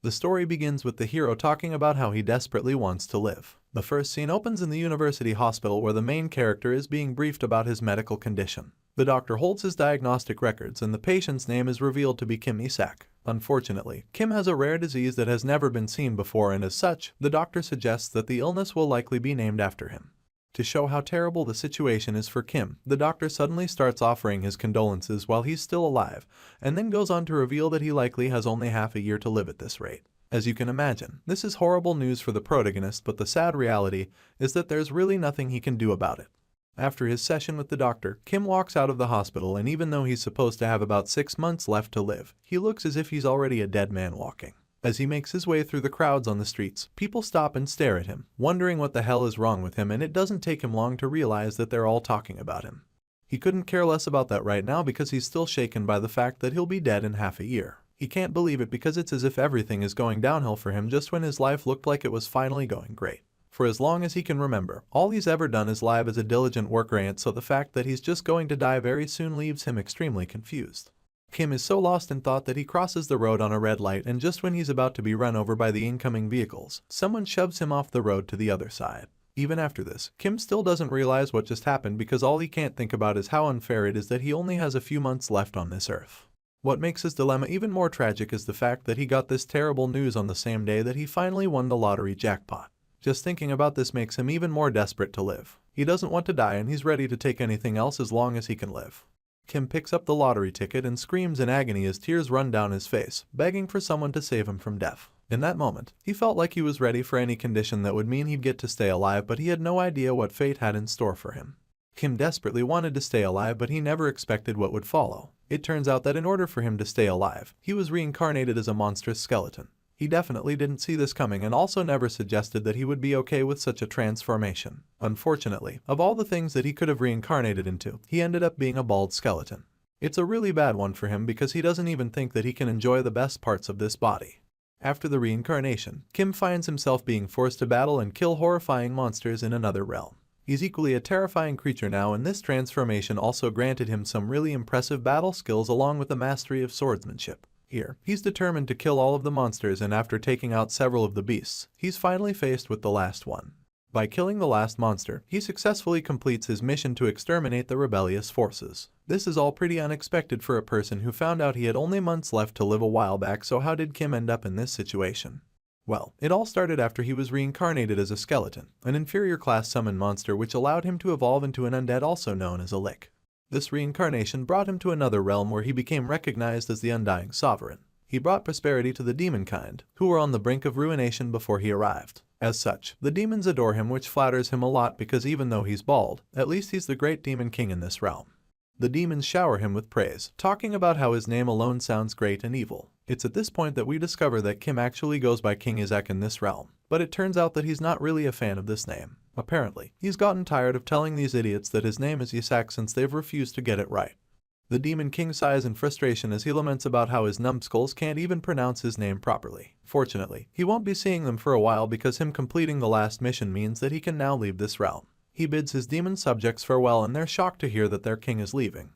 The story begins with the hero talking about how he desperately wants to live. The first scene opens in the university hospital where the main character is being briefed about his medical condition. The doctor holds his diagnostic records and the patient's name is revealed to be Kim Isak. Unfortunately, Kim has a rare disease that has never been seen before, and as such, the doctor suggests that the illness will likely be named after him. To show how terrible the situation is for Kim, the doctor suddenly starts offering his condolences while he's still alive, and then goes on to reveal that he likely has only half a year to live at this rate. As you can imagine, this is horrible news for the protagonist, but the sad reality is that there's really nothing he can do about it. After his session with the doctor, Kim walks out of the hospital, and even though he's supposed to have about 6 months left to live, he looks as if he's already a dead man walking. As he makes his way through the crowds on the streets, people stop and stare at him, wondering what the hell is wrong with him, and it doesn't take him long to realize that they're all talking about him. He couldn't care less about that right now because he's still shaken by the fact that he'll be dead in half a year. He can't believe it because it's as if everything is going downhill for him just when his life looked like it was finally going great. For as long as he can remember, all he's ever done is live as a diligent worker ant, so the fact that he's just going to die very soon leaves him extremely confused. Kim is so lost in thought that he crosses the road on a red light, and just when he's about to be run over by the incoming vehicles, someone shoves him off the road to the other side. Even after this, Kim still doesn't realize what just happened because all he can't think about is how unfair it is that he only has a few months left on this earth. What makes his dilemma even more tragic is the fact that he got this terrible news on the same day that he finally won the lottery jackpot. Just thinking about this makes him even more desperate to live. He doesn't want to die, and he's ready to take anything else as long as he can live. Kim picks up the lottery ticket and screams in agony as tears run down his face, begging for someone to save him from death. In that moment, he felt like he was ready for any condition that would mean he'd get to stay alive, but he had no idea what fate had in store for him. Kim desperately wanted to stay alive, but he never expected what would follow. It turns out that in order for him to stay alive, he was reincarnated as a monstrous skeleton. He definitely didn't see this coming and also never suggested that he would be okay with such a transformation. Unfortunately, of all the things that he could have reincarnated into, he ended up being a bald skeleton. It's a really bad one for him because he doesn't even think that he can enjoy the best parts of this body. After the reincarnation, Kim finds himself being forced to battle and kill horrifying monsters in another realm. He's equally a terrifying creature now, and this transformation also granted him some really impressive battle skills along with the mastery of swordsmanship. Here, he's determined to kill all of the monsters, and after taking out several of the beasts, he's finally faced with the last one. By killing the last monster, he successfully completes his mission to exterminate the rebellious forces. This is all pretty unexpected for a person who found out he had only months left to live a while back, so how did Kim end up in this situation? Well, it all started after he was reincarnated as a skeleton, an inferior class summon monster which allowed him to evolve into an undead also known as a lick. This reincarnation brought him to another realm where he became recognized as the Undying Sovereign. He brought prosperity to the demon kind, who were on the brink of ruination before he arrived. As such, the demons adore him, which flatters him a lot because even though he's bald, at least he's the great demon king in this realm. The demons shower him with praise, talking about how his name alone sounds great and evil. It's at this point that we discover that Kim actually goes by King Isak in this realm, but it turns out that he's not really a fan of this name. Apparently, he's gotten tired of telling these idiots that his name is Isak since they've refused to get it right. The Demon King sighs in frustration as he laments about how his numbskulls can't even pronounce his name properly. Fortunately, he won't be seeing them for a while because him completing the last mission means that he can now leave this realm. He bids his demon subjects farewell, and they're shocked to hear that their king is leaving.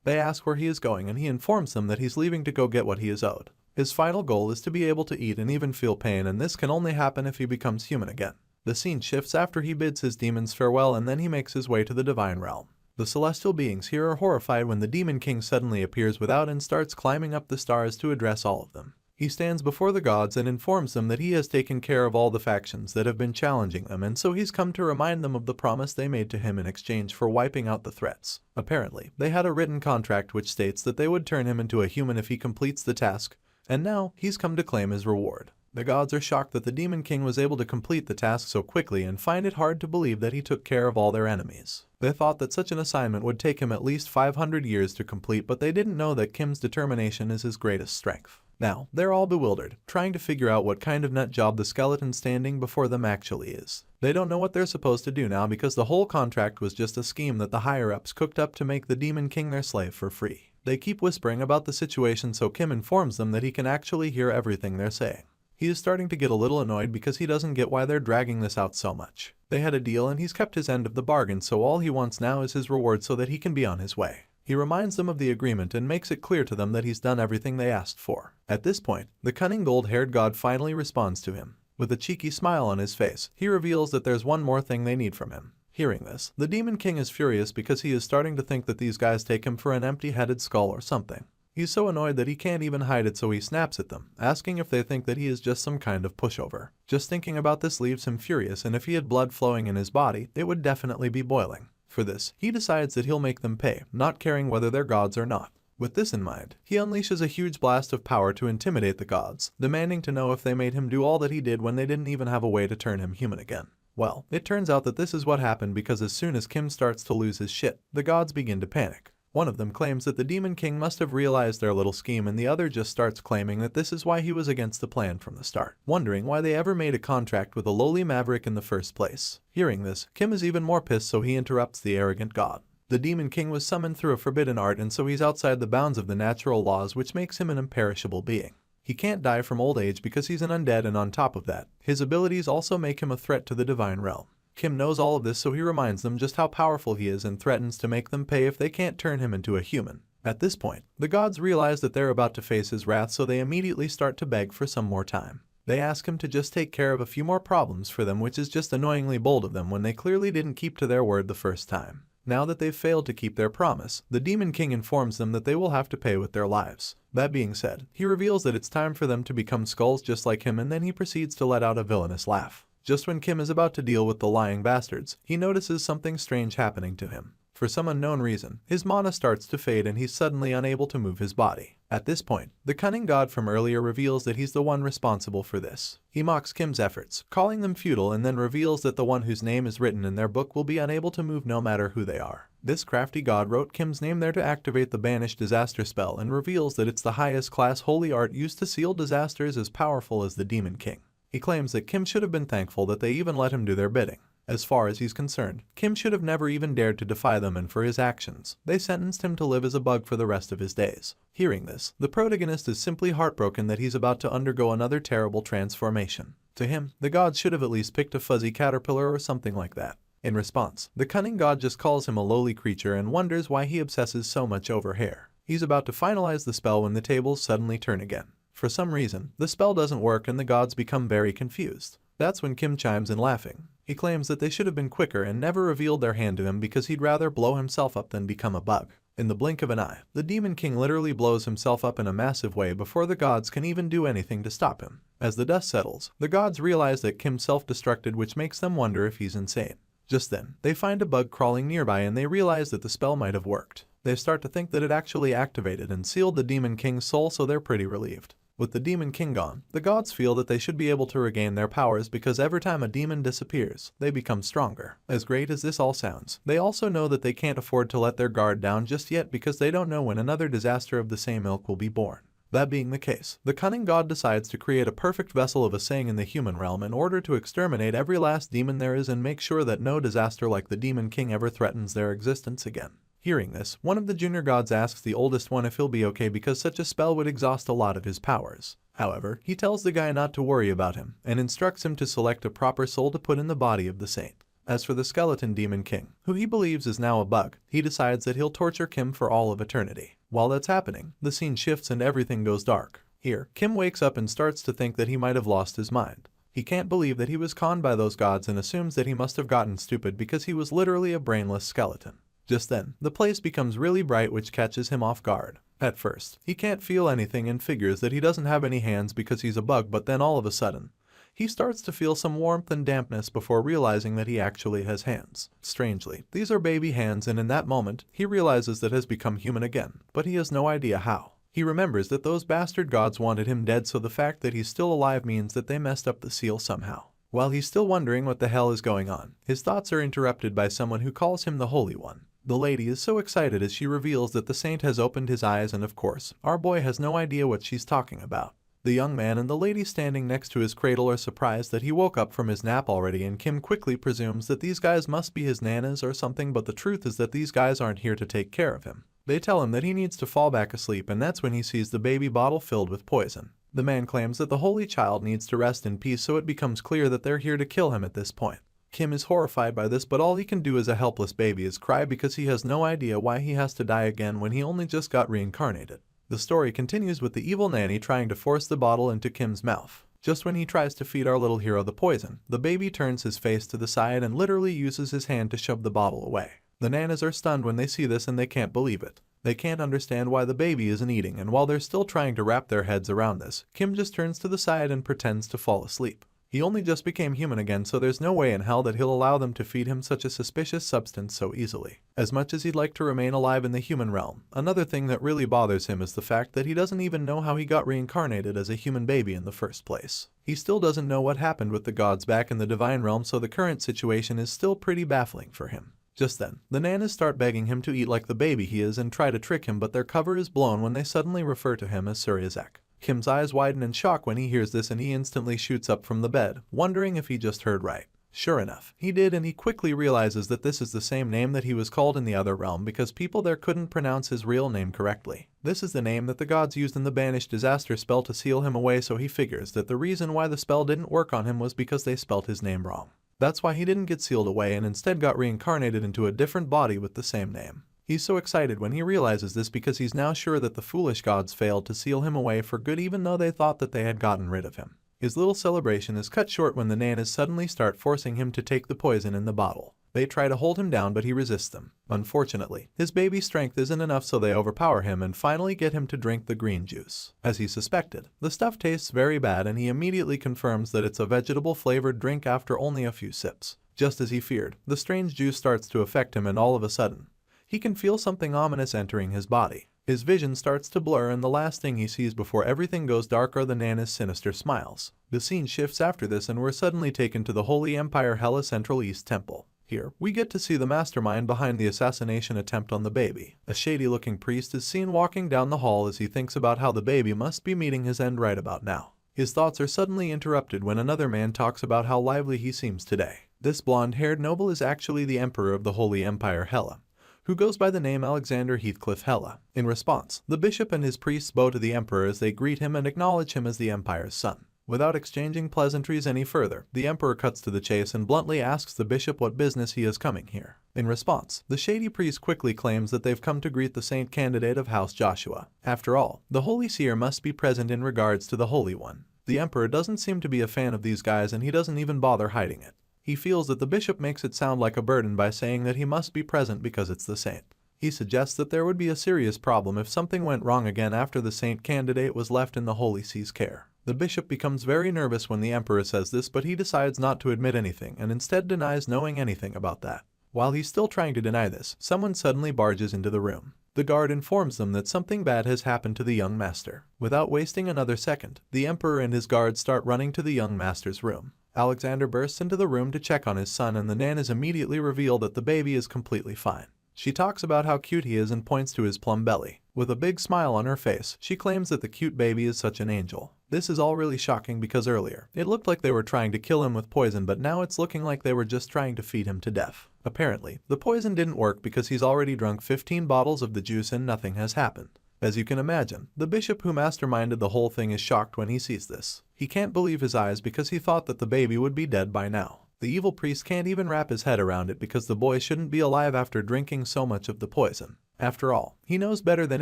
They ask where he is going, and he informs them that he's leaving to go get what he is owed. His final goal is to be able to eat and even feel pain, and this can only happen if he becomes human again. The scene shifts after he bids his demons farewell, and then he makes his way to the divine realm. The celestial beings here are horrified when the Demon King suddenly appears without and starts climbing up the stars to address all of them. He stands before the gods and informs them that he has taken care of all the factions that have been challenging them, and so he's come to remind them of the promise they made to him in exchange for wiping out the threats. Apparently, they had a written contract which states that they would turn him into a human if he completes the task, and now he's come to claim his reward. The gods are shocked that the Demon King was able to complete the task so quickly and find it hard to believe that he took care of all their enemies. They thought that such an assignment would take him at least 500 years to complete, but they didn't know that Kim's determination is his greatest strength. Now, they're all bewildered, trying to figure out what kind of nut job the skeleton standing before them actually is. They don't know what they're supposed to do now because the whole contract was just a scheme that the higher-ups cooked up to make the Demon King their slave for free. They keep whispering about the situation, so Kim informs them that he can actually hear everything they're saying. He is starting to get a little annoyed because he doesn't get why they're dragging this out so much. They had a deal and he's kept his end of the bargain, so all he wants now is his reward so that he can be on his way. He reminds them of the agreement and makes it clear to them that he's done everything they asked for. At this point, the cunning gold-haired god finally responds to him. With a cheeky smile on his face, he reveals that there's one more thing they need from him. Hearing this, the Demon King is furious because he is starting to think that these guys take him for an empty-headed skull or something. He's so annoyed that he can't even hide it, so he snaps at them, asking if they think that he is just some kind of pushover. Just thinking about this leaves him furious, and if he had blood flowing in his body, it would definitely be boiling. For this, he decides that he'll make them pay, not caring whether they're gods or not. With this in mind, he unleashes a huge blast of power to intimidate the gods, demanding to know if they made him do all that he did when they didn't even have a way to turn him human again. Well, it turns out that this is what happened because as soon as Kim starts to lose his shit, the gods begin to panic. One of them claims that the Demon King must have realized their little scheme, and the other just starts claiming that this is why he was against the plan from the start, wondering why they ever made a contract with a lowly maverick in the first place. Hearing this, Kim is even more pissed, so he interrupts the arrogant god. The Demon King was summoned through a forbidden art, and so he's outside the bounds of the natural laws, which makes him an imperishable being. He can't die from old age because he's an undead, and on top of that, his abilities also make him a threat to the divine realm. Kim knows all of this, so he reminds them just how powerful he is and threatens to make them pay if they can't turn him into a human. At this point, the gods realize that they're about to face his wrath, so they immediately start to beg for some more time. They ask him to just take care of a few more problems for them, which is just annoyingly bold of them when they clearly didn't keep to their word the first time. Now that they've failed to keep their promise, the Demon King informs them that they will have to pay with their lives. That being said, he reveals that it's time for them to become skulls just like him, and then he proceeds to let out a villainous laugh. Just when Kim is about to deal with the lying bastards, he notices something strange happening to him. For some unknown reason, his mana starts to fade and he's suddenly unable to move his body. At this point, the cunning god from earlier reveals that he's the one responsible for this. He mocks Kim's efforts, calling them futile, and then reveals that the one whose name is written in their book will be unable to move no matter who they are. This crafty god wrote Kim's name there to activate the Banish Disaster spell, and reveals that it's the highest class holy art used to seal disasters as powerful as the Demon King. He claims that Kim should have been thankful that they even let him do their bidding. As far as he's concerned, Kim should have never even dared to defy them, and for his actions, they sentenced him to live as a bug for the rest of his days. Hearing this, the protagonist is simply heartbroken that he's about to undergo another terrible transformation. To him, the gods should have at least picked a fuzzy caterpillar or something like that. In response, the cunning god just calls him a lowly creature and wonders why he obsesses so much over hair. He's about to finalize the spell when the tables suddenly turn again. For some reason, the spell doesn't work and the gods become very confused. That's when Kim chimes in laughing. He claims that they should have been quicker and never revealed their hand to him because he'd rather blow himself up than become a bug. In the blink of an eye, the Demon King literally blows himself up in a massive way before the gods can even do anything to stop him. As the dust settles, the gods realize that Kim self-destructed, which makes them wonder if he's insane. Just then, they find a bug crawling nearby and they realize that the spell might have worked. They start to think that it actually activated and sealed the Demon King's soul, so they're pretty relieved. With the Demon King gone, the gods feel that they should be able to regain their powers because every time a demon disappears, they become stronger. As great as this all sounds, they also know that they can't afford to let their guard down just yet because they don't know when another disaster of the same ilk will be born. That being the case, the cunning god decides to create a perfect vessel of a saying in the human realm in order to exterminate every last demon there is and make sure that no disaster like the Demon King ever threatens their existence again. Hearing this, one of the junior gods asks the oldest one if he'll be okay because such a spell would exhaust a lot of his powers. However, he tells the guy not to worry about him and instructs him to select a proper soul to put in the body of the saint. As for the skeleton Demon King, who he believes is now a bug, he decides that he'll torture Kim for all of eternity. While that's happening, the scene shifts and everything goes dark. Here, Kim wakes up and starts to think that he might have lost his mind. He can't believe that he was conned by those gods and assumes that he must have gotten stupid because he was literally a brainless skeleton. Just then, the place becomes really bright, which catches him off guard. At first, he can't feel anything and figures that he doesn't have any hands because he's a bug, but then all of a sudden, he starts to feel some warmth and dampness before realizing that he actually has hands. Strangely, these are baby hands, and in that moment, he realizes that he has become human again, but he has no idea how. He remembers that those bastard gods wanted him dead, so the fact that he's still alive means that they messed up the seal somehow. While he's still wondering what the hell is going on, his thoughts are interrupted by someone who calls him the Holy One. The lady is so excited as she reveals that the saint has opened his eyes, and of course, our boy has no idea what she's talking about. The young man and the lady standing next to his cradle are surprised that he woke up from his nap already, and Kim quickly presumes that these guys must be his nanas or something, but the truth is that these guys aren't here to take care of him. They tell him that he needs to fall back asleep, and that's when he sees the baby bottle filled with poison. The man claims that the holy child needs to rest in peace, so it becomes clear that they're here to kill him at this point. Kim is horrified by this, but all he can do as a helpless baby is cry because he has no idea why he has to die again when he only just got reincarnated. The story continues with the evil nanny trying to force the bottle into Kim's mouth. Just when he tries to feed our little hero the poison, the baby turns his face to the side and literally uses his hand to shove the bottle away. The nanas are stunned when they see this and they can't believe it. They can't understand why the baby isn't eating, and while they're still trying to wrap their heads around this, Kim just turns to the side and pretends to fall asleep. He only just became human again, so there's no way in hell that he'll allow them to feed him such a suspicious substance so easily. As much as he'd like to remain alive in the human realm, another thing that really bothers him is the fact that he doesn't even know how he got reincarnated as a human baby in the first place. He still doesn't know what happened with the gods back in the divine realm, so the current situation is still pretty baffling for him. Just then, the nanas start begging him to eat like the baby he is and try to trick him, but their cover is blown when they suddenly refer to him as Suryazek. Kim's eyes widen in shock when he hears this and he instantly shoots up from the bed, wondering if he just heard right. Sure enough, he did, and he quickly realizes that this is the same name that he was called in the other realm because people there couldn't pronounce his real name correctly. This is the name that the gods used in the Banish Disaster spell to seal him away, so he figures that the reason why the spell didn't work on him was because they spelt his name wrong. That's why he didn't get sealed away and instead got reincarnated into a different body with the same name. He's so excited when he realizes this because he's now sure that the foolish gods failed to seal him away for good, even though they thought that they had gotten rid of him. His little celebration is cut short when the nanas suddenly start forcing him to take the poison in the bottle. They try to hold him down, but he resists them. Unfortunately, his baby strength isn't enough, so they overpower him and finally get him to drink the green juice. As he suspected, the stuff tastes very bad and he immediately confirms that it's a vegetable-flavored drink after only a few sips. Just as he feared, the strange juice starts to affect him and all of a sudden, he can feel something ominous entering his body. His vision starts to blur and the last thing he sees before everything goes dark are the nanas' sinister smiles. The scene shifts after this and we're suddenly taken to the Holy Empire Hela Central East Temple. Here, we get to see the mastermind behind the assassination attempt on the baby. A shady-looking priest is seen walking down the hall as he thinks about how the baby must be meeting his end right about now. His thoughts are suddenly interrupted when another man talks about how lively he seems today. This blonde-haired noble is actually the emperor of the Holy Empire Hela, who goes by the name Alexander Heathcliff Hela. In response, the bishop and his priests bow to the emperor as they greet him and acknowledge him as the empire's son. Without exchanging pleasantries any further, the emperor cuts to the chase and bluntly asks the bishop what business he is coming here. In response, the shady priest quickly claims that they've come to greet the saint candidate of House Joshua. After all, the holy seer must be present in regards to the Holy One. The emperor doesn't seem to be a fan of these guys and he doesn't even bother hiding it. He feels that the bishop makes it sound like a burden by saying that he must be present because it's the saint. He suggests that there would be a serious problem if something went wrong again after the saint candidate was left in the Holy See's care. The bishop becomes very nervous when the emperor says this, but he decides not to admit anything and instead denies knowing anything about that. While he's still trying to deny this, someone suddenly barges into the room. The guard informs them that something bad has happened to the young master. Without wasting another second, the emperor and his guards start running to the young master's room. Alexander bursts into the room to check on his son and the nanas immediately reveal that the baby is completely fine. She talks about how cute he is and points to his plum belly. With a big smile on her face, she claims that the cute baby is such an angel. This is all really shocking because earlier, it looked like they were trying to kill him with poison, but now it's looking like they were just trying to feed him to death. Apparently, the poison didn't work because he's already drunk 15 bottles of the juice and nothing has happened. As you can imagine, the bishop who masterminded the whole thing is shocked when he sees this. He can't believe his eyes because he thought that the baby would be dead by now. The evil priest can't even wrap his head around it because the boy shouldn't be alive after drinking so much of the poison. After all, he knows better than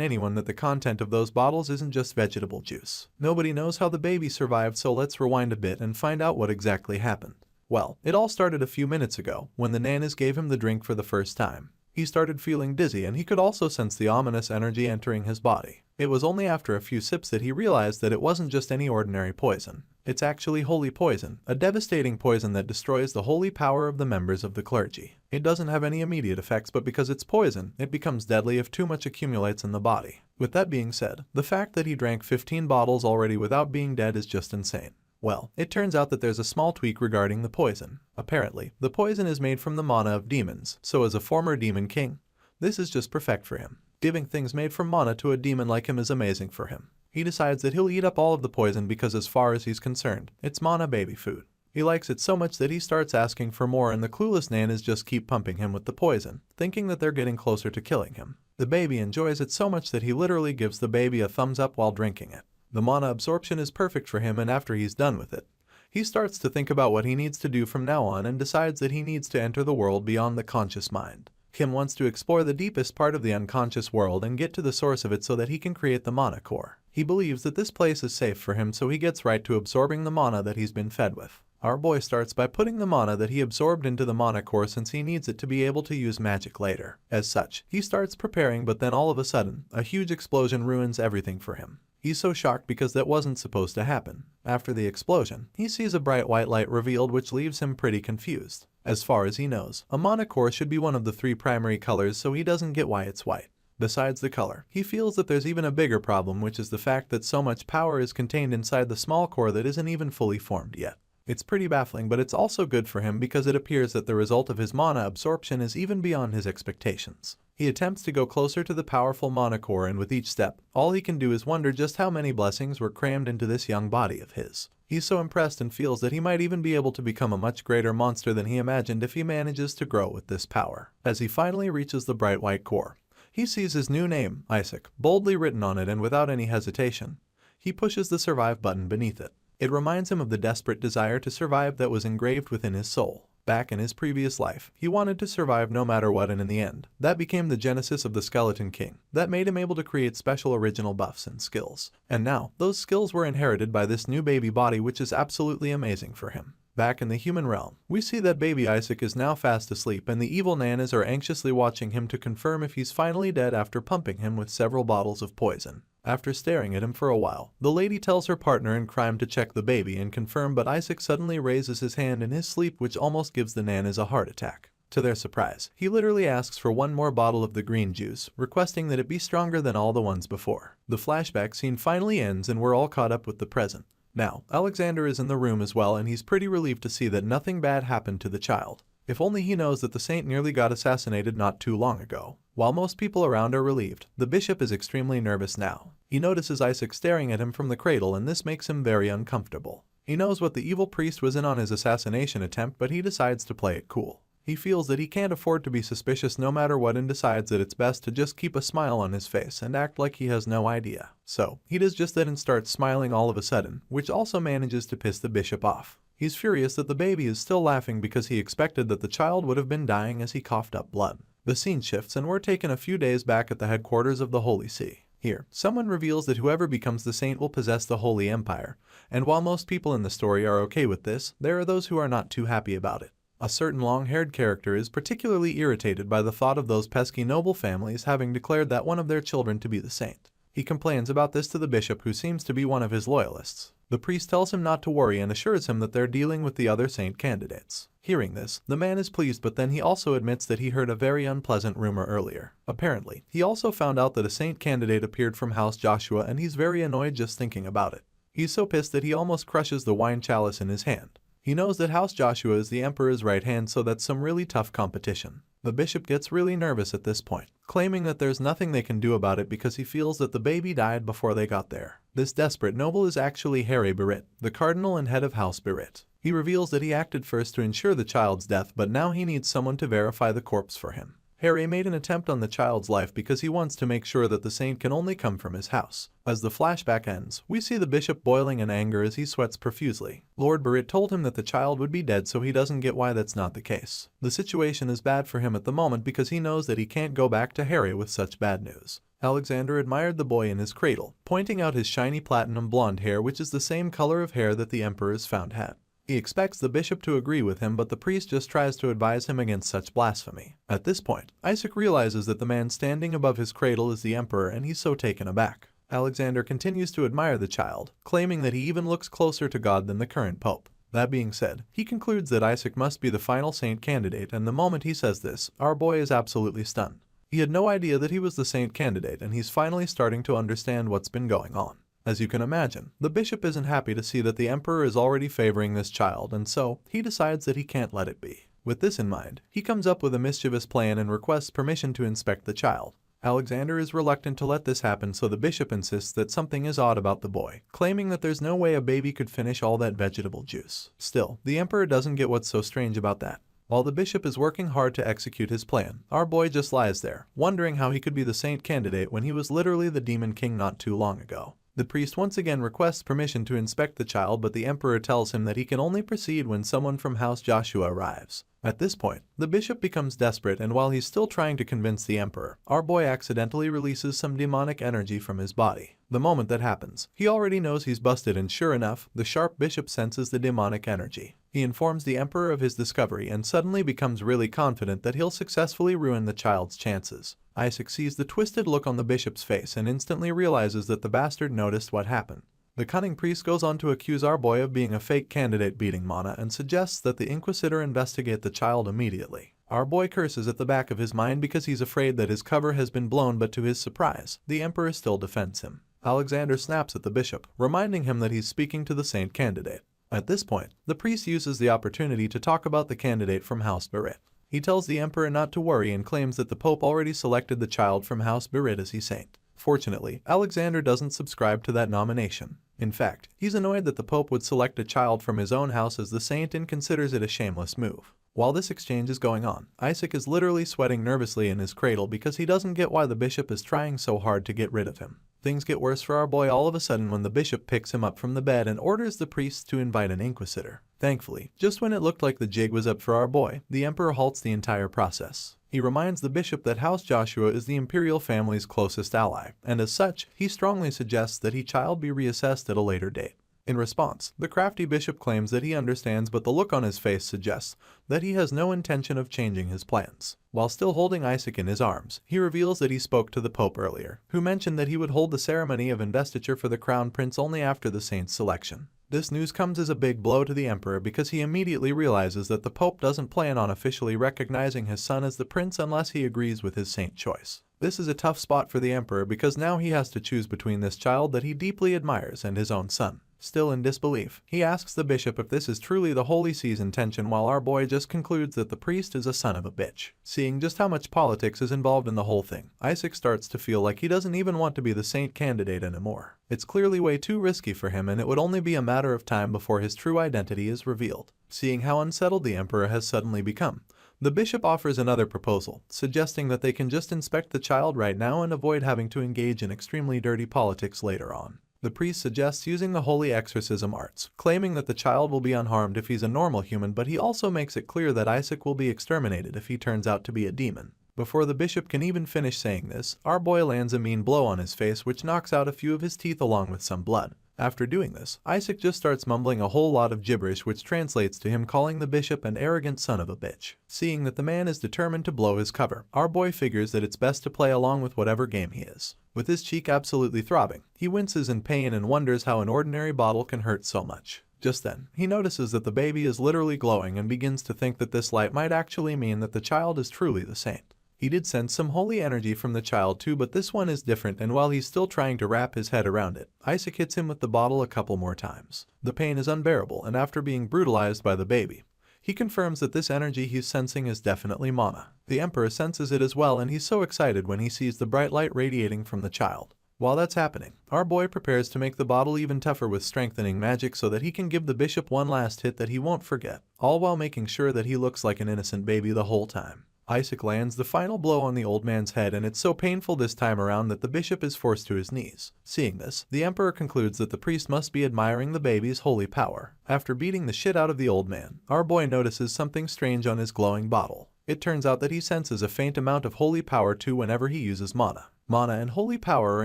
anyone that the content of those bottles isn't just vegetable juice. Nobody knows how the baby survived, so let's rewind a bit and find out what exactly happened. Well, it all started a few minutes ago when the nanas gave him the drink for the first time. He started feeling dizzy and he could also sense the ominous energy entering his body. It was only after a few sips that he realized that it wasn't just any ordinary poison. It's actually holy poison, a devastating poison that destroys the holy power of the members of the clergy. It doesn't have any immediate effects, but because it's poison, it becomes deadly if too much accumulates in the body. With that being said, the fact that he drank 15 bottles already without being dead is just insane. Well, it turns out that there's a small tweak regarding the poison. Apparently, the poison is made from the mana of demons, so as a former demon king, this is just perfect for him. Giving things made from mana to a demon like him is amazing for him. He decides that he'll eat up all of the poison because as far as he's concerned, it's mana baby food. He likes it so much that he starts asking for more and the clueless nanas just keep pumping him with the poison, thinking that they're getting closer to killing him. The baby enjoys it so much that he literally gives the baby a thumbs up while drinking it. The mana absorption is perfect for him and after he's done with it, He starts to think about what he needs to do from now on and decides that he needs to enter the world beyond the conscious mind. Kim wants to explore the deepest part of the unconscious world and get to the source of it so that he can create the mana core. He believes that this place is safe for him, so he gets right to absorbing the mana that he's been fed with. Our boy starts by putting the mana that he absorbed into the mana core since he needs it to be able to use magic later. As such, he starts preparing, but then all of a sudden, a huge explosion ruins everything for him. He's so shocked because that wasn't supposed to happen. After the explosion, he sees a bright white light revealed, which leaves him pretty confused. As far as he knows, a mana core should be one of the 3 primary colors, so he doesn't get why it's white. Besides the color, he feels that there's even a bigger problem, which is the fact that so much power is contained inside the small core that isn't even fully formed yet. It's pretty baffling, but it's also good for him because it appears that the result of his mana absorption is even beyond his expectations. He attempts to go closer to the powerful mana core, and with each step, all he can do is wonder just how many blessings were crammed into this young body of his. He's so impressed and feels that he might even be able to become a much greater monster than he imagined if he manages to grow with this power. As he finally reaches the bright white core, he sees his new name, Isaac, boldly written on it, and without any hesitation, he pushes the survive button beneath it. It reminds him of the desperate desire to survive that was engraved within his soul. Back in his previous life, he wanted to survive no matter what, and in the end, that became the genesis of the Skeleton King. That made him able to create special original buffs and skills. And now, those skills were inherited by this new baby body, which is absolutely amazing for him. Back in the human realm, we see that baby Isaac is now fast asleep, and the evil nanas are anxiously watching him to confirm if he's finally dead after pumping him with several bottles of poison. After staring at him for a while, the lady tells her partner in crime to check the baby and confirm, but Isaac suddenly raises his hand in his sleep, which almost gives the nanas a heart attack. To their surprise, he literally asks for one more bottle of the green juice, requesting that it be stronger than all the ones before. The flashback scene finally ends and we're all caught up with the present. Now, Alexander is in the room as well, and he's pretty relieved to see that nothing bad happened to the child. If only he knows that the saint nearly got assassinated not too long ago. While most people around are relieved, the bishop is extremely nervous now. He notices Isaac staring at him from the cradle, and this makes him very uncomfortable. He knows what the evil priest was in on his assassination attempt, but he decides to play it cool. He feels that he can't afford to be suspicious no matter what, and decides that it's best to just keep a smile on his face and act like he has no idea. So, he does just that and starts smiling all of a sudden, which also manages to piss the bishop off. He's furious that the baby is still laughing because he expected that the child would have been dying as he coughed up blood. The scene shifts and we're taken a few days back at the headquarters of the Holy See. Here, someone reveals that whoever becomes the saint will possess the Holy Empire, and while most people in the story are okay with this, there are those who are not too happy about it. A certain long-haired character is particularly irritated by the thought of those pesky noble families having declared that one of their children to be the saint. He complains about this to the bishop, who seems to be one of his loyalists. The priest tells him not to worry and assures him that they're dealing with the other saint candidates. Hearing this, the man is pleased, but then he also admits that he heard a very unpleasant rumor earlier. Apparently, he also found out that a saint candidate appeared from House Joshua, and he's very annoyed just thinking about it. He's so pissed that he almost crushes the wine chalice in his hand. He knows that House Joshua is the emperor's right hand, so that's some really tough competition. The bishop gets really nervous at this point, claiming that there's nothing they can do about it because he feels that the baby died before they got there. This desperate noble is actually Harry Barrett, the cardinal and head of House Barrett. He reveals that he acted first to ensure the child's death, but now he needs someone to verify the corpse for him. Harry made an attempt on the child's life because he wants to make sure that the saint can only come from his house. As the flashback ends, we see the bishop boiling in anger as he sweats profusely. Lord Barrett told him that the child would be dead, so he doesn't get why that's not the case. The situation is bad for him at the moment because he knows that he can't go back to Harry with such bad news. Alexander admired the boy in his cradle, pointing out his shiny platinum blonde hair, which is the same color of hair that the emperor's found had. He expects the bishop to agree with him, but the priest just tries to advise him against such blasphemy. At this point, Isaac realizes that the man standing above his cradle is the emperor, and he's so taken aback. Alexander continues to admire the child, claiming that he even looks closer to God than the current pope. That being said, he concludes that Isaac must be the final saint candidate, and the moment he says this, our boy is absolutely stunned. He had no idea that he was the saint candidate, and he's finally starting to understand what's been going on. As you can imagine, the bishop isn't happy to see that the emperor is already favoring this child, and so he decides that he can't let it be. With this in mind, he comes up with a mischievous plan and requests permission to inspect the child. Alexander is reluctant to let this happen, so the bishop insists that something is odd about the boy, claiming that there's no way a baby could finish all that vegetable juice. Still, the emperor doesn't get what's so strange about that. While the bishop is working hard to execute his plan, our boy just lies there, wondering how he could be the saint candidate when he was literally the demon king not too long ago. The priest once again requests permission to inspect the child, but the emperor tells him that he can only proceed when someone from House Joshua arrives. At this point, the bishop becomes desperate, and while he's still trying to convince the emperor, our boy accidentally releases some demonic energy from his body. The moment that happens, he already knows he's busted, and sure enough, the sharp bishop senses the demonic energy. He informs the emperor of his discovery and suddenly becomes really confident that he'll successfully ruin the child's chances. Isaac sees the twisted look on the bishop's face and instantly realizes that the bastard noticed what happened. The cunning priest goes on to accuse our boy of being a fake candidate beating Mana and suggests that the inquisitor investigate the child immediately. Our boy curses at the back of his mind because he's afraid that his cover has been blown, but to his surprise, the emperor still defends him. Alexander snaps at the bishop, reminding him that he's speaking to the saint candidate. At this point, the priest uses the opportunity to talk about the candidate from House Berit. He tells the emperor not to worry and claims that the pope already selected the child from House Berit as his saint. Fortunately, Alexander doesn't subscribe to that nomination. In fact, he's annoyed that the pope would select a child from his own house as the saint and considers it a shameless move. While this exchange is going on, Isaac is literally sweating nervously in his cradle because he doesn't get why the bishop is trying so hard to get rid of him. Things get worse for our boy all of a sudden when the bishop picks him up from the bed and orders the priests to invite an inquisitor. Thankfully, just when it looked like the jig was up for our boy, the emperor halts the entire process. He reminds the bishop that House Joshua is the imperial family's closest ally, and as such, he strongly suggests that his child be reassessed at a later date. In response, the crafty bishop claims that he understands, but the look on his face suggests that he has no intention of changing his plans. While still holding Isaac in his arms, he reveals that he spoke to the pope earlier, who mentioned that he would hold the ceremony of investiture for the crown prince only after the saint's selection. This news comes as a big blow to the emperor because he immediately realizes that the pope doesn't plan on officially recognizing his son as the prince unless he agrees with his saint choice. This is a tough spot for the emperor because now he has to choose between this child that he deeply admires and his own son. Still in disbelief, he asks the bishop if this is truly the Holy See's intention, while our boy just concludes that the priest is a son of a bitch. Seeing just how much politics is involved in the whole thing, Isaac starts to feel like he doesn't even want to be the saint candidate anymore. It's clearly way too risky for him, and it would only be a matter of time before his true identity is revealed. Seeing how unsettled the emperor has suddenly become, the bishop offers another proposal, suggesting that they can just inspect the child right now and avoid having to engage in extremely dirty politics later on. The priest suggests using the holy exorcism arts, claiming that the child will be unharmed if he's a normal human, but he also makes it clear that Isaac will be exterminated if he turns out to be a demon. Before the bishop can even finish saying this, our boy lands a mean blow on his face which knocks out a few of his teeth along with some blood. After doing this, Isaac just starts mumbling a whole lot of gibberish which translates to him calling the bishop an arrogant son of a bitch. Seeing that the man is determined to blow his cover, our boy figures that it's best to play along with whatever game he is. With his cheek absolutely throbbing, he winces in pain and wonders how an ordinary bottle can hurt so much. Just then, he notices that the baby is literally glowing and begins to think that this light might actually mean that the child is truly the saint. He did sense some holy energy from the child too, but this one is different, and while he's still trying to wrap his head around it, Isaac hits him with the bottle a couple more times. The pain is unbearable, and after being brutalized by the baby, he confirms that this energy he's sensing is definitely mana. The emperor senses it as well, and he's so excited when he sees the bright light radiating from the child. While that's happening, our boy prepares to make the bottle even tougher with strengthening magic so that he can give the bishop one last hit that he won't forget, all while making sure that he looks like an innocent baby the whole time. Isaac lands the final blow on the old man's head, and it's so painful this time around that the bishop is forced to his knees. Seeing this, the emperor concludes that the priest must be admiring the baby's holy power. After beating the shit out of the old man, our boy notices something strange on his glowing bottle. It turns out that he senses a faint amount of holy power too whenever he uses mana. Mana and holy power are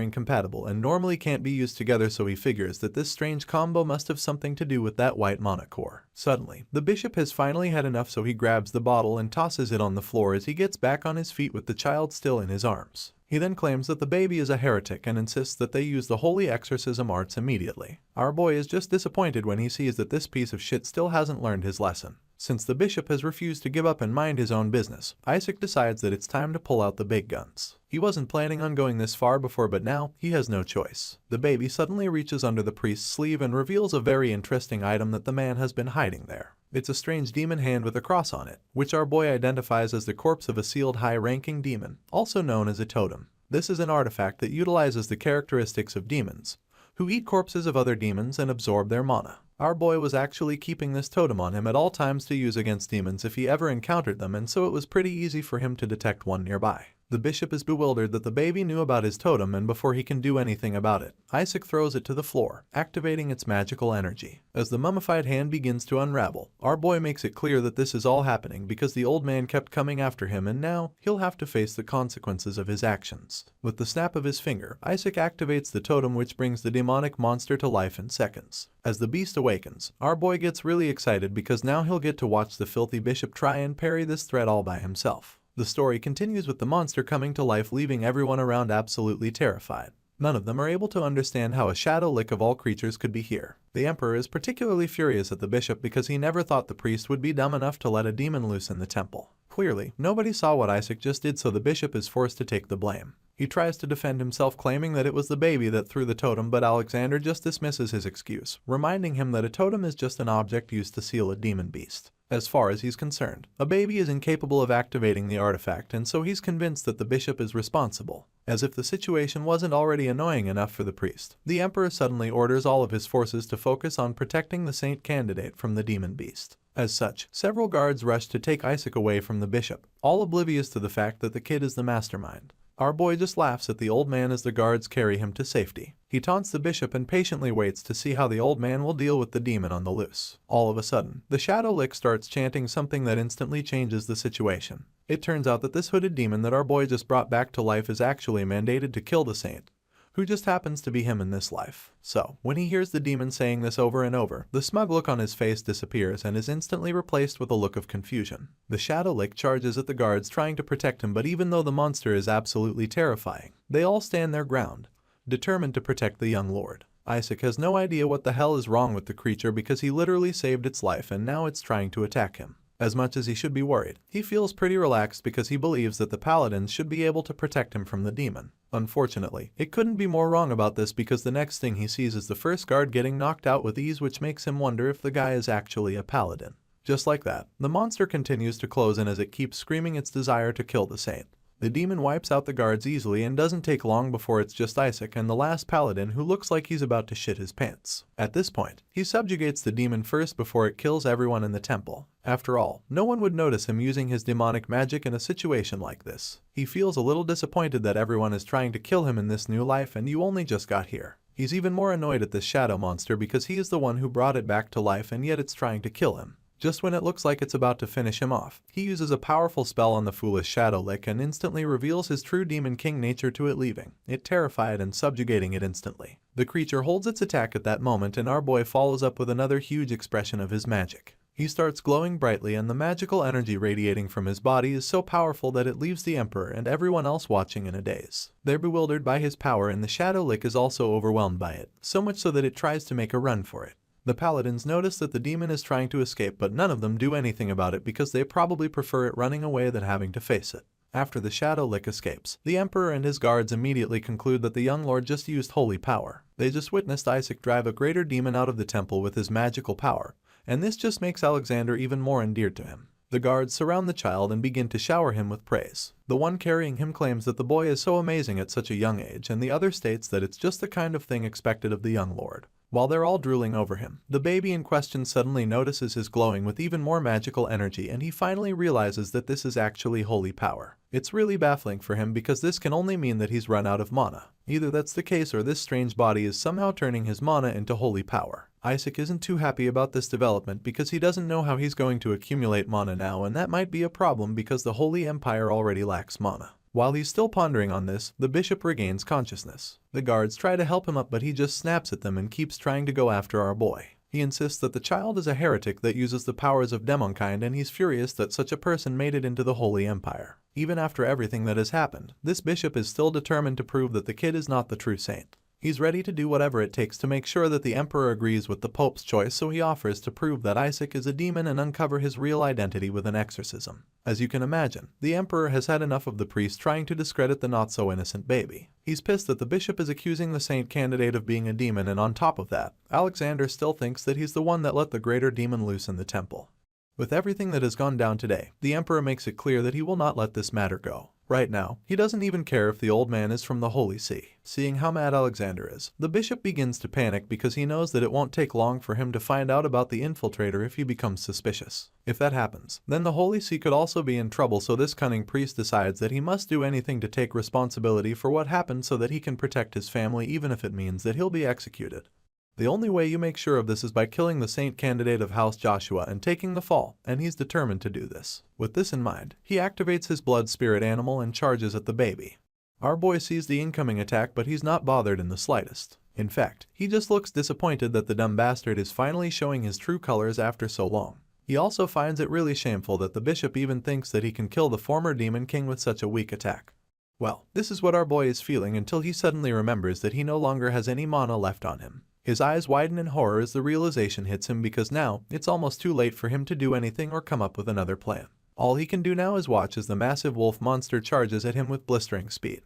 incompatible and normally can't be used together, so he figures that this strange combo must have something to do with that white mana core. Suddenly, the bishop has finally had enough, so he grabs the bottle and tosses it on the floor as he gets back on his feet with the child still in his arms. He then claims that the baby is a heretic and insists that they use the holy exorcism arts immediately. Our boy is just disappointed when he sees that this piece of shit still hasn't learned his lesson. Since the bishop has refused to give up and mind his own business, Isaac decides that it's time to pull out the big guns. He wasn't planning on going this far before, but now he has no choice. The baby suddenly reaches under the priest's sleeve and reveals a very interesting item that the man has been hiding there. It's a strange demon hand with a cross on it, which our boy identifies as the corpse of a sealed high-ranking demon, also known as a totem. This is an artifact that utilizes the characteristics of demons, who eat corpses of other demons and absorb their mana. Our boy was actually keeping this totem on him at all times to use against demons if he ever encountered them, and so it was pretty easy for him to detect one nearby. The bishop is bewildered that the baby knew about his totem, and before he can do anything about it, Isaac throws it to the floor, activating its magical energy. As the mummified hand begins to unravel, our boy makes it clear that this is all happening because the old man kept coming after him, and now he'll have to face the consequences of his actions. With the snap of his finger, Isaac activates the totem, which brings the demonic monster to life in seconds. As the beast awakens, our boy gets really excited because now he'll get to watch the filthy bishop try and parry this threat all by himself. The story continues with the monster coming to life, leaving everyone around absolutely terrified. None of them are able to understand how a shadow lick of all creatures could be here. The emperor is particularly furious at the bishop because he never thought the priest would be dumb enough to let a demon loose in the temple. Clearly, nobody saw what Isaac just did, so the bishop is forced to take the blame. He tries to defend himself, claiming that it was the baby that threw the totem, but Alexander just dismisses his excuse, reminding him that a totem is just an object used to seal a demon beast. As far as he's concerned, a baby is incapable of activating the artifact, and so he's convinced that the bishop is responsible. As if the situation wasn't already annoying enough for the priest, the emperor suddenly orders all of his forces to focus on protecting the saint candidate from the demon beast. As such, several guards rush to take Isaac away from the bishop, all oblivious to the fact that the kid is the mastermind. Our boy just laughs at the old man as the guards carry him to safety. He taunts the bishop and patiently waits to see how the old man will deal with the demon on the loose. All of a sudden, the shadow lick starts chanting something that instantly changes the situation. It turns out that this hooded demon that our boy just brought back to life is actually mandated to kill the saint, who just happens to be him in this life. So, when he hears the demon saying this over and over, the smug look on his face disappears and is instantly replaced with a look of confusion. The shadow lick charges at the guards trying to protect him, but even though the monster is absolutely terrifying, they all stand their ground, determined to protect the young lord. Isaac has no idea what the hell is wrong with the creature because he literally saved its life and now it's trying to attack him. As much as he should be worried, he feels pretty relaxed because he believes that the paladins should be able to protect him from the demon. Unfortunately, it couldn't be more wrong about this because the next thing he sees is the first guard getting knocked out with ease, which makes him wonder if the guy is actually a paladin. Just like that, the monster continues to close in as it keeps screaming its desire to kill the saint. The demon wipes out the guards easily and doesn't take long before it's just Isaac and the last paladin, who looks like he's about to shit his pants. At this point, he subjugates the demon first before it kills everyone in the temple. After all, no one would notice him using his demonic magic in a situation like this. He feels a little disappointed that everyone is trying to kill him in this new life and you only just got here. He's even more annoyed at this shadow monster because he is the one who brought it back to life and yet it's trying to kill him. Just when it looks like it's about to finish him off, he uses a powerful spell on the foolish shadow lick and instantly reveals his true demon king nature to it, leaving it terrified and subjugating it instantly. The creature holds its attack at that moment and our boy follows up with another huge expression of his magic. He starts glowing brightly and the magical energy radiating from his body is so powerful that it leaves the emperor and everyone else watching in a daze. They're bewildered by his power and the shadow lick is also overwhelmed by it, so much so that it tries to make a run for it. The paladins notice that the demon is trying to escape, but none of them do anything about it because they probably prefer it running away than having to face it. After the shadow lick escapes, the emperor and his guards immediately conclude that the young lord just used holy power. They just witnessed Isaac drive a greater demon out of the temple with his magical power, and this just makes Alexander even more endeared to him. The guards surround the child and begin to shower him with praise. The one carrying him claims that the boy is so amazing at such a young age, and the other states that it's just the kind of thing expected of the young lord. While they're all drooling over him, the baby in question suddenly notices his glowing with even more magical energy and he finally realizes that this is actually holy power. It's really baffling for him because this can only mean that he's run out of mana. Either that's the case or this strange body is somehow turning his mana into holy power. Isaac isn't too happy about this development because he doesn't know how he's going to accumulate mana now, and that might be a problem because the Holy Empire already lacks mana. While he's still pondering on this, the bishop regains consciousness. The guards try to help him up but he just snaps at them and keeps trying to go after our boy. He insists that the child is a heretic that uses the powers of demonkind and he's furious that such a person made it into the Holy Empire. Even after everything that has happened, this bishop is still determined to prove that the kid is not the true saint. He's ready to do whatever it takes to make sure that the emperor agrees with the pope's choice, so he offers to prove that Isaac is a demon and uncover his real identity with an exorcism. As you can imagine, the emperor has had enough of the priest trying to discredit the not-so-innocent baby. He's pissed that the bishop is accusing the saint candidate of being a demon, and on top of that, Alexander still thinks that he's the one that let the greater demon loose in the temple. With everything that has gone down today, the emperor makes it clear that he will not let this matter go. Right now, he doesn't even care if the old man is from the Holy See. Seeing how mad Alexander is, the bishop begins to panic because he knows that it won't take long for him to find out about the infiltrator if he becomes suspicious. If that happens, then the Holy See could also be in trouble, so this cunning priest decides that he must do anything to take responsibility for what happened so that he can protect his family, even if it means that he'll be executed. The only way you make sure of this is by killing the saint candidate of House Joshua and taking the fall, and he's determined to do this. With this in mind, he activates his blood spirit animal and charges at the baby. Our boy sees the incoming attack, but he's not bothered in the slightest. In fact, he just looks disappointed that the dumb bastard is finally showing his true colors after so long. He also finds it really shameful that the bishop even thinks that he can kill the former demon king with such a weak attack. Well, this is what our boy is feeling until he suddenly remembers that he no longer has any mana left on him. His eyes widen in horror as the realization hits him, because now it's almost too late for him to do anything or come up with another plan. All he can do now is watch as the massive wolf monster charges at him with blistering speed.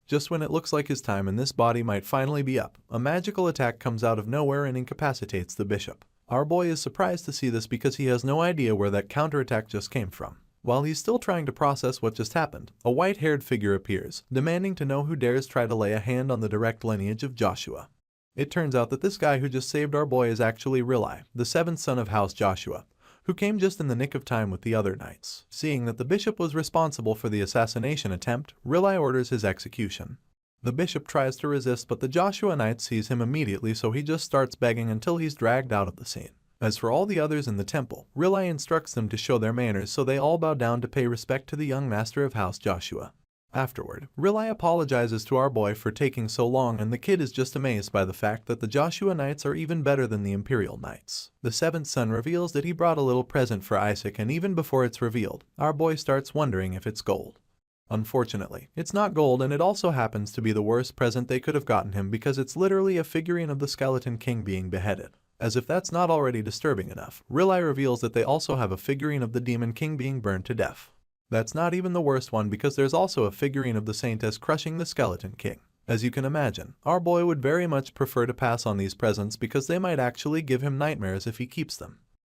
Just when it looks like his time in this body might finally be up, a magical attack comes out of nowhere and incapacitates the bishop. Our boy is surprised to see this because he has no idea where that counterattack just came from. While he's still trying to process what just happened, a white-haired figure appears, demanding to know who dares try to lay a hand on the direct lineage of Joshua. It turns out that this guy who just saved our boy is actually Rilai, the seventh son of House Joshua, who came just in the nick of time with the other knights. Seeing that the bishop was responsible for the assassination attempt, Rilai orders his execution. The bishop tries to resist, but the Joshua knight sees him immediately, so he just starts begging until he's dragged out of the scene. As for all the others in the temple, Rilai instructs them to show their manners, so they all bow down to pay respect to the young master of House Joshua. Afterward, Rilai apologizes to our boy for taking so long, and the kid is just amazed by the fact that the Joshua Knights are even better than the Imperial Knights. The seventh son reveals that he brought a little present for Isaac, and even before it's revealed, our boy starts wondering if it's gold. Unfortunately, it's not gold, and it also happens to be the worst present they could have gotten him, because it's literally a figurine of the Skeleton King being beheaded. As if that's not already disturbing enough, Rilai reveals that they also have a figurine of the Demon King being burned to death. That's not even the worst one, because there's also a figurine of the Saintess crushing the Skeleton King. As you can imagine, our boy would very much prefer to pass on these presents because they might actually give him nightmares if he keeps them.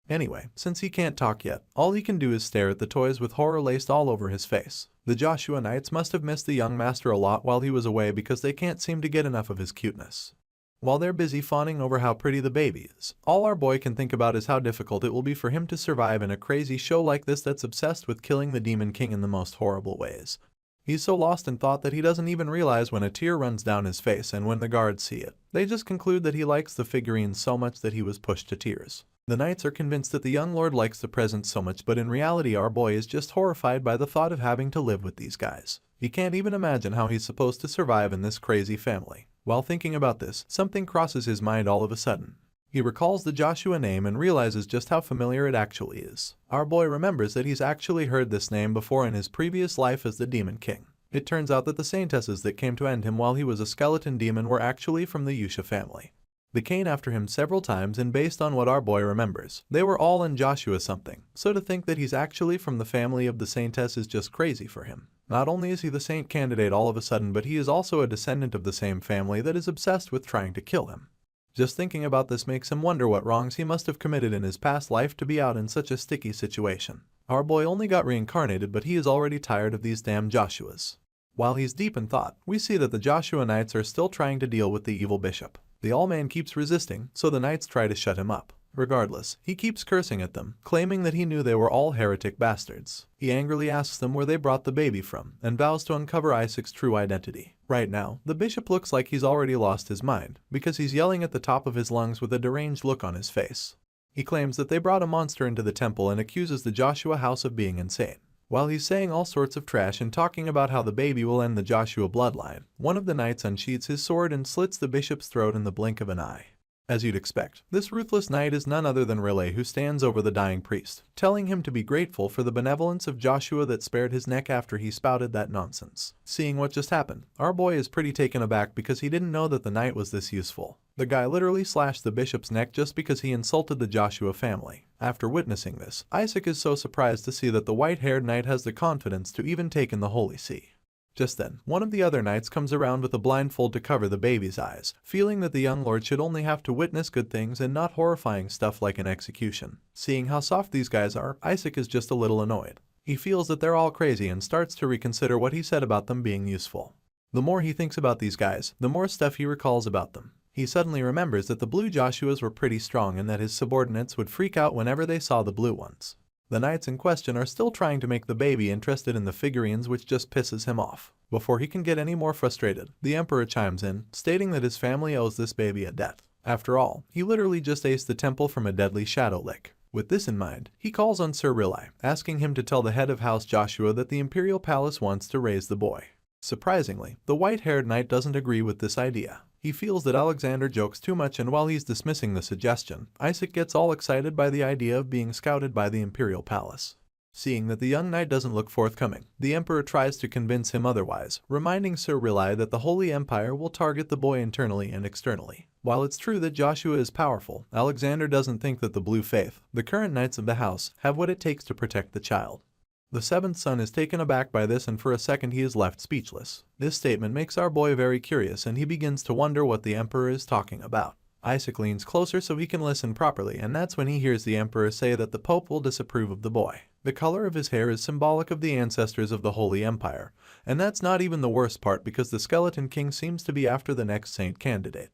Anyway, since he can't talk yet, all he can do is stare at the toys with horror laced all over his face. The Joshua Knights must have missed the young master a lot while he was away, because they can't seem to get enough of his cuteness. While they're busy fawning over how pretty the baby is, all our boy can think about is how difficult it will be for him to survive in a crazy show like this that's obsessed with killing the Demon King in the most horrible ways. He's so lost in thought that he doesn't even realize when a tear runs down his face, and when the guards see it, they just conclude that he likes the figurine so much that he was pushed to tears. The knights are convinced that the young lord likes the present so much, but in reality our boy is just horrified by the thought of having to live with these guys. He can't even imagine how he's supposed to survive in this crazy family. While thinking about this, something crosses his mind all of a sudden. He recalls the Joshua name and realizes just how familiar it actually is. Our boy remembers that he's actually heard this name before in his previous life as the Demon King. It turns out that the saintesses that came to end him while he was a skeleton demon were actually from the Yusha family. They came after him several times, and based on what our boy remembers, they were all in Joshua something, so to think that he's actually from the family of the saintess is just crazy for him. Not only is he the saint candidate all of a sudden, but he is also a descendant of the same family that is obsessed with trying to kill him. Just thinking about this makes him wonder what wrongs he must have committed in his past life to be out in such a sticky situation. Our boy only got reincarnated, but he is already tired of these damn Joshuas. While he's deep in thought, we see that the Joshua Knights are still trying to deal with the evil bishop. The All-Man keeps resisting, so the knights try to shut him up. Regardless, he keeps cursing at them, claiming that he knew they were all heretic bastards. He angrily asks them where they brought the baby from, and vows to uncover Isaac's true identity. Right now, the bishop looks like he's already lost his mind, because he's yelling at the top of his lungs with a deranged look on his face. He claims that they brought a monster into the temple and accuses the Joshua house of being insane. While he's saying all sorts of trash and talking about how the baby will end the Joshua bloodline, one of the knights unsheathes his sword and slits the bishop's throat in the blink of an eye. As you'd expect, this ruthless knight is none other than Rilai, who stands over the dying priest, telling him to be grateful for the benevolence of Joshua that spared his neck after he spouted that nonsense. Seeing what just happened, our boy is pretty taken aback because he didn't know that the knight was this useful. The guy literally slashed the bishop's neck just because he insulted the Joshua family. After witnessing this, Isaac is so surprised to see that the white-haired knight has the confidence to even take in the Holy See. Just then, one of the other knights comes around with a blindfold to cover the baby's eyes, feeling that the young lord should only have to witness good things and not horrifying stuff like an execution. Seeing how soft these guys are, Isaac is just a little annoyed. He feels that they're all crazy and starts to reconsider what he said about them being useful. The more he thinks about these guys, the more stuff he recalls about them. He suddenly remembers that the blue Joshuas were pretty strong and that his subordinates would freak out whenever they saw the blue ones. The knights in question are still trying to make the baby interested in the figurines, which just pisses him off. Before he can get any more frustrated, the emperor chimes in, stating that his family owes this baby a debt. After all, he literally just aced the temple from a deadly shadow lick. With this in mind, he calls on Sir Rilai, asking him to tell the head of House Joshua that the imperial palace wants to raise the boy. Surprisingly, the white-haired knight doesn't agree with this idea. He feels that Alexander jokes too much, and while he's dismissing the suggestion, Isaac gets all excited by the idea of being scouted by the imperial palace. Seeing that the young knight doesn't look forthcoming, the emperor tries to convince him otherwise, reminding Sir Rilai that the Holy Empire will target the boy internally and externally. While it's true that Joshua is powerful, Alexander doesn't think that the Blue Faith, the current knights of the house, have what it takes to protect the child. The seventh son is taken aback by this, and for a second he is left speechless. This statement makes our boy very curious, and he begins to wonder what the emperor is talking about. Isaac leans closer so he can listen properly, and that's when he hears the emperor say that the Pope will disapprove of the boy. The color of his hair is symbolic of the ancestors of the Holy Empire, and that's not even the worst part, because the Skeleton King seems to be after the next saint candidate.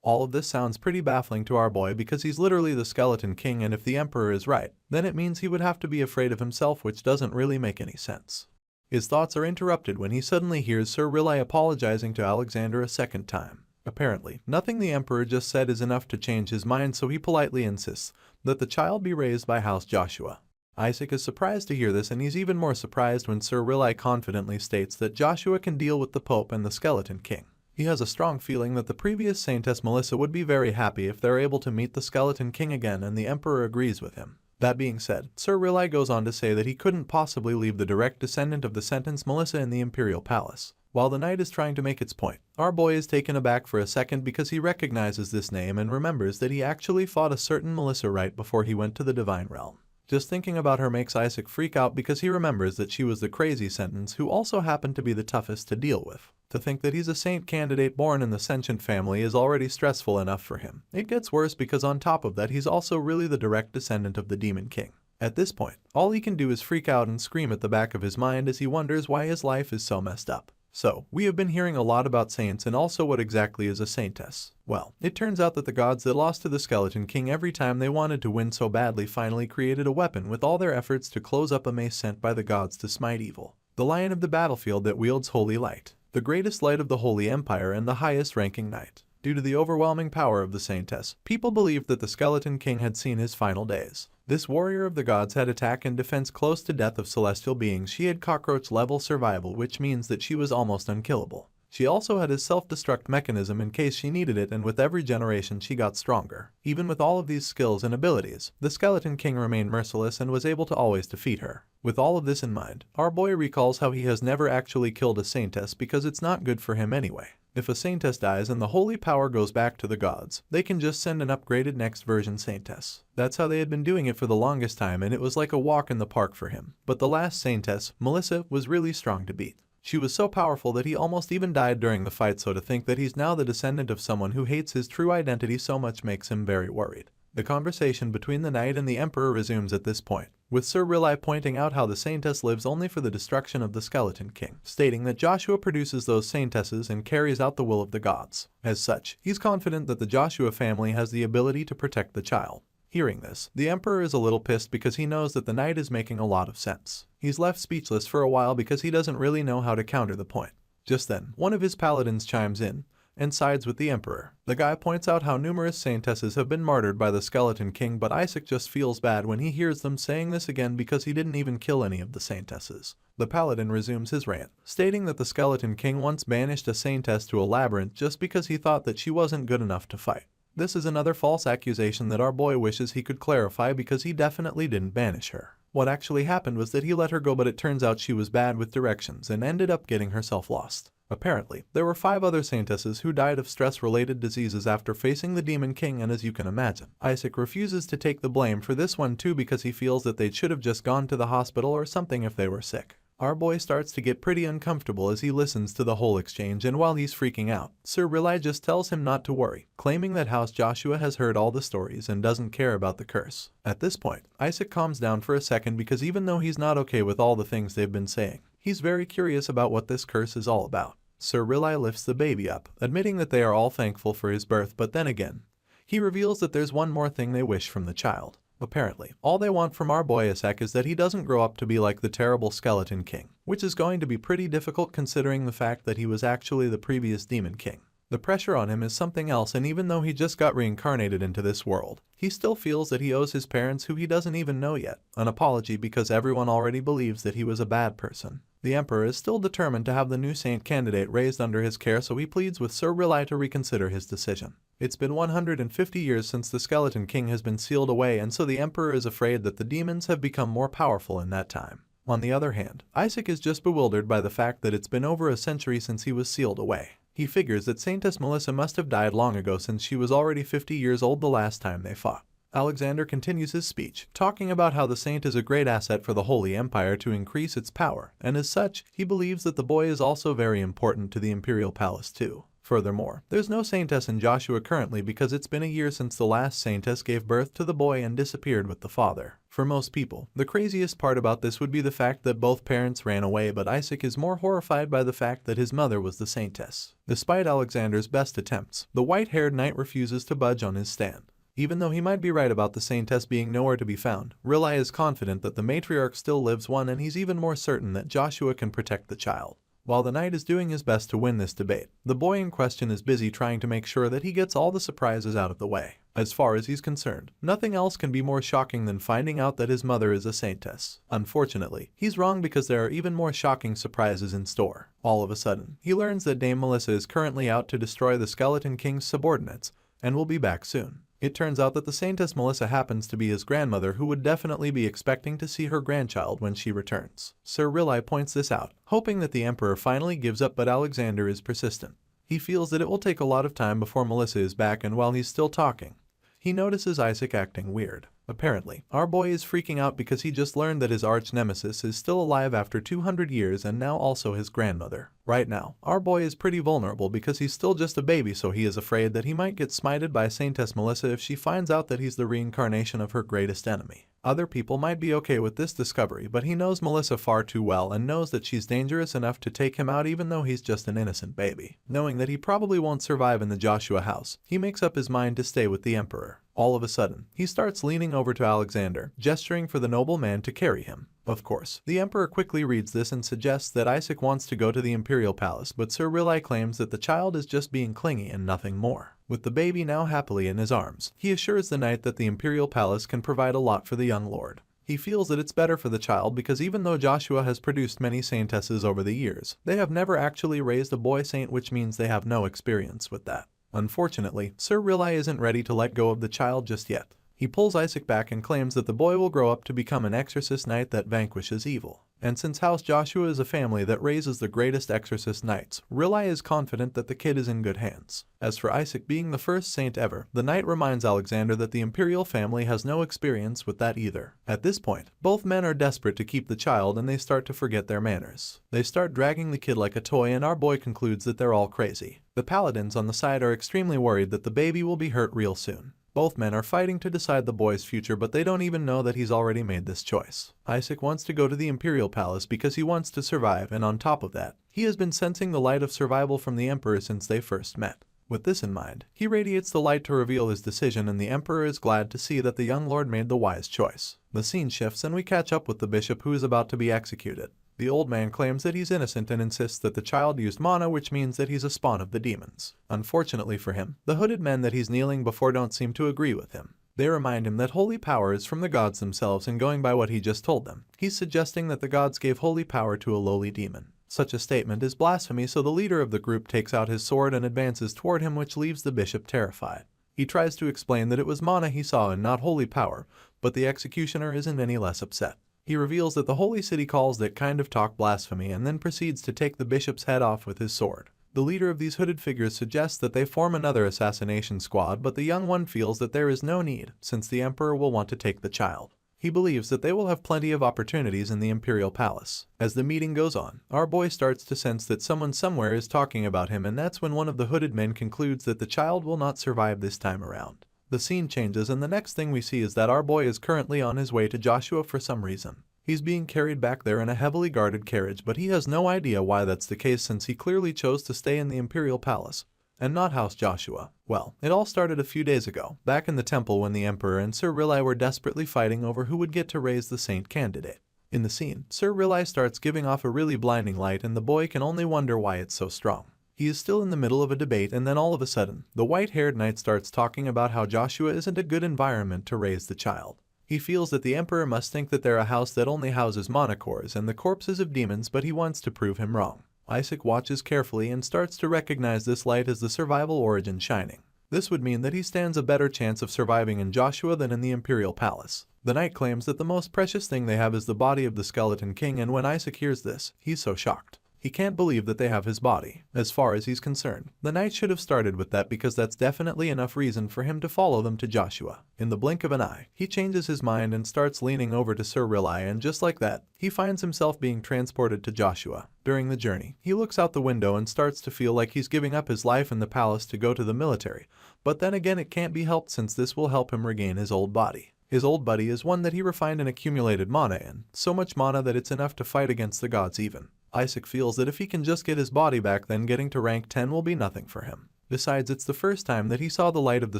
All of this sounds pretty baffling to our boy because he's literally the Skeleton King, and if the emperor is right, then it means he would have to be afraid of himself, which doesn't really make any sense. His thoughts are interrupted when he suddenly hears Sir Rilai apologizing to Alexander a second time. Apparently, nothing the emperor just said is enough to change his mind, so he politely insists that the child be raised by House Joshua. Isaac is surprised to hear this, and he's even more surprised when Sir Rilai confidently states that Joshua can deal with the Pope and the Skeleton King. He has a strong feeling that the previous Saintess Melissa would be very happy if they're able to meet the Skeleton King again, and the Emperor agrees with him. That being said, Sir Rilai goes on to say that he couldn't possibly leave the direct descendant of the sentence Melissa in the Imperial Palace. While the knight is trying to make its point, our boy is taken aback for a second because he recognizes this name and remembers that he actually fought a certain Melissa right before he went to the Divine Realm. Just thinking about her makes Isaac freak out because he remembers that she was the crazy sentence who also happened to be the toughest to deal with. To think that he's a saint candidate born in the sentient family is already stressful enough for him. It gets worse because on top of that he's also really the direct descendant of the Demon King. At this point, all he can do is freak out and scream at the back of his mind as he wonders why his life is so messed up. So, we have been hearing a lot about saints, and also what exactly is a saintess. Well, it turns out that the gods that lost to the Skeleton King every time they wanted to win so badly finally created a weapon with all their efforts to close up a mace sent by the gods to smite evil. The lion of the battlefield that wields holy light, the greatest light of the Holy Empire and the highest ranking knight. Due to the overwhelming power of the saintess, people believed that the Skeleton King had seen his final days. This warrior of the gods had attack and defense close to death of celestial beings. She had cockroach-level survival, which means that she was almost unkillable. She also had his self-destruct mechanism in case she needed it, and with every generation she got stronger. Even with all of these skills and abilities, the Skeleton King remained merciless and was able to always defeat her. With all of this in mind, our boy recalls how he has never actually killed a saintess because it's not good for him anyway. If a saintess dies and the holy power goes back to the gods, they can just send an upgraded next version saintess. That's how they had been doing it for the longest time, and it was like a walk in the park for him. But the last saintess, Melissa, was really strong to beat. She was so powerful that he almost even died during the fight, so to think that he's now the descendant of someone who hates his true identity so much makes him very worried. The conversation between the knight and the emperor resumes at this point, with Sir Rilai pointing out how the saintess lives only for the destruction of the Skeleton King, stating that Joshua produces those saintesses and carries out the will of the gods. As such, he's confident that the Joshua family has the ability to protect the child. Hearing this, the emperor is a little pissed because he knows that the knight is making a lot of sense. He's left speechless for a while because he doesn't really know how to counter the point. Just then, one of his paladins chimes in and sides with the emperor. The guy points out how numerous saintesses have been martyred by the Skeleton King, but Isaac just feels bad when he hears them saying this again because he didn't even kill any of the saintesses. The paladin resumes his rant, stating that the Skeleton King once banished a saintess to a labyrinth just because he thought that she wasn't good enough to fight. This is another false accusation that our boy wishes he could clarify because he definitely didn't banish her. What actually happened was that he let her go, but it turns out she was bad with directions and ended up getting herself lost. Apparently, there were 5 other saintesses who died of stress-related diseases after facing the Demon King, and as you can imagine, Isaac refuses to take the blame for this one too because he feels that they should have just gone to the hospital or something if they were sick. Our boy starts to get pretty uncomfortable as he listens to the whole exchange, and while he's freaking out, Sir Riley just tells him not to worry, claiming that House Joshua has heard all the stories and doesn't care about the curse. At this point, Isaac calms down for a second because even though he's not okay with all the things they've been saying, he's very curious about what this curse is all about. Sir Riley lifts the baby up, admitting that they are all thankful for his birth, but then again, he reveals that there's one more thing they wish from the child. Apparently, all they want from our boy Isaac is that he doesn't grow up to be like the terrible Skeleton King, which is going to be pretty difficult considering the fact that he was actually the previous Demon King. The pressure on him is something else, and even though he just got reincarnated into this world, he still feels that he owes his parents, who he doesn't even know yet, an apology because everyone already believes that he was a bad person. The Emperor is still determined to have the new saint candidate raised under his care, so he pleads with Sir Riley to reconsider his decision. It's been 150 years since the Skeleton King has been sealed away, and so the Emperor is afraid that the demons have become more powerful in that time. On the other hand, Isaac is just bewildered by the fact that it's been over a century since he was sealed away. He figures that Saintess Melissa must have died long ago since she was already 50 years old the last time they fought. Alexander continues his speech, talking about how the saint is a great asset for the Holy Empire to increase its power, and as such, he believes that the boy is also very important to the Imperial Palace too. Furthermore, there's no Saintess in Joshua currently because it's been a year since the last Saintess gave birth to the boy and disappeared with the father. For most people, the craziest part about this would be the fact that both parents ran away, but Isaac is more horrified by the fact that his mother was the Saintess. Despite Alexander's best attempts, the white-haired knight refuses to budge on his stand. Even though he might be right about the Saintess being nowhere to be found, Riley is confident that the matriarch still lives one, and he's even more certain that Joshua can protect the child. While the knight is doing his best to win this debate, the boy in question is busy trying to make sure that he gets all the surprises out of the way. As far as he's concerned, nothing else can be more shocking than finding out that his mother is a saintess. Unfortunately, he's wrong because there are even more shocking surprises in store. All of a sudden, he learns that Dame Melissa is currently out to destroy the Skeleton King's subordinates and will be back soon. It turns out that the Saintess Melissa happens to be his grandmother, who would definitely be expecting to see her grandchild when she returns. Sir Riley points this out, hoping that the Emperor finally gives up, but Alexander is persistent. He feels that it will take a lot of time before Melissa is back, and while he's still talking, he notices Isaac acting weird. Apparently, our boy is freaking out because he just learned that his arch-nemesis is still alive after 200 years and now also his grandmother. Right now, our boy is pretty vulnerable because he's still just a baby, so he is afraid that he might get smited by Saintess Melissa if she finds out that he's the reincarnation of her greatest enemy. Other people might be okay with this discovery, but he knows Melissa far too well and knows that she's dangerous enough to take him out even though he's just an innocent baby. Knowing that he probably won't survive in the Joshua house, he makes up his mind to stay with the Emperor. All of a sudden, he starts leaning over to Alexander, gesturing for the nobleman to carry him. Of course, the Emperor quickly reads this and suggests that Isaac wants to go to the Imperial Palace, but Sir Riley claims that the child is just being clingy and nothing more. With the baby now happily in his arms, he assures the knight that the Imperial Palace can provide a lot for the young lord. He feels that it's better for the child because even though Joshua has produced many saintesses over the years, they have never actually raised a boy saint, which means they have no experience with that. Unfortunately, Sir Riley isn't ready to let go of the child just yet. He pulls Isaac back and claims that the boy will grow up to become an exorcist knight that vanquishes evil. And since House Joshua is a family that raises the greatest exorcist knights, Riley is confident that the kid is in good hands. As for Isaac being the first saint ever, the knight reminds Alexander that the imperial family has no experience with that either. At this point, both men are desperate to keep the child and they start to forget their manners. They start dragging the kid like a toy, and our boy concludes that they're all crazy. The paladins on the side are extremely worried that the baby will be hurt real soon. Both men are fighting to decide the boy's future, but they don't even know that he's already made this choice. Isaac wants to go to the Imperial Palace because he wants to survive, and on top of that, he has been sensing the light of survival from the Emperor since they first met. With this in mind, he radiates the light to reveal his decision, and the Emperor is glad to see that the young lord made the wise choice. The scene shifts and we catch up with the bishop, who is about to be executed. The old man claims that he's innocent and insists that the child used mana, which means that he's a spawn of the demons. Unfortunately for him, the hooded men that he's kneeling before don't seem to agree with him. They remind him that holy power is from the gods themselves, and going by what he just told them, he's suggesting that the gods gave holy power to a lowly demon. Such a statement is blasphemy, so the leader of the group takes out his sword and advances toward him, which leaves the bishop terrified. He tries to explain that it was mana he saw and not holy power, but the executioner isn't any less upset. He reveals that the holy city calls that kind of talk blasphemy and then proceeds to take the bishop's head off with his sword. The leader of these hooded figures suggests that they form another assassination squad, but the young one feels that there is no need, since the emperor will want to take the child. He believes that they will have plenty of opportunities in the Imperial Palace. As the meeting goes on, our boy starts to sense that someone somewhere is talking about him, and that's when one of the hooded men concludes that the child will not survive this time around. The scene changes, and the next thing we see is that our boy is currently on his way to Joshua for some reason. He's being carried back there in a heavily guarded carriage, but he has no idea why that's the case since he clearly chose to stay in the Imperial Palace and not House Joshua. Well, it all started a few days ago, back in the temple when the Emperor and Sir Rilai were desperately fighting over who would get to raise the saint candidate. In the scene, Sir Rilai starts giving off a really blinding light, and the boy can only wonder why it's so strong. He is still in the middle of a debate, and then all of a sudden, the white-haired knight starts talking about how Joshua isn't a good environment to raise the child. He feels that the Emperor must think that they're a house that only houses monochores and the corpses of demons, but he wants to prove him wrong. Isaac watches carefully and starts to recognize this light as the survival origin shining. This would mean that he stands a better chance of surviving in Joshua than in the Imperial Palace. The knight claims that the most precious thing they have is the body of the Skeleton King, and when Isaac hears this, he's so shocked. He can't believe that they have his body. As far as he's concerned, the knight should have started with that because that's definitely enough reason for him to follow them to Joshua. In the blink of an eye, he changes his mind and starts leaning over to Sir Rilai, and just like that, he finds himself being transported to Joshua. During the journey, he looks out the window and starts to feel like he's giving up his life in the palace to go to the military, but then again it can't be helped since this will help him regain his old body. His old body is one that he refined and accumulated mana in, so much mana that it's enough to fight against the gods even. Isaac feels that if he can just get his body back, then getting to rank 10 will be nothing for him. Besides, it's the first time that he saw the light of the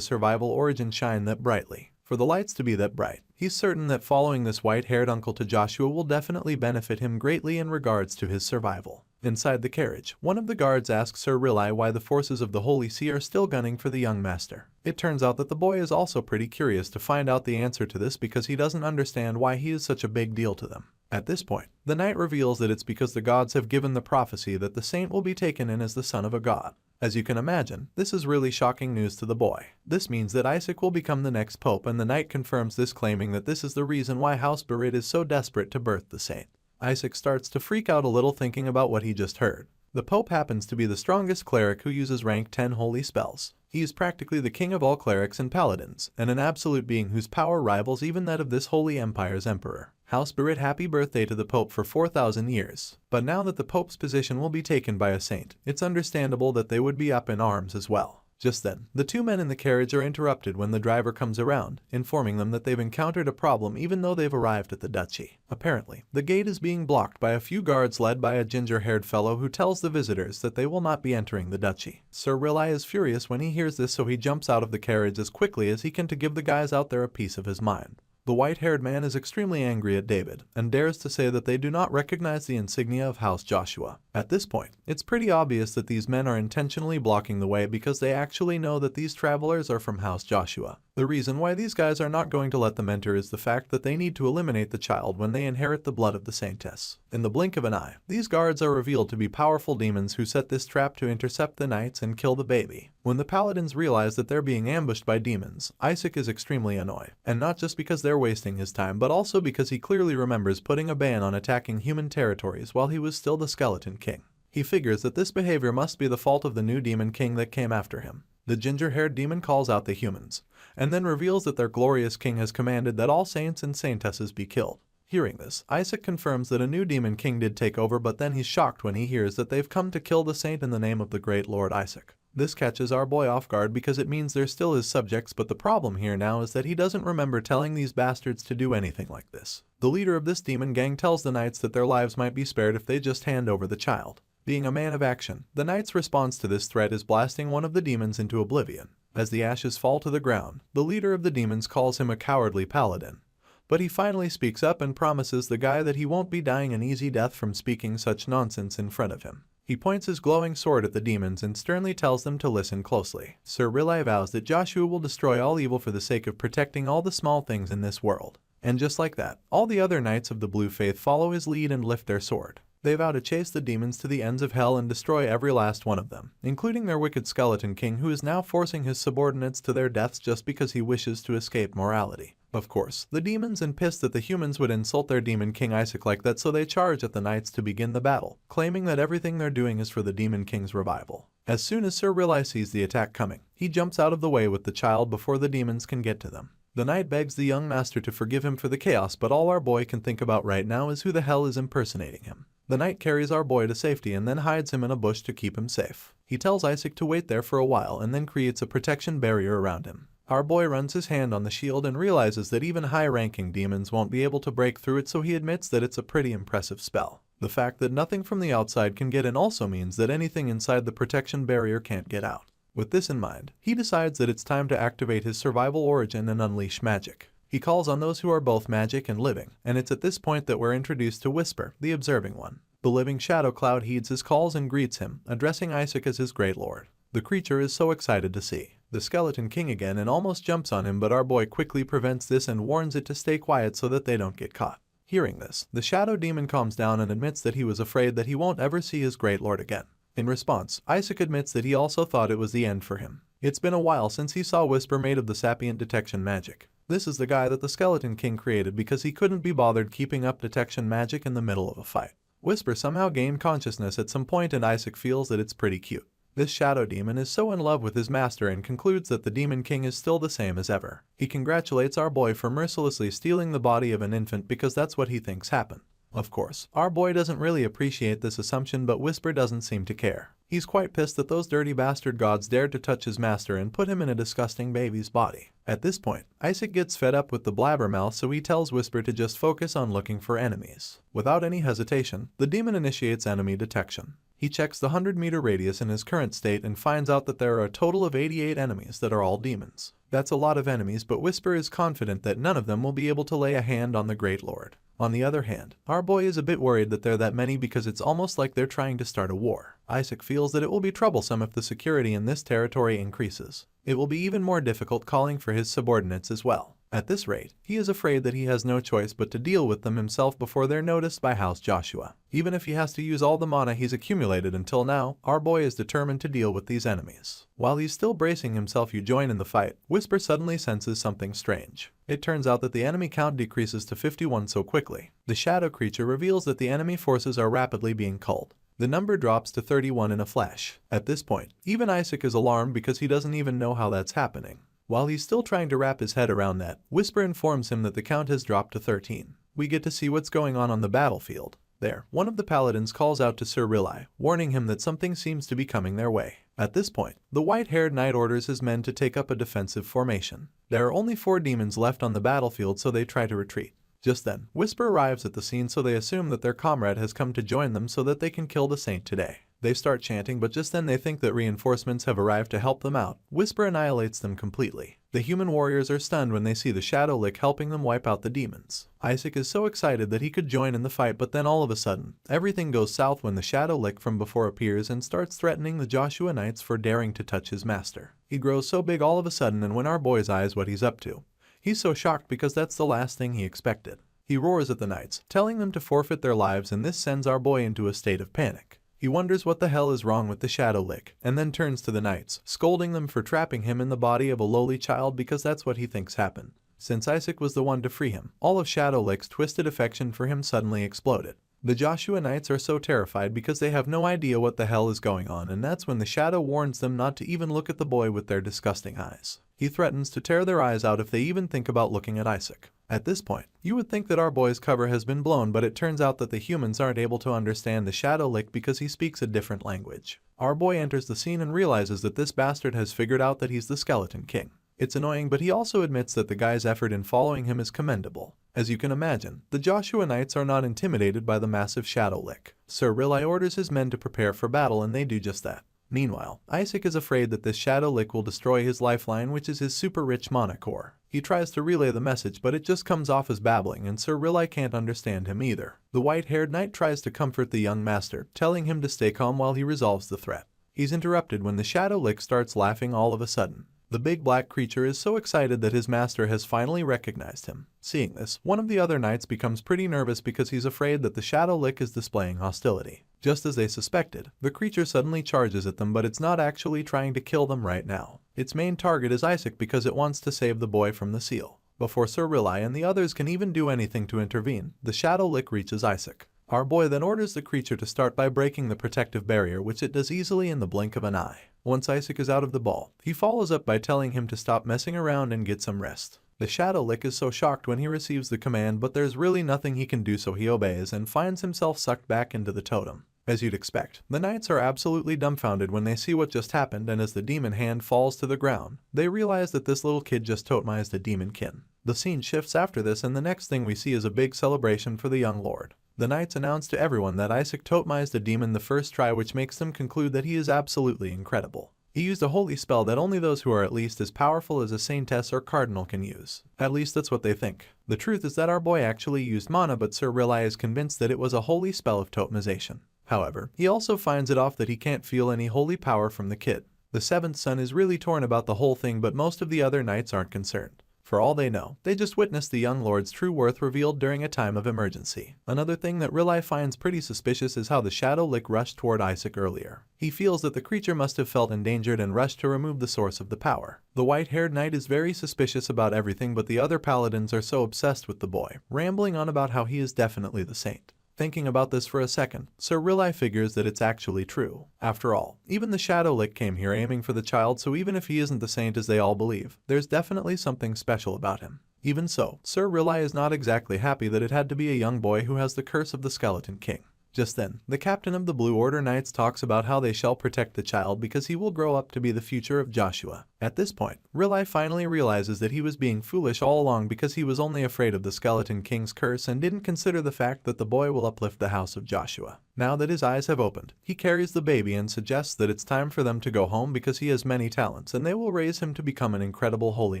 survival origin shine that brightly. For the lights to be that bright, he's certain that following this white-haired uncle to Joshua will definitely benefit him greatly in regards to his survival. Inside the carriage, one of the guards asks Sir Rilai why the forces of the Holy See are still gunning for the young master. It turns out that the boy is also pretty curious to find out the answer to this because he doesn't understand why he is such a big deal to them. At this point, the knight reveals that it's because the gods have given the prophecy that the saint will be taken in as the son of a god. As you can imagine, this is really shocking news to the boy. This means that Isaac will become the next pope, and the knight confirms this, claiming that this is the reason why House Berit is so desperate to birth the saint. Isaac starts to freak out a little thinking about what he just heard. The Pope happens to be the strongest cleric who uses rank 10 holy spells. He is practically the king of all clerics and paladins, and an absolute being whose power rivals even that of this holy empire's emperor. House Berit, happy birthday to the Pope for 4,000 years. But now that the Pope's position will be taken by a saint, it's understandable that they would be up in arms as well. Just then, the two men in the carriage are interrupted when the driver comes around, informing them that they've encountered a problem even though they've arrived at the duchy. Apparently, the gate is being blocked by a few guards led by a ginger-haired fellow who tells the visitors that they will not be entering the duchy. Sir Rilai is furious when he hears this, so he jumps out of the carriage as quickly as he can to give the guys out there a piece of his mind. The white-haired man is extremely angry at David and dares to say that they do not recognize the insignia of House Joshua. At this point, it's pretty obvious that these men are intentionally blocking the way because they actually know that these travelers are from House Joshua. The reason why these guys are not going to let them enter is the fact that they need to eliminate the child when they inherit the blood of the saintess. In the blink of an eye, these guards are revealed to be powerful demons who set this trap to intercept the knights and kill the baby. When the paladins realize that they're being ambushed by demons, Isaac is extremely annoyed, and not just because they're wasting his time, but also because he clearly remembers putting a ban on attacking human territories while he was still the Skeleton King. He figures that this behavior must be the fault of the new demon king that came after him. The ginger-haired demon calls out the humans, and then reveals that their glorious king has commanded that all saints and saintesses be killed. Hearing this, Isaac confirms that a new demon king did take over, but then he's shocked when he hears that they've come to kill the saint in the name of the great Lord Isaac. This catches our boy off guard because it means they're still his subjects, but the problem here now is that he doesn't remember telling these bastards to do anything like this. The leader of this demon gang tells the knights that their lives might be spared if they just hand over the child. Being a man of action, the knight's response to this threat is blasting one of the demons into oblivion. As the ashes fall to the ground, the leader of the demons calls him a cowardly paladin. But he finally speaks up and promises the guy that he won't be dying an easy death from speaking such nonsense in front of him. He points his glowing sword at the demons and sternly tells them to listen closely. Sir Rilai vows that Joshua will destroy all evil for the sake of protecting all the small things in this world. And just like that, all the other knights of the Blue Faith follow his lead and lift their sword. They vow to chase the demons to the ends of hell and destroy every last one of them, including their wicked Skeleton King, who is now forcing his subordinates to their deaths just because he wishes to escape morality. Of course, the demons are pissed that the humans would insult their demon king Isaac like that, so they charge at the knights to begin the battle, claiming that everything they're doing is for the demon king's revival. As soon as Sir Rilai sees the attack coming, he jumps out of the way with the child before the demons can get to them. The knight begs the young master to forgive him for the chaos, but all our boy can think about right now is who the hell is impersonating him. The knight carries our boy to safety and then hides him in a bush to keep him safe. He tells Isaac to wait there for a while and then creates a protection barrier around him. Our boy runs his hand on the shield and realizes that even high-ranking demons won't be able to break through it, so he admits that it's a pretty impressive spell. The fact that nothing from the outside can get in also means that anything inside the protection barrier can't get out. With this in mind, he decides that it's time to activate his survival origin and unleash magic. He calls on those who are both magic and living, and it's at this point that we're introduced to Whisper, the observing one. The living shadow cloud heeds his calls and greets him, addressing Isaac as his great lord. The creature is so excited to see the Skeleton King again and almost jumps on him, but our boy quickly prevents this and warns it to stay quiet so that they don't get caught. Hearing this, the shadow demon calms down and admits that he was afraid that he won't ever see his great lord again. In response, Isaac admits that he also thought it was the end for him. It's been a while since he saw Whisper made of the sapient detection magic. This is the guy that the Skeleton King created because he couldn't be bothered keeping up detection magic in the middle of a fight. Whisper somehow gained consciousness at some point and Isaac feels that it's pretty cute. This shadow demon is so in love with his master and concludes that the Demon King is still the same as ever. He congratulates our boy for mercilessly stealing the body of an infant because that's what he thinks happened. Of course, our boy doesn't really appreciate this assumption, but Whisper doesn't seem to care. He's quite pissed that those dirty bastard gods dared to touch his master and put him in a disgusting baby's body. At this point, Isaac gets fed up with the blabbermouth, so he tells Whisper to just focus on looking for enemies. Without any hesitation, the demon initiates enemy detection. He checks the 100-meter radius in his current state and finds out that there are a total of 88 enemies that are all demons. That's a lot of enemies, but Whisper is confident that none of them will be able to lay a hand on the Great Lord. On the other hand, our boy is a bit worried that there are that many because it's almost like they're trying to start a war. Isaac feels that it will be troublesome if the security in this territory increases. It will be even more difficult calling for his subordinates as well. At this rate, he is afraid that he has no choice but to deal with them himself before they're noticed by House Joshua. Even if he has to use all the mana he's accumulated until now, our boy is determined to deal with these enemies. While he's still bracing himself to join in the fight, Whisper suddenly senses something strange. It turns out that the enemy count decreases to 51 so quickly. The shadow creature reveals that the enemy forces are rapidly being culled. The number drops to 31 in a flash. At this point, even Isaac is alarmed because he doesn't even know how that's happening. While he's still trying to wrap his head around that, Whisper informs him that the count has dropped to 13. We get to see what's going on the battlefield. There, one of the paladins calls out to Sir Rilai, warning him that something seems to be coming their way. At this point, the white-haired knight orders his men to take up a defensive formation. There are only 4 demons left on the battlefield, so they try to retreat. Just then, Whisper arrives at the scene, so they assume that their comrade has come to join them so that they can kill the saint today. They start chanting, but just then they think that reinforcements have arrived to help them out. Whisper annihilates them completely. The human warriors are stunned when they see the Shadow Lick helping them wipe out the demons. Isaac is so excited that he could join in the fight, but then all of a sudden, everything goes south when the Shadow Lick from before appears and starts threatening the Joshua Knights for daring to touch his master. He grows so big all of a sudden, and when our boy's eyes what he's up to, he's so shocked because that's the last thing he expected. He roars at the knights, telling them to forfeit their lives, and this sends our boy into a state of panic. He wonders what the hell is wrong with the Shadow Lick, and then turns to the knights, scolding them for trapping him in the body of a lowly child because that's what he thinks happened. Since Isaac was the one to free him, all of Shadow Lick's twisted affection for him suddenly exploded. The Joshua Knights are so terrified because they have no idea what the hell is going on, and that's when the Shadow warns them not to even look at the boy with their disgusting eyes. He threatens to tear their eyes out if they even think about looking at Isaac. At this point, you would think that our boy's cover has been blown, but it turns out that the humans aren't able to understand the Shadow Lick because he speaks a different language. Our boy enters the scene and realizes that this bastard has figured out that he's the Skeleton King. It's annoying, but he also admits that the guy's effort in following him is commendable. As you can imagine, the Joshua Knights are not intimidated by the massive Shadow Lick. Sir Rilai orders his men to prepare for battle, and they do just that. Meanwhile, Isaac is afraid that this Shadow Lick will destroy his lifeline, which is his super rich mana core. He tries to relay the message, but it just comes off as babbling, and Sir Rilai can't understand him either. The white-haired knight tries to comfort the young master, telling him to stay calm while he resolves the threat. He's interrupted when the Shadow Lick starts laughing all of a sudden. The big black creature is so excited that his master has finally recognized him. Seeing this, one of the other knights becomes pretty nervous because he's afraid that the Shadow Lick is displaying hostility. Just as they suspected, the creature suddenly charges at them, but it's not actually trying to kill them right now. Its main target is Isaac because it wants to save the boy from the seal. Before Sir Rilai and the others can even do anything to intervene, the Shadow Lick reaches Isaac. Our boy then orders the creature to start by breaking the protective barrier, which it does easily in the blink of an eye. Once Isaac is out of the ball, he follows up by telling him to stop messing around and get some rest. The Shadow Lick is so shocked when he receives the command, but there's really nothing he can do, so he obeys and finds himself sucked back into the totem. As you'd expect, the knights are absolutely dumbfounded when they see what just happened, and as the demon hand falls to the ground, they realize that this little kid just totemized a demon kin. The scene shifts after this, and the next thing we see is a big celebration for the young lord. The knights announce to everyone that Isaac totemized a demon the first try, which makes them conclude that he is absolutely incredible. He used a holy spell that only those who are at least as powerful as a saintess or cardinal can use. At least that's what they think. The truth is that our boy actually used mana, but Sir Riley is convinced that it was a holy spell of totemization. However, he also finds it off that he can't feel any holy power from the kid. The seventh son is really torn about the whole thing, but most of the other knights aren't concerned. For all they know, they just witnessed the young lord's true worth revealed during a time of emergency. Another thing that Riley finds pretty suspicious is how the Shadow Lick rushed toward Isaac earlier. He feels that the creature must have felt endangered and rushed to remove the source of the power. The white-haired knight is very suspicious about everything, but the other paladins are so obsessed with the boy, rambling on about how he is definitely the saint. Thinking about this for a second, Sir Riley figures that it's actually true. After all, even the Shadow Lick came here aiming for the child, so even if he isn't the saint as they all believe, there's definitely something special about him. Even so, Sir Riley is not exactly happy that it had to be a young boy who has the curse of the Skeleton King. Just then, the captain of the Blue Order Knights talks about how they shall protect the child because he will grow up to be the future of Joshua. At this point, Riley finally realizes that he was being foolish all along because he was only afraid of the Skeleton King's curse and didn't consider the fact that the boy will uplift the house of Joshua. Now that his eyes have opened, he carries the baby and suggests that it's time for them to go home because he has many talents and they will raise him to become an incredible holy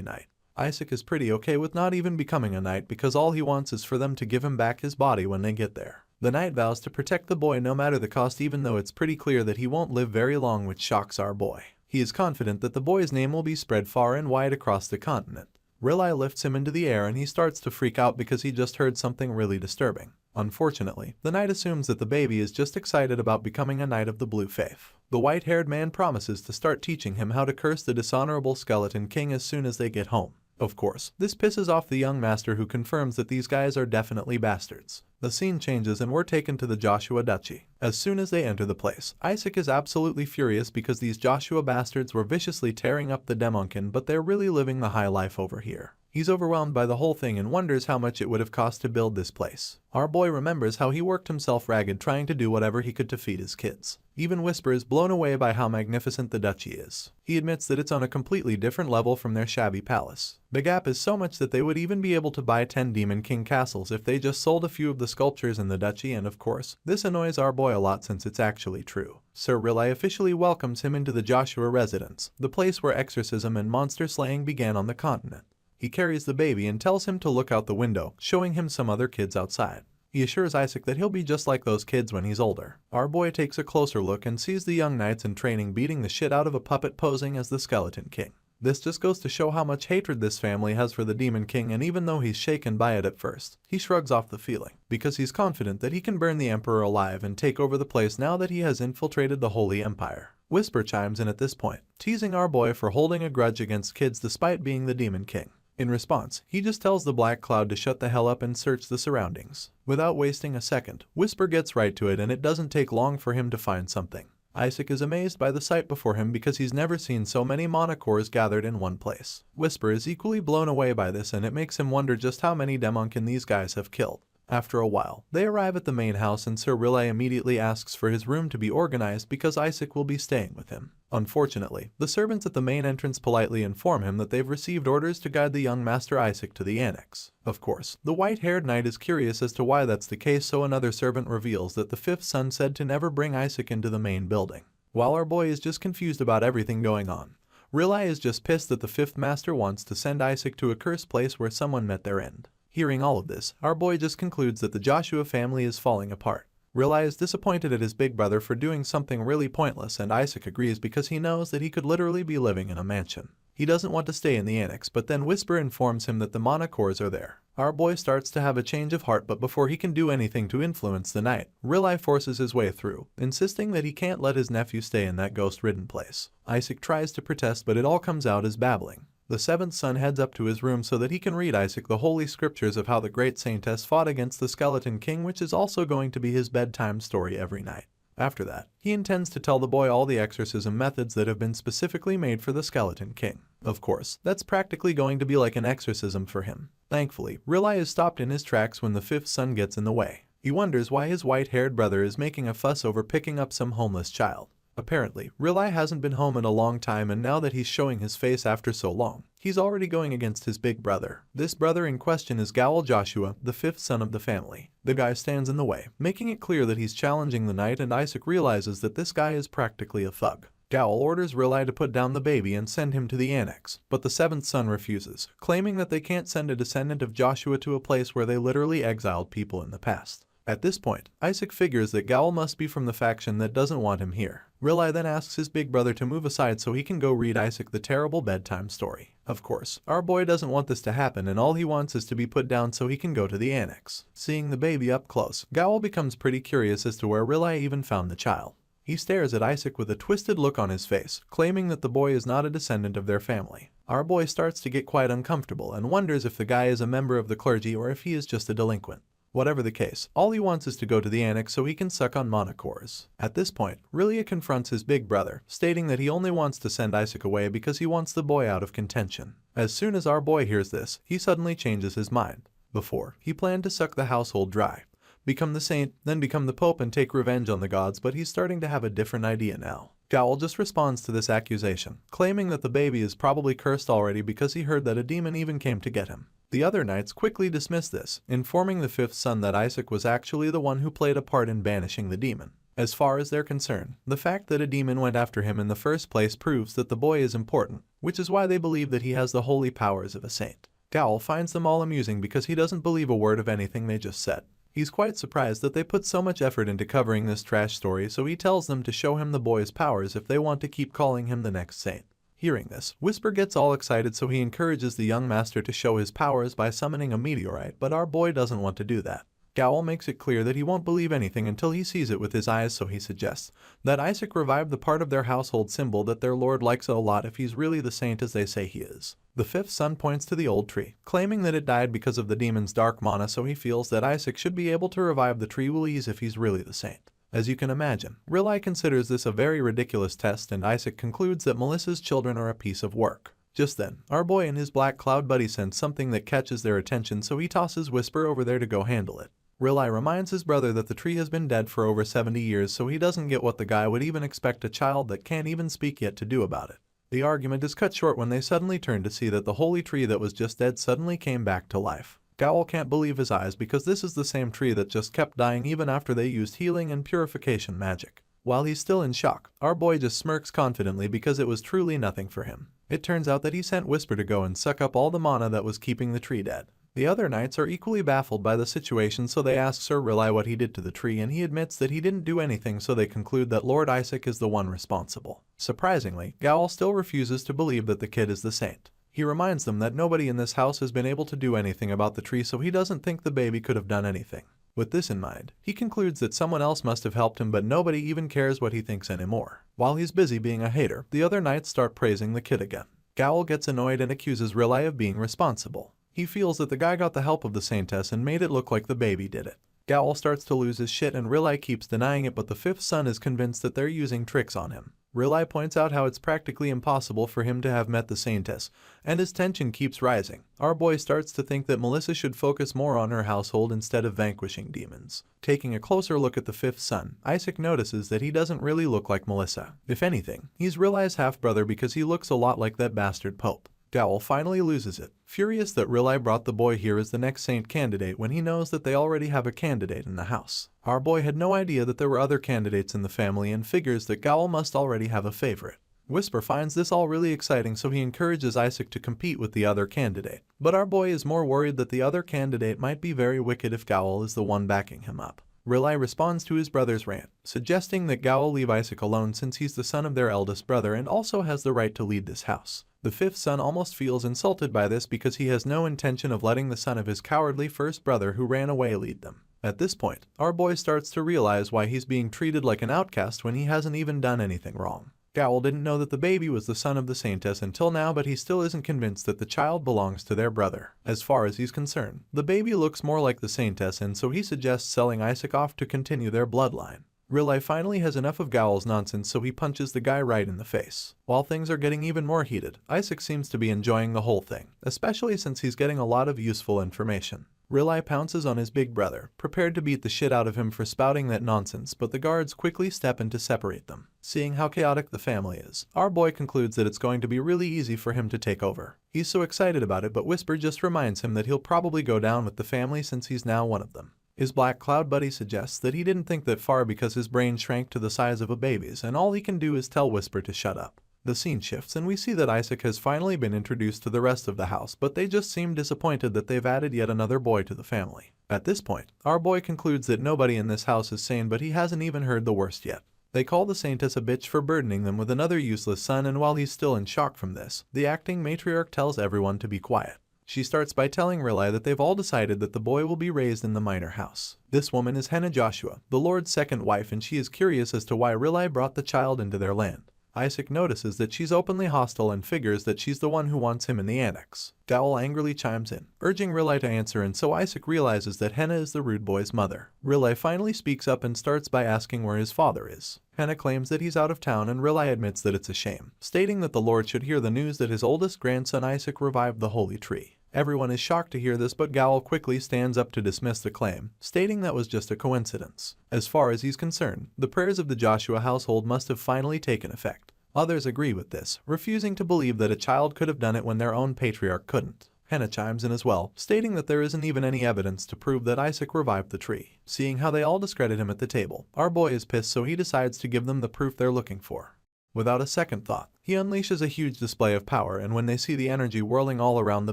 knight. Isaac is pretty okay with not even becoming a knight because all he wants is for them to give him back his body when they get there. The knight vows to protect the boy no matter the cost, even though it's pretty clear that he won't live very long, which shocks our boy. He is confident that the boy's name will be spread far and wide across the continent. Riley lifts him into the air and he starts to freak out because he just heard something really disturbing. Unfortunately, the knight assumes that the baby is just excited about becoming a knight of the blue faith. The white-haired man promises to start teaching him how to curse the dishonorable Skeleton King as soon as they get home. Of course, this pisses off the young master, who confirms that these guys are definitely bastards. The scene changes and we're taken to the Joshua Duchy. As soon as they enter the place, Isaac is absolutely furious because these Joshua bastards were viciously tearing up the Demonkin, but they're really living the high life over here. He's overwhelmed by the whole thing and wonders how much it would have cost to build this place. Our boy remembers how he worked himself ragged trying to do whatever he could to feed his kids. Even Whisper is blown away by how magnificent the duchy is. He admits that it's on a completely different level from their shabby palace. The gap is so much that they would even be able to buy 10 Demon King castles if they just sold a few of the sculptures in the duchy, and of course, this annoys our boy a lot since it's actually true. Sir Riley officially welcomes him into the Joshua residence, the place where exorcism and monster slaying began on the continent. He carries the baby and tells him to look out the window, showing him some other kids outside. He assures Isaac that he'll be just like those kids when he's older. Our boy takes a closer look and sees the young knights in training beating the shit out of a puppet posing as the Skeleton King. This just goes to show how much hatred this family has for the Demon King, and even though he's shaken by it at first, he shrugs off the feeling, because he's confident that he can burn the Emperor alive and take over the place now that he has infiltrated the Holy Empire. Whisper chimes in at this point, teasing our boy for holding a grudge against kids despite being the Demon King. In response, he just tells the Black Cloud to shut the hell up and search the surroundings. Without wasting a second, Whisper gets right to it, and it doesn't take long for him to find something. Isaac is amazed by the sight before him because he's never seen so many mana cores gathered in one place. Whisper is equally blown away by this, and it makes him wonder just how many Demonkin these guys have killed. After a while, they arrive at the main house and Sir Riley immediately asks for his room to be organized because Isaac will be staying with him. Unfortunately, the servants at the main entrance politely inform him that they've received orders to guide the young Master Isaac to the annex. Of course, the white-haired knight is curious as to why that's the case, so another servant reveals that the fifth son said to never bring Isaac into the main building. While our boy is just confused about everything going on, Riley is just pissed that the fifth master wants to send Isaac to a cursed place where someone met their end. Hearing all of this, our boy just concludes that the Joshua family is falling apart. Riley is disappointed at his big brother for doing something really pointless, and Isaac agrees because he knows that he could literally be living in a mansion. He doesn't want to stay in the annex, but then Whisper informs him that the mana cores are there. Our boy starts to have a change of heart, but before he can do anything to influence the knight, Riley forces his way through, insisting that he can't let his nephew stay in that ghost-ridden place. Isaac tries to protest, but it all comes out as babbling. The seventh son heads up to his room so that he can read Isaac the holy scriptures of how the great saintess fought against the Skeleton King, which is also going to be his bedtime story every night. After that, he intends to tell the boy all the exorcism methods that have been specifically made for the Skeleton King. Of course, that's practically going to be like an exorcism for him. Thankfully, Riley is stopped in his tracks when the fifth son gets in the way. He wonders why his white-haired brother is making a fuss over picking up some homeless child. Apparently, Riley hasn't been home in a long time, and now that he's showing his face after so long, he's already going against his big brother. This brother in question is Gowl Joshua, the fifth son of the family. The guy stands in the way, making it clear that he's challenging the knight, and Isaac realizes that this guy is practically a thug. Gowl orders Riley to put down the baby and send him to the annex, but the seventh son refuses, claiming that they can't send a descendant of Joshua to a place where they literally exiled people in the past. At this point, Isaac figures that Gowl must be from the faction that doesn't want him here. Riley then asks his big brother to move aside so he can go read Isaac the terrible bedtime story. Of course, our boy doesn't want this to happen, and all he wants is to be put down so he can go to the annex. Seeing the baby up close, Gowl becomes pretty curious as to where Riley even found the child. He stares at Isaac with a twisted look on his face, claiming that the boy is not a descendant of their family. Our boy starts to get quite uncomfortable and wonders if the guy is a member of the clergy or if he is just a delinquent. Whatever the case, all he wants is to go to the annex so he can suck on monocores. At this point, Riley confronts his big brother, stating that he only wants to send Isaac away because he wants the boy out of contention. As soon as our boy hears this, he suddenly changes his mind. Before, he planned to suck the household dry, become the saint, then become the pope and take revenge on the gods, but he's starting to have a different idea now. Gowl just responds to this accusation, claiming that the baby is probably cursed already because he heard that a demon even came to get him. The other knights quickly dismiss this, informing the fifth son that Isaac was actually the one who played a part in banishing the demon. As far as they're concerned, the fact that a demon went after him in the first place proves that the boy is important, which is why they believe that he has the holy powers of a saint. Gowl finds them all amusing because he doesn't believe a word of anything they just said. He's quite surprised that they put so much effort into covering this trash story, so he tells them to show him the boy's powers if they want to keep calling him the next saint. Hearing this, Whisper gets all excited, so he encourages the young master to show his powers by summoning a meteorite, but our boy doesn't want to do that. Gowl makes it clear that he won't believe anything until he sees it with his eyes, so he suggests that Isaac revive the part of their household symbol that their lord likes a lot if he's really the saint as they say he is. The fifth son points to the old tree, claiming that it died because of the demon's dark mana, so he feels that Isaac should be able to revive the tree with ease if he's really the saint. As you can imagine, Riley considers this a very ridiculous test, and Isaac concludes that Melissa's children are a piece of work. Just then, our boy and his black cloud buddy sense something that catches their attention, so he tosses Whisper over there to go handle it. Riley reminds his brother that the tree has been dead for over 70 years, so he doesn't get what the guy would even expect a child that can't even speak yet to do about it. The argument is cut short when they suddenly turn to see that the holy tree that was just dead suddenly came back to life. Gowl can't believe his eyes because this is the same tree that just kept dying even after they used healing and purification magic. While he's still in shock, our boy just smirks confidently because it was truly nothing for him. It turns out that he sent Whisper to go and suck up all the mana that was keeping the tree dead. The other knights are equally baffled by the situation, so they ask Sir Riley what he did to the tree, and he admits that he didn't do anything, so they conclude that Lord Isaac is the one responsible. Surprisingly, Gowl still refuses to believe that the kid is the saint. He reminds them that nobody in this house has been able to do anything about the tree, so he doesn't think the baby could have done anything. With this in mind, he concludes that someone else must have helped him, but nobody even cares what he thinks anymore. While he's busy being a hater, the other knights start praising the kid again. Gowl gets annoyed and accuses Riley of being responsible. He feels that the guy got the help of the saintess and made it look like the baby did it. Gowl starts to lose his shit and Riley keeps denying it, but the fifth son is convinced that they're using tricks on him. Riley points out how it's practically impossible for him to have met the saintess, and his tension keeps rising. Our boy starts to think that Melissa should focus more on her household instead of vanquishing demons. Taking a closer look at the fifth son, Isaac notices that he doesn't really look like Melissa. If anything, he's Riley's half-brother because he looks a lot like that bastard Pope. Gowl finally loses it, furious that Riley brought the boy here as the next saint candidate when he knows that they already have a candidate in the house. Our boy had no idea that there were other candidates in the family and figures that Gowl must already have a favorite. Whisper finds this all really exciting, so he encourages Isaac to compete with the other candidate. But our boy is more worried that the other candidate might be very wicked if Gowl is the one backing him up. Riley responds to his brother's rant, suggesting that Gowl leave Isaac alone since he's the son of their eldest brother and also has the right to lead this house. The fifth son almost feels insulted by this because he has no intention of letting the son of his cowardly first brother who ran away lead them. At this point, our boy starts to realize why he's being treated like an outcast when he hasn't even done anything wrong. Gowl didn't know that the baby was the son of the saintess until now, but he still isn't convinced that the child belongs to their brother. As far as he's concerned, the baby looks more like the saintess, and so he suggests selling Isaac off to continue their bloodline. Riley finally has enough of Gowl's nonsense, so he punches the guy right in the face. While things are getting even more heated, Isaac seems to be enjoying the whole thing, especially since he's getting a lot of useful information. Riley pounces on his big brother, prepared to beat the shit out of him for spouting that nonsense, but the guards quickly step in to separate them. Seeing how chaotic the family is, our boy concludes that it's going to be really easy for him to take over. He's so excited about it, but Whisper just reminds him that he'll probably go down with the family since he's now one of them. His black cloud buddy suggests that he didn't think that far because his brain shrank to the size of a baby's and all he can do is tell Whisper to shut up. The scene shifts and we see that Isaac has finally been introduced to the rest of the house, but they just seem disappointed that they've added yet another boy to the family. At this point, our boy concludes that nobody in this house is sane, but he hasn't even heard the worst yet. They call the Saintess a bitch for burdening them with another useless son, and while he's still in shock from this, the acting matriarch tells everyone to be quiet. She starts by telling Riley that they've all decided that the boy will be raised in the minor house. This woman is Henna Joshua, the Lord's second wife, and she is curious as to why Riley brought the child into their land. Isaac notices that she's openly hostile and figures that she's the one who wants him in the annex. Gowl angrily chimes in, urging Riley to answer, and so Isaac realizes that Henna is the rude boy's mother. Riley finally speaks up and starts by asking where his father is. Henna claims that he's out of town, and Riley admits that it's a shame, stating that the Lord should hear the news that his oldest grandson Isaac revived the holy tree. Everyone is shocked to hear this, but Gowl quickly stands up to dismiss the claim, stating that was just a coincidence. As far as he's concerned, the prayers of the Joshua household must have finally taken effect. Others agree with this, refusing to believe that a child could have done it when their own patriarch couldn't. Henna chimes in as well, stating that there isn't even any evidence to prove that Isaac revived the tree. Seeing how they all discredit him at the table, our boy is pissed, so he decides to give them the proof they're looking for. Without a second thought, he unleashes a huge display of power, and when they see the energy whirling all around the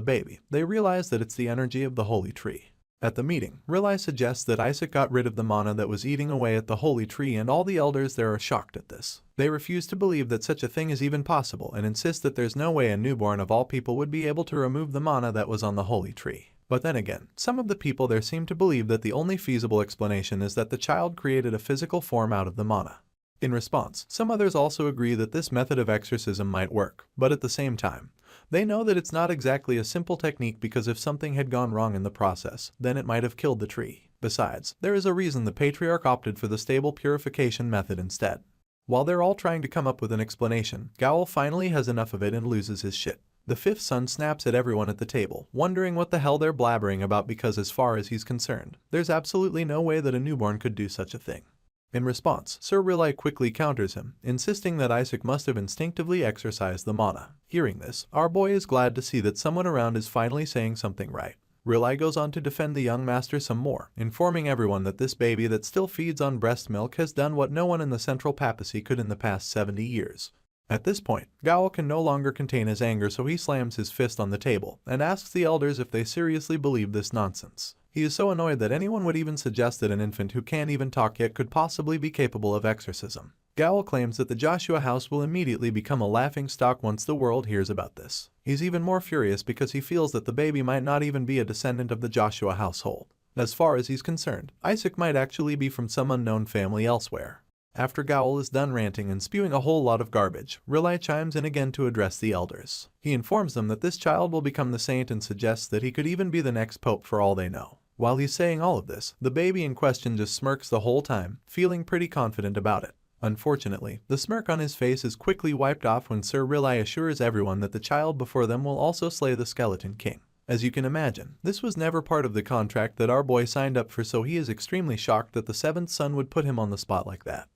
baby, they realize that it's the energy of the holy tree. At the meeting, Riley suggests that Isaac got rid of the mana that was eating away at the holy tree, and all the elders there are shocked at this. They refuse to believe that such a thing is even possible and insist that there's no way a newborn of all people would be able to remove the mana that was on the holy tree. But then again, some of the people there seem to believe that the only feasible explanation is that the child created a physical form out of the mana. In response, some others also agree that this method of exorcism might work, but at the same time, they know that it's not exactly a simple technique, because if something had gone wrong in the process, then it might have killed the tree. Besides, there is a reason the patriarch opted for the stable purification method instead. While they're all trying to come up with an explanation, Gowl finally has enough of it and loses his shit. The fifth son snaps at everyone at the table, wondering what the hell they're blabbering about, because as far as he's concerned, there's absolutely no way that a newborn could do such a thing. In response, Sir Riley quickly counters him, insisting that Isaac must have instinctively exorcised the mana. Hearing this, our boy is glad to see that someone around is finally saying something right. Riley goes on to defend the young master some more, informing everyone that this baby that still feeds on breast milk has done what no one in the Central Papacy could in the past 70 years. At this point, Gowl can no longer contain his anger, so he slams his fist on the table and asks the elders if they seriously believe this nonsense. He is so annoyed that anyone would even suggest that an infant who can't even talk yet could possibly be capable of exorcism. Gowl claims that the Joshua house will immediately become a laughingstock once the world hears about this. He's even more furious because he feels that the baby might not even be a descendant of the Joshua household. As far as he's concerned, Isaac might actually be from some unknown family elsewhere. After Gowl is done ranting and spewing a whole lot of garbage, Riley chimes in again to address the elders. He informs them that this child will become the saint and suggests that he could even be the next pope for all they know. While he's saying all of this, the baby in question just smirks the whole time, feeling pretty confident about it. Unfortunately, the smirk on his face is quickly wiped off when Sir Riley assures everyone that the child before them will also slay the Skeleton King. As you can imagine, this was never part of the contract that our boy signed up for, so he is extremely shocked that the seventh son would put him on the spot like that.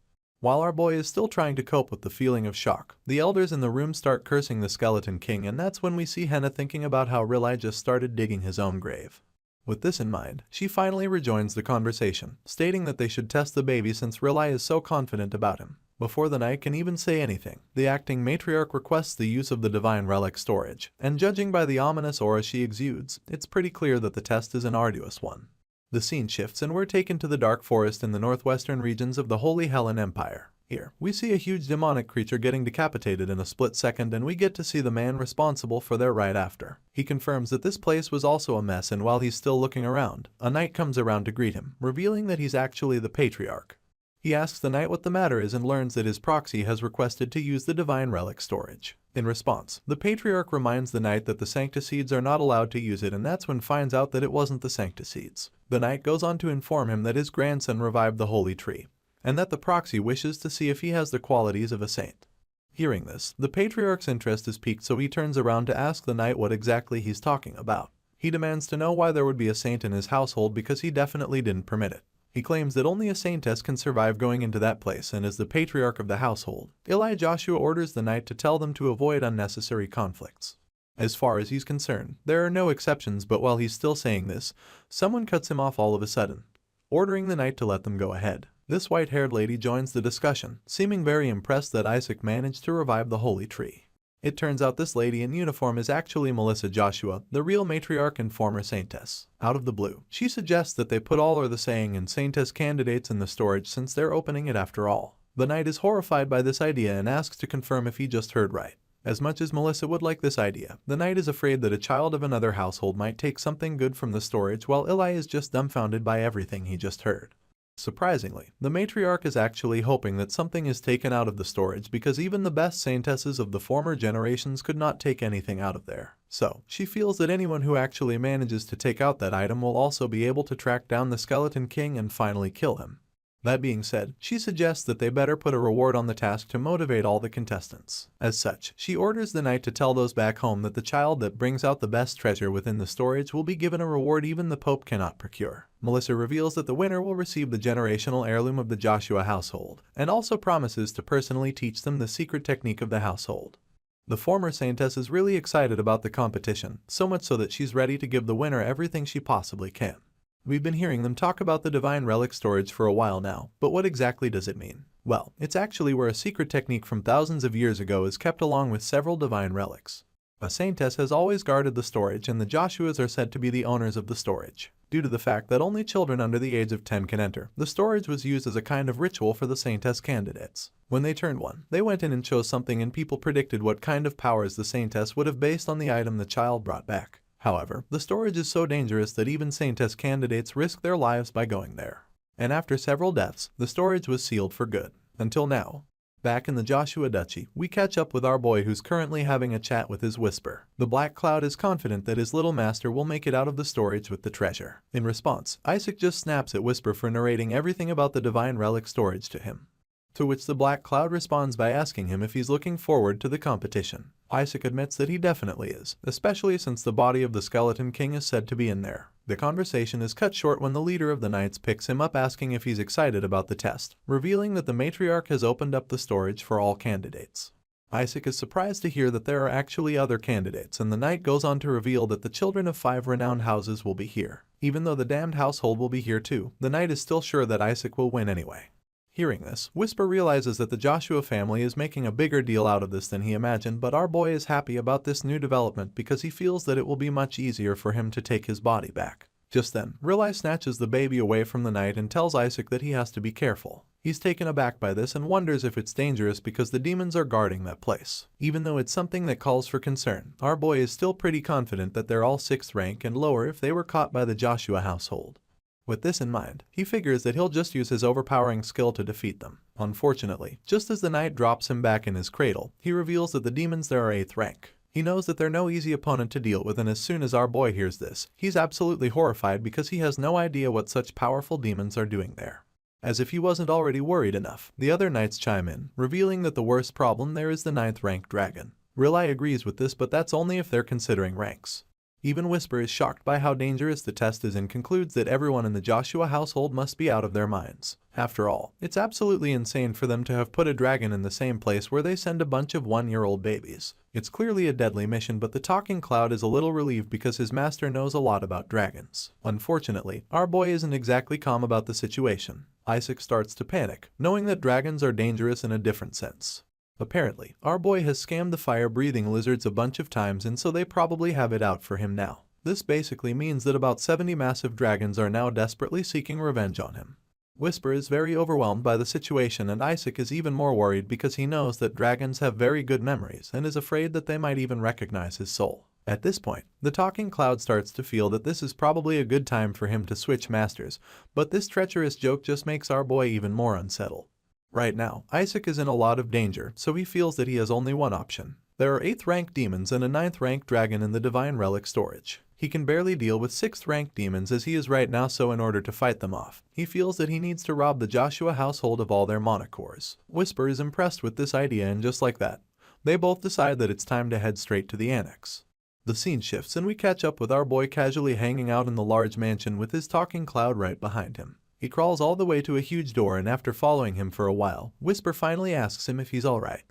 While our boy is still trying to cope with the feeling of shock, the elders in the room start cursing the Skeleton King, and that's when we see Henna thinking about how Riley just started digging his own grave. With this in mind, she finally rejoins the conversation, stating that they should test the baby since Riley is so confident about him. Before the knight can even say anything, the acting matriarch requests the use of the divine relic storage, and judging by the ominous aura she exudes, it's pretty clear that the test is an arduous one. The scene shifts and we're taken to the dark forest in the northwestern regions of the Holy Helen Empire. Here, we see a huge demonic creature getting decapitated in a split second, and we get to see the man responsible for their right after. He confirms that this place was also a mess, and while he's still looking around, a knight comes around to greet him, revealing that he's actually the patriarch. He asks the knight what the matter is and learns that his proxy has requested to use the divine relic storage. In response, the patriarch reminds the knight that the sancticides are not allowed to use it, and that's when finds out that it wasn't the sancticides. The knight goes on to inform him that his grandson revived the holy tree. and that the proxy wishes to see if he has the qualities of a saint. Hearing this, the patriarch's interest is piqued, so he turns around to ask the knight what exactly he's talking about. He demands to know why there would be a saint in his household because he definitely didn't permit it. He claims that only a saintess can survive going into that place, and as the patriarch of the household, Eli Joshua orders the knight to tell them to avoid unnecessary conflicts. As far as he's concerned, there are no exceptions, but while he's still saying this, someone cuts him off all of a sudden, ordering the knight to let them go ahead. This white-haired lady joins the discussion, seeming very impressed that Isaac managed to revive the holy tree. It turns out this lady in uniform is actually Melissa Joshua, the real matriarch and former saintess. Out of the blue, she suggests that they put all or the saying and saintess candidates in the storage since they're opening it after all. The knight is horrified by this idea and asks to confirm if he just heard right. As much as Melissa would like this idea, the knight is afraid that a child of another household might take something good from the storage, while Eli is just dumbfounded by everything he just heard. Surprisingly, the matriarch is actually hoping that something is taken out of the storage because even the best saintesses of the former generations could not take anything out of there. So, she feels that anyone who actually manages to take out that item will also be able to track down the Skeleton King and finally kill him. That being said, she suggests that they better put a reward on the task to motivate all the contestants. As such, she orders the knight to tell those back home that the child that brings out the best treasure within the storage will be given a reward even the Pope cannot procure. Melissa reveals that the winner will receive the generational heirloom of the Joshua household, and also promises to personally teach them the secret technique of the household. The former saintess is really excited about the competition, so much so that she's ready to give the winner everything she possibly can. We've been hearing them talk about the divine relic storage for a while now, but what exactly does it mean? Well, it's actually where a secret technique from thousands of years ago is kept along with several divine relics. A saintess has always guarded the storage, and the Joshuas are said to be the owners of the storage. Due to the fact that only children under the age of 10 can enter, the storage was used as a kind of ritual for the saintess candidates. When they turned one, they went in and chose something, and people predicted what kind of powers the saintess would have based on the item the child brought back. However, the storage is so dangerous that even saintess candidates risk their lives by going there. And after several deaths, the storage was sealed for good. Until now. Back in the Joshua Duchy, we catch up with our boy who's currently having a chat with his whisper. The Black Cloud is confident that his little master will make it out of the storage with the treasure. In response, Isaac just snaps at Whisper for narrating everything about the divine relic storage to him. To which the Black Cloud responds by asking him if he's looking forward to the competition. Isaac admits that he definitely is, especially since the body of the Skeleton King is said to be in there. The conversation is cut short when the leader of the Knights picks him up asking if he's excited about the test, revealing that the matriarch has opened up the storage for all candidates. Isaac is surprised to hear that there are actually other candidates, and the knight goes on to reveal that the children of 5 renowned houses will be here. Even though the damned household will be here too, the knight is still sure that Isaac will win anyway. Hearing this, Whisper realizes that the Joshua family is making a bigger deal out of this than he imagined, but our boy is happy about this new development because he feels that it will be much easier for him to take his body back. Just then, Realize snatches the baby away from the knight and tells Isaac that he has to be careful. He's taken aback by this and wonders if it's dangerous because the demons are guarding that place. Even though it's something that calls for concern, our boy is still pretty confident that they're all 6th rank and lower if they were caught by the Joshua household. With this in mind, he figures that he'll just use his overpowering skill to defeat them. Unfortunately, just as the knight drops him back in his cradle, he reveals that the demons there are 8th rank. He knows that they're no easy opponent to deal with, and as soon as our boy hears this, he's absolutely horrified because he has no idea what such powerful demons are doing there. As if he wasn't already worried enough, the other knights chime in, revealing that the worst problem there is the 9th rank dragon. Rilai agrees with this, but that's only if they're considering ranks. Even Whisper is shocked by how dangerous the test is and concludes that everyone in the Joshua household must be out of their minds. After all, it's absolutely insane for them to have put a dragon in the same place where they send a bunch of 1-year-old babies. It's clearly a deadly mission, but the talking cloud is a little relieved because his master knows a lot about dragons. Unfortunately, our boy isn't exactly calm about the situation. Isaac starts to panic, knowing that dragons are dangerous in a different sense. Apparently, our boy has scammed the fire-breathing lizards a bunch of times, and so they probably have it out for him now. This basically means that about 70 massive dragons are now desperately seeking revenge on him. Whisper is very overwhelmed by the situation, and Isaac is even more worried because he knows that dragons have very good memories and is afraid that they might even recognize his soul. At this point, the talking cloud starts to feel that this is probably a good time for him to switch masters, but this treacherous joke just makes our boy even more unsettled. Right now, Isaac is in a lot of danger, so he feels that he has only one option. There are 8th rank demons and a 9th rank dragon in the divine relic storage. He can barely deal with 6th rank demons as he is right now, so in order to fight them off, he feels that he needs to rob the Joshua household of all their mana cores. Whisper is impressed with this idea, and just like that, they both decide that it's time to head straight to the annex. The scene shifts and we catch up with our boy casually hanging out in the large mansion with his talking cloud right behind him. He crawls all the way to a huge door, and after following him for a while, Whisper finally asks him if he's alright.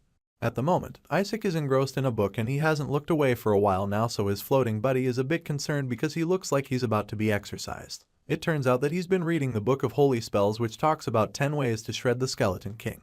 At the moment, Isaac is engrossed in a book and he hasn't looked away for a while now, so his floating buddy is a bit concerned because he looks like he's about to be exorcised. It turns out that he's been reading the Book of Holy Spells, which talks about 10 ways to shred the Skeleton King.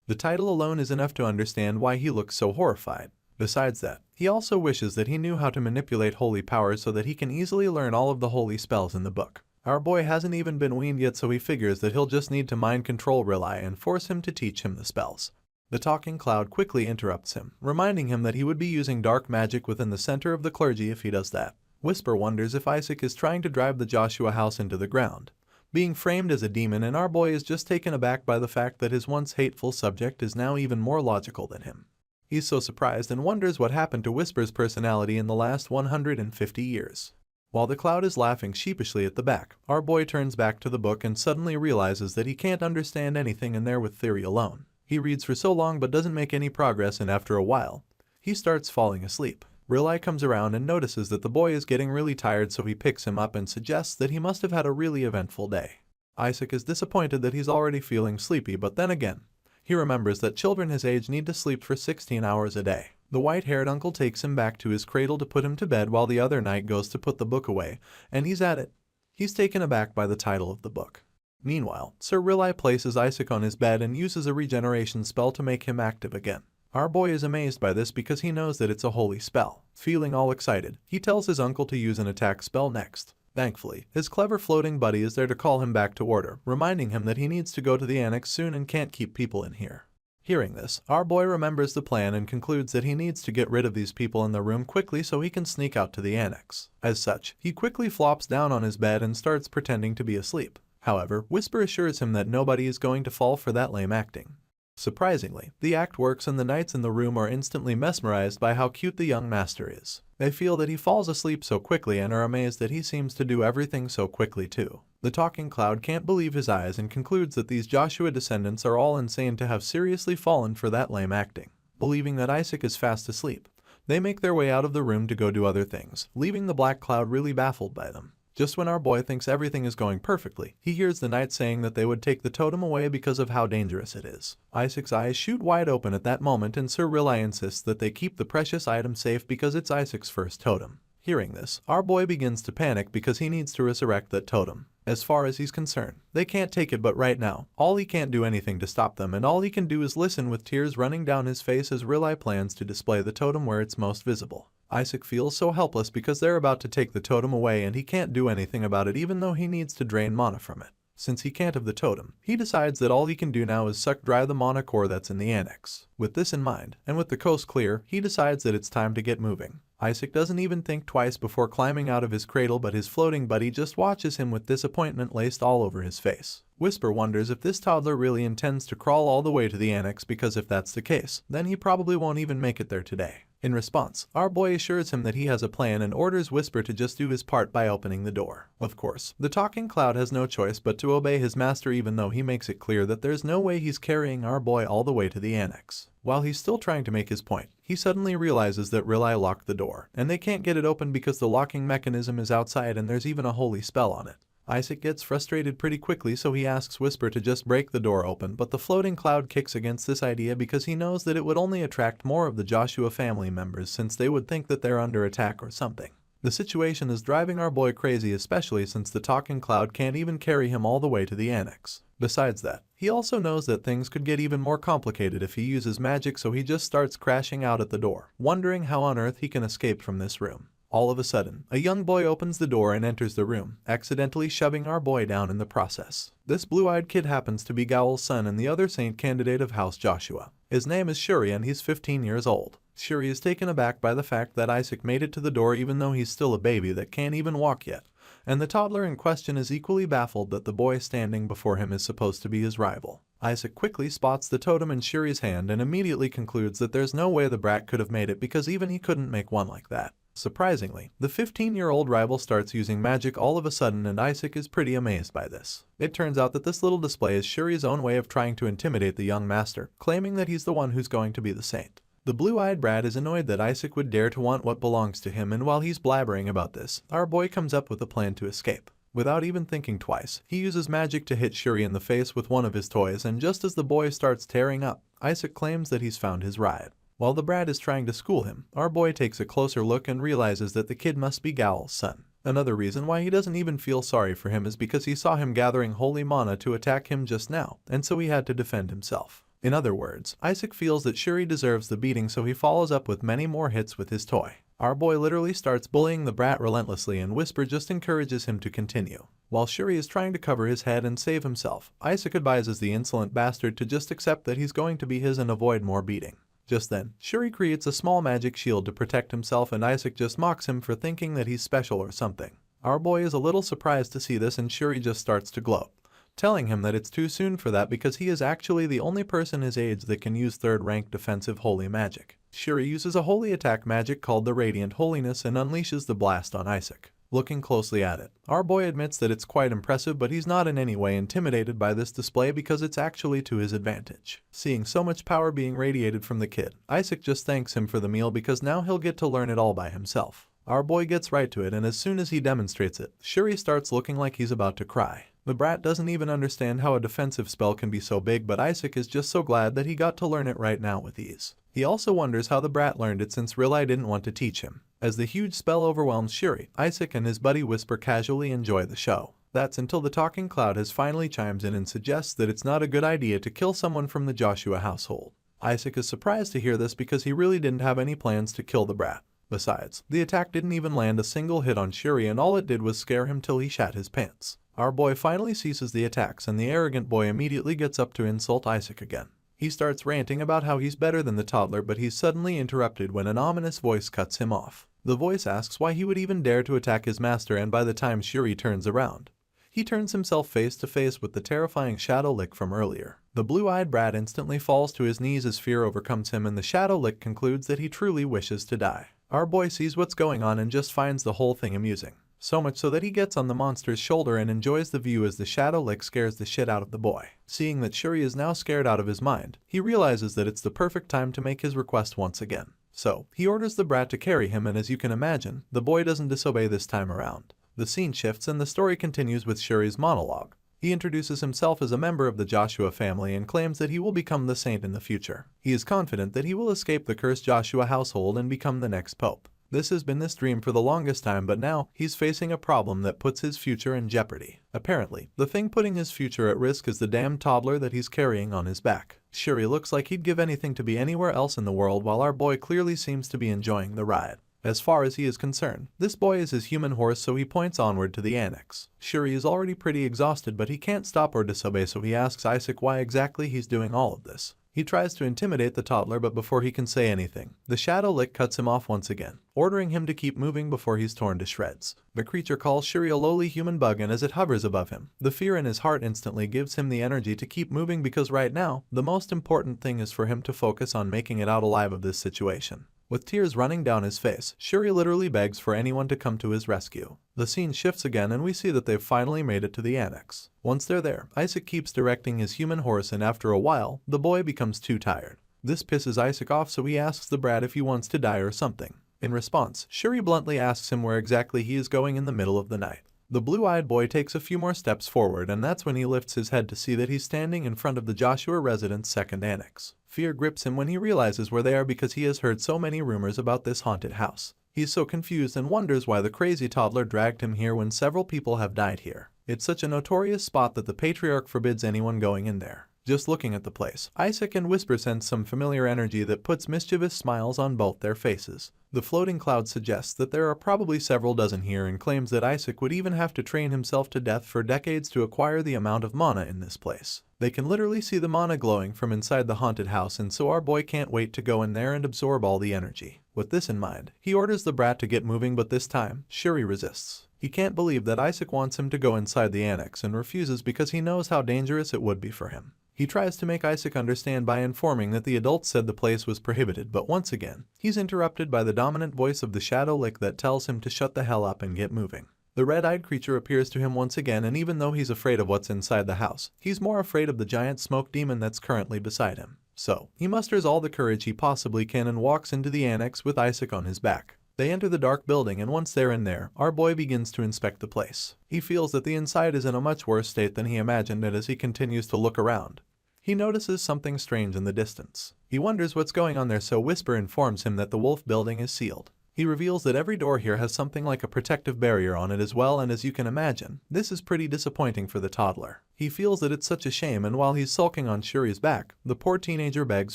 The title alone is enough to understand why he looks so horrified. Besides that, he also wishes that he knew how to manipulate holy powers so that he can easily learn all of the holy spells in the book. Our boy hasn't even been weaned yet, so he figures that he'll just need to mind control Rely and force him to teach him the spells. The talking cloud quickly interrupts him, reminding him that he would be using dark magic within the center of the clergy if he does that. Whisper wonders if Isaac is trying to drive the Joshua house into the ground, being framed as a demon, and our boy is just taken aback by the fact that his once hateful subject is now even more logical than him. He's so surprised and wonders what happened to Whisper's personality in the last 150 years. While the cloud is laughing sheepishly at the back, our boy turns back to the book and suddenly realizes that he can't understand anything in there with theory alone. He reads for so long but doesn't make any progress, and after a while, he starts falling asleep. Rely comes around and notices that the boy is getting really tired, so he picks him up and suggests that he must have had a really eventful day. Isaac is disappointed that he's already feeling sleepy, but then again, he remembers that children his age need to sleep for 16 hours a day. The white-haired uncle takes him back to his cradle to put him to bed while the other knight goes to put the book away, and he's at it. He's taken aback by the title of the book. Meanwhile, Sir Rely places Isaac on his bed and uses a regeneration spell to make him active again. Our boy is amazed by this because he knows that it's a holy spell. Feeling all excited, he tells his uncle to use an attack spell next. Thankfully, his clever floating buddy is there to call him back to order, reminding him that he needs to go to the annex soon and can't keep people in here. Hearing this, our boy remembers the plan and concludes that he needs to get rid of these people in the room quickly so he can sneak out to the annex. As such, he quickly flops down on his bed and starts pretending to be asleep. However, Whisper assures him that nobody is going to fall for that lame acting. Surprisingly, the act works and the knights in the room are instantly mesmerized by how cute the young master is. They feel that he falls asleep so quickly and are amazed that he seems to do everything so quickly too. The talking cloud can't believe his eyes and concludes that these Joshua descendants are all insane to have seriously fallen for that lame acting. Believing that Isaac is fast asleep, they make their way out of the room to go do other things, leaving the black cloud really baffled by them. Just when our boy thinks everything is going perfectly, he hears the knight saying that they would take the totem away because of how dangerous it is. Isaac's eyes shoot wide open at that moment, and Sir Rely insists that they keep the precious item safe because it's Isaac's first totem. Hearing this, our boy begins to panic because he needs to resurrect that totem. As far as he's concerned, they can't take it, but right now, he can't do anything to stop them, and all he can do is listen with tears running down his face as Rely plans to display the totem where it's most visible. Isaac feels so helpless because they're about to take the totem away and he can't do anything about it, even though he needs to drain mana from it. Since he can't have the totem, he decides that all he can do now is suck dry the mana core that's in the annex. With this in mind, and with the coast clear, he decides that it's time to get moving. Isaac doesn't even think twice before climbing out of his cradle, but his floating buddy just watches him with disappointment laced all over his face. Whisper wonders if this toddler really intends to crawl all the way to the annex, because if that's the case, then he probably won't even make it there today. In response, our boy assures him that he has a plan and orders Whisper to just do his part by opening the door. Of course, the talking cloud has no choice but to obey his master, even though he makes it clear that there's no way he's carrying our boy all the way to the annex. While he's still trying to make his point, he suddenly realizes that Rely locked the door, and they can't get it open because the locking mechanism is outside and there's even a holy spell on it. Isaac gets frustrated pretty quickly, so he asks Whisper to just break the door open, but the floating cloud kicks against this idea because he knows that it would only attract more of the Joshua family members, since they would think that they're under attack or something. The situation is driving our boy crazy, especially since the talking cloud can't even carry him all the way to the annex. Besides that, he also knows that things could get even more complicated if he uses magic, so he just starts crashing out at the door, wondering how on earth he can escape from this room. All of a sudden, a young boy opens the door and enters the room, accidentally shoving our boy down in the process. This blue-eyed kid happens to be Gowl's son and the other saint candidate of House Joshua. His name is Shuri and he's 15 years old. Shuri is taken aback by the fact that Isaac made it to the door even though he's still a baby that can't even walk yet, and the toddler in question is equally baffled that the boy standing before him is supposed to be his rival. Isaac quickly spots the totem in Shuri's hand and immediately concludes that there's no way the brat could have made it because even he couldn't make one like that. Surprisingly, the 15-year-old rival starts using magic all of a sudden and Isaac is pretty amazed by this. It turns out that this little display is Shuri's own way of trying to intimidate the young master, claiming that he's the one who's going to be the saint. The blue-eyed brat is annoyed that Isaac would dare to want what belongs to him, and while he's blabbering about this, our boy comes up with a plan to escape. Without even thinking twice, he uses magic to hit Shuri in the face with one of his toys, and just as the boy starts tearing up, Isaac claims that he's found his ride. While the brat is trying to school him, our boy takes a closer look and realizes that the kid must be Gowl's son. Another reason why he doesn't even feel sorry for him is because he saw him gathering holy mana to attack him just now, and so he had to defend himself. In other words, Isaac feels that Shuri deserves the beating, so he follows up with many more hits with his toy. Our boy literally starts bullying the brat relentlessly, and Whisper just encourages him to continue. While Shuri is trying to cover his head and save himself, Isaac advises the insolent bastard to just accept that he's going to be his and avoid more beating. Just then, Shuri creates a small magic shield to protect himself, and Isaac just mocks him for thinking that he's special or something. Our boy is a little surprised to see this, and Shuri just starts to gloat, telling him that it's too soon for that because he is actually the only person his age that can use third-rank defensive holy magic. Shuri uses a holy attack magic called the Radiant Holiness and unleashes the blast on Isaac. Looking closely at it, our boy admits that it's quite impressive, but he's not in any way intimidated by this display because it's actually to his advantage. Seeing so much power being radiated from the kid, Isaac just thanks him for the meal because now he'll get to learn it all by himself. Our boy gets right to it, and as soon as he demonstrates it, Shuri starts looking like he's about to cry. The brat doesn't even understand how a defensive spell can be so big, but Isaac is just so glad that he got to learn it right now with ease. He also wonders how the brat learned it since Rilai didn't want to teach him. As the huge spell overwhelms Shuri, Isaac and his buddy Whisper casually enjoy the show. That's until the talking cloud has finally chimes in and suggests that it's not a good idea to kill someone from the Joshua household. Isaac is surprised to hear this because he really didn't have any plans to kill the brat. Besides, the attack didn't even land a single hit on Shuri, and all it did was scare him till he shat his pants. Our boy finally ceases the attacks, and the arrogant boy immediately gets up to insult Isaac again. He starts ranting about how he's better than the toddler, but he's suddenly interrupted when an ominous voice cuts him off. The voice asks why he would even dare to attack his master, and by the time Shuri turns around, he turns himself face to face with the terrifying Shadow Lick from earlier. The blue-eyed brat instantly falls to his knees as fear overcomes him, and the Shadow Lick concludes that he truly wishes to die. Our boy sees what's going on and just finds the whole thing amusing. So much so that he gets on the monster's shoulder and enjoys the view as the Shadow Lick scares the shit out of the boy. Seeing that Shuri is now scared out of his mind, he realizes that it's the perfect time to make his request once again. So, he orders the brat to carry him, and as you can imagine, the boy doesn't disobey this time around. The scene shifts and the story continues with Shuri's monologue. He introduces himself as a member of the Joshua family and claims that he will become the saint in the future. He is confident that he will escape the cursed Joshua household and become the next pope. This has been his dream for the longest time, but now he's facing a problem that puts his future in jeopardy. Apparently, the thing putting his future at risk is the damn toddler that he's carrying on his back. Shuri looks like he'd give anything to be anywhere else in the world, while our boy clearly seems to be enjoying the ride. As far as he is concerned, this boy is his human horse, so he points onward to the annex. Shuri is already pretty exhausted, but he can't stop or disobey, so he asks Isaac why exactly he's doing all of this. He tries to intimidate the toddler, but before he can say anything, the Shadow Lick cuts him off once again, ordering him to keep moving before he's torn to shreds. The creature calls Shuri a lowly human bug, and as it hovers above him, the fear in his heart instantly gives him the energy to keep moving, because right now, the most important thing is for him to focus on making it out alive of this situation. With tears running down his face, Shuri literally begs for anyone to come to his rescue. The scene shifts again and we see that they've finally made it to the annex. Once they're there, Isaac keeps directing his human horse, and after a while, the boy becomes too tired. This pisses Isaac off, so he asks the brat if he wants to die or something. In response, Shuri bluntly asks him where exactly he is going in the middle of the night. The blue-eyed boy takes a few more steps forward, and that's when he lifts his head to see that he's standing in front of the Joshua residence' second annex. Fear grips him when he realizes where they are because he has heard so many rumors about this haunted house. He's so confused and wonders why the crazy toddler dragged him here when several people have died here. It's such a notorious spot that the patriarch forbids anyone going in there. Just looking at the place, Isaac and Whisper sense some familiar energy that puts mischievous smiles on both their faces. The floating cloud suggests that there are probably several dozen here and claims that Isaac would even have to train himself to death for decades to acquire the amount of mana in this place. They can literally see the mana glowing from inside the haunted house, and so our boy can't wait to go in there and absorb all the energy. With this in mind, he orders the brat to get moving, but this time, Shuri resists. He can't believe that Isaac wants him to go inside the annex and refuses because he knows how dangerous it would be for him. He tries to make Isaac understand by informing that the adults said the place was prohibited, but once again, he's interrupted by the dominant voice of the Shadow Lick that tells him to shut the hell up and get moving. The red-eyed creature appears to him once again, and even though he's afraid of what's inside the house, he's more afraid of the giant smoke demon that's currently beside him. So, he musters all the courage he possibly can and walks into the annex with Isaac on his back. They enter the dark building, and once they're in there, our boy begins to inspect the place. He feels that the inside is in a much worse state than he imagined, and as he continues to look around, he notices something strange in the distance. He wonders what's going on there, so Whisper informs him that the wolf building is sealed. He reveals that every door here has something like a protective barrier on it as well, and as you can imagine, this is pretty disappointing for the toddler. He feels that it's such a shame, and while he's sulking on Shuri's back, the poor teenager begs